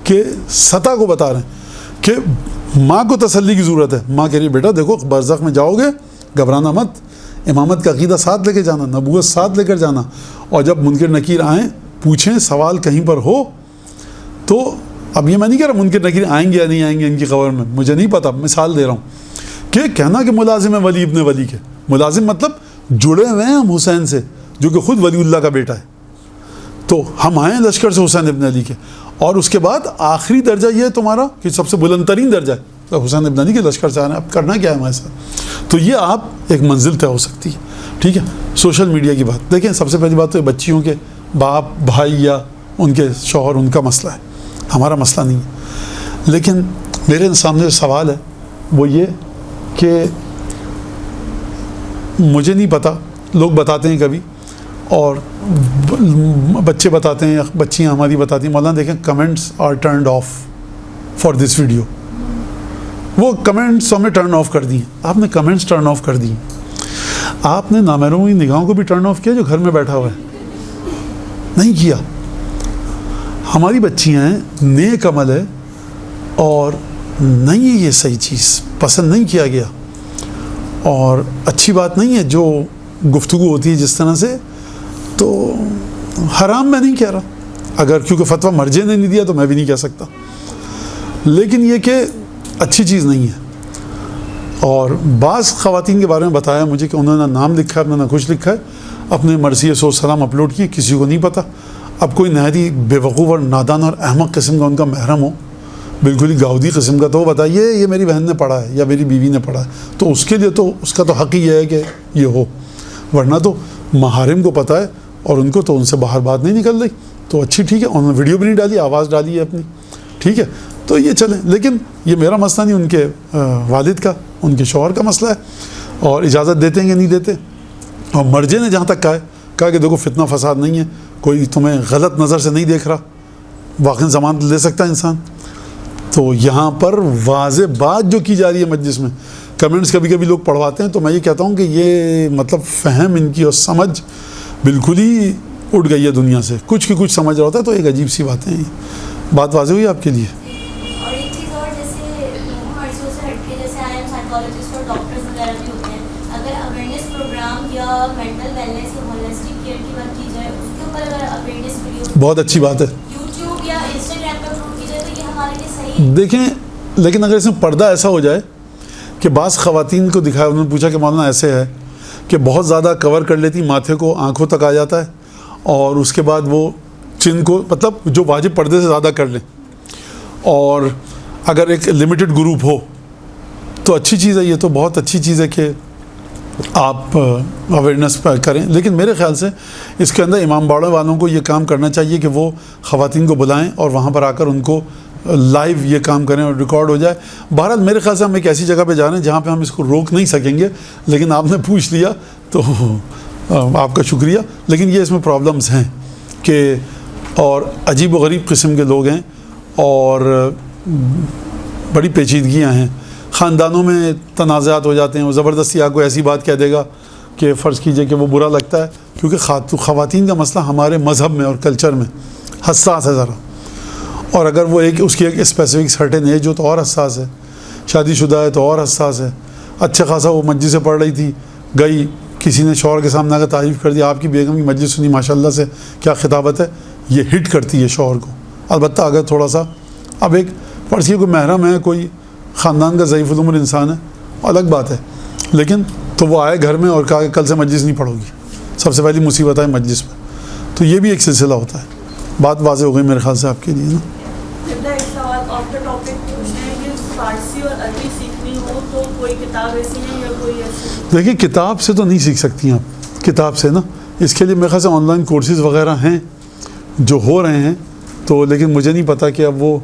کے سطح کو بتا رہے ہیں کہ ماں کو تسلی کی ضرورت ہے. ماں کہہ رہی بیٹا دیکھو برزخ میں جاؤ گے گھبرانا مت, امامت کا عقیدہ ساتھ لے کے جانا, نبوت ساتھ لے کر جانا, اور جب منکر نکیر آئیں پوچھیں, سوال کہیں پر ہو تو, اب یہ میں نہیں کہہ رہا منکر نکیر آئیں گے یا نہیں آئیں گے ان کی خبر میں, مجھے نہیں پتا, مثال دے رہا ہوں کہ کہنا کہ ملازم ہے ولی ابن ولی کے. ملازم مطلب جڑے ہوئے ہیں ہم حسین سے, جو کہ خود ولی اللہ کا بیٹا ہے, تو ہم آئے ہیں لشکر سے حسین ابن علی کے. اور اس کے بعد آخری درجہ یہ ہے تمہارا کہ سب سے بلند ترین درجہ ہے حسین ابن علی کے لشکر سے آ رہے ہیں, اب کرنا کیا ہے ہمارے ساتھ. تو یہ آپ ایک منزل طے ہو سکتی ہے. ٹھیک ہے, سوشل میڈیا کی بات دیکھیں, سب سے پہلی بات تو بچیوں کے باپ بھائی یا ان کے شوہر ان کا مسئلہ ہے, ہمارا مسئلہ نہیں ہے. لیکن میرے سامنے جو سوال ہے وہ یہ کہ مجھے نہیں پتا, لوگ بتاتے ہیں کبھی اور بچے بتاتے ہیں یا بچیاں ہماری بتاتی ہیں, مولانا دیکھیں comments are turned off for this video. وہ کمنٹس ہمیں ٹرن آف کر دی, آپ نے کمنٹس ٹرن آف کر دی, آپ نے نامحرموں کی نگاہوں کو بھی ٹرن آف کیا جو گھر میں بیٹھا ہوا ہے, نہیں کیا. ہماری بچیاں ہیں, نیک عمل ہے اور نہیں ہے یہ صحیح چیز, پسند نہیں کیا گیا اور اچھی بات نہیں ہے جو گفتگو ہوتی ہے جس طرح سے. تو حرام میں نہیں کہہ رہا, اگر کیونکہ فتویٰ مرجع نے نہیں دیا تو میں بھی نہیں کہہ سکتا, لیکن یہ کہ اچھی چیز نہیں ہے. اور بعض خواتین کے بارے میں بتایا مجھے کہ انہوں نے نام لکھا ہے اپنا, نہ کچھ لکھا ہے, اپنے مرثیہ سوچ سلام اپلوڈ کی, کسی کو نہیں پتہ. اب کوئی نہایت ہی بے وقوف اور نادان اور احمق قسم کا ان کا محرم ہو, بالکل ہی گاؤدی قسم کا, تو وہ بتائیے یہ میری بہن نے پڑھا ہے یا میری بیوی نے پڑھا ہے, تو اس کے لیے تو اس کا تو حق ہی ہے کہ یہ ہو, ورنہ تو محارم کو پتہ ہے اور ان کو تو ان سے باہر بات نہیں نکل رہی. تو اچھی ٹھیک ہے, انہوں نے ویڈیو بھی نہیں ڈالی, آواز ڈالی ہے اپنی, ٹھیک ہے, تو یہ چلیں. لیکن یہ میرا مسئلہ نہیں, ان کے والد کا, ان کے شوہر کا مسئلہ ہے, اور اجازت دیتے ہیں کہ نہیں دیتے. اور مرجع نے جہاں تک کہا کہ دیکھو فتنہ فساد نہیں ہے, کوئی تمہیں غلط نظر سے نہیں دیکھ رہا, واقعی ضمانت لے سکتا ہے انسان. تو یہاں پر واضح بات جو کی جا رہی ہے مجلس میں, کمنٹس کبھی کبھی لوگ پڑھواتے ہیں, تو میں یہ کہتا ہوں کہ یہ مطلب فہم ان کی اور سمجھ بالکل ہی اٹھ گئی ہے دنیا سے, کچھ کی کچھ سمجھ رہا ہوتا ہے. تو ایک عجیب سی باتیں ہیں. بات واضح ہوئی آپ کے لیے؟ اور ایک چیز اور, جیسے مرضیوں سے ہٹ کے جیسے آئی ایم سائیکالوجسٹ اور ڈاکٹرز وغیرہ بھی ہوتے ہیں, اگر اویئرنیس پروگرام یا مینٹل ویلنس یا ہولسٹک کیئر کی بات کی جائے, اس کے اوپر اگر اویئرنیس ویڈیو بہت اچھی بات ہے یوٹیوب یا انسٹاگرام پہ اپلوڈ کی جائے تو یہ ہمارے لیے صحیح. دیکھیں, لیکن اگر اس میں پردہ ایسا ہو جائے کہ بعض خواتین کو دکھایا, انہوں نے پوچھا کہ مولانا ایسے ہے کہ بہت زیادہ کور کر لیتی, ماتھے کو آنکھوں تک آ جاتا ہے, اور اس کے بعد وہ چن کو مطلب جو واجب پردے سے زیادہ کر لیں, اور اگر ایک لمیٹڈ گروپ ہو تو اچھی چیز ہے. یہ تو بہت اچھی چیز ہے کہ آپ اویئرنیس کریں. لیکن میرے خیال سے اس کے اندر امام باڑے والوں کو یہ کام کرنا چاہیے کہ وہ خواتین کو بلائیں اور وہاں پر آ کر ان کو لائیو یہ کام کریں اور ریکارڈ ہو جائے. بہرحال میرے خیال سے ہم ایک ایسی جگہ پہ جا رہے ہیں جہاں پہ ہم اس کو روک نہیں سکیں گے, لیکن آپ نے پوچھ لیا تو آپ کا شکریہ. لیکن یہ اس میں پرابلمز ہیں کہ, اور عجیب و غریب قسم کے لوگ ہیں اور بڑی پیچیدگیاں ہیں. خاندانوں میں تنازعات ہو جاتے ہیں, وہ زبردستی آپ کو ایسی بات کہہ دے گا کہ فرض کیجئے کہ وہ برا لگتا ہے, کیونکہ خواتین کا مسئلہ ہمارے مذہب میں اور کلچر میں حساس ہے ذرا, اور اگر وہ ایک اس کی ایک اسپیسیفک سرٹن ایج ہو تو اور حساس ہے, شادی شدہ ہے تو اور حساس ہے. اچھا خاصا وہ مجلس سے پڑھ رہی تھی, گئی کسی نے شوہر کے سامنے آ کر تعریف کر دیا, آپ کی بیگم کی مجلس سنی ماشاءاللہ سے, کیا خطابت ہے, یہ ہٹ کرتی ہے شوہر کو. البتہ اگر تھوڑا سا اب ایک فرض کوئی محرم ہے, کوئی خاندان کا ضعیف العمر انسان ہے, الگ بات ہے, لیکن تو وہ آئے گھر میں اور کہا کہ کل سے مجلس نہیں پڑھو گی, سب سے پہلی مصیبت ہے مجلس میں. تو یہ بھی ایک سلسلہ ہوتا ہے. بات واضح ہو گئی میرے خیال سے آپ کے لیے نا. ایک سوال آف دا ٹاپک پوچھنا ہے کہ فارسی اور عربی سیکھنی ہو تو کوئی کتاب ایسی ہے یا کوئی ایسی؟ دیکھیے, کتاب سے تو نہیں سیکھ سکتی آپ, کتاب سے نا, اس کے لیے میرے خیال سے آن لائن کورسز وغیرہ ہیں جو ہو رہے ہیں, تو لیکن مجھے نہیں پتہ کہ اب وہ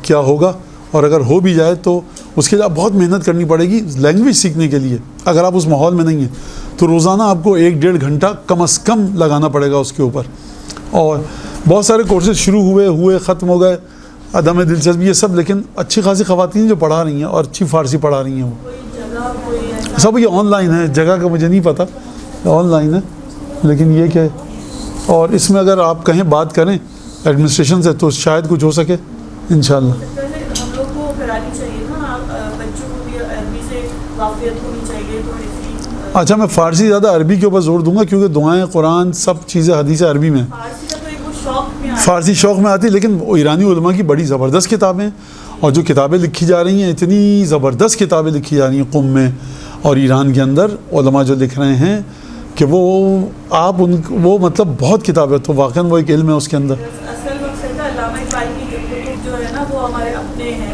کیا ہوگا, اور اگر ہو بھی جائے تو اس کے لیے آپ بہت محنت کرنی پڑے گی لینگویج سیکھنے کے لیے. اگر آپ اس ماحول میں نہیں ہیں تو روزانہ آپ کو 1-1.5 گھنٹہ کم از کم لگانا پڑے گا اس کے اوپر. اور بہت سارے کورسز شروع ہوئے ختم ہو گئے, عدم دلچسپی یہ سب, لیکن اچھی خاصی خواتین جو پڑھا رہی ہیں اور اچھی فارسی پڑھا رہی ہیں, وہ سب یہ آن لائن ہے. جگہ کا مجھے نہیں پتہ, آن لائن ہے, لیکن یہ کہ اور اس میں اگر آپ کہیں بات کریں ایڈمنسٹریشن سے تو شاید کچھ ہو سکے انشاءاللہ. ہم لوگ کو کرانی چاہیے نا, بچوں کو بھی عربی سے واقفیت ہونی چاہیے تھوڑی سی. اچھا, میں فارسی زیادہ عربی کے اوپر زور دوں گا کیونکہ دعائیں, قرآن, سب چیزیں حدیث عربی میں, فارسی شوق میں آتی, لیکن ایرانی علماء کی بڑی زبردست کتابیں, اور جو کتابیں لکھی جا رہی ہیں اتنی زبردست کتابیں لکھی جا رہی ہیں قم میں اور ایران کے اندر علماء جو لکھ رہے ہیں کہ وہ آپ وہ مطلب بہت کتابیں, تو واقعاً وہ ایک علم ہے اس کے اندر. اصل مقصد ہے علامہ اقبال کی کتب جو ہے نا وہ ہمارے اپنے ہیں,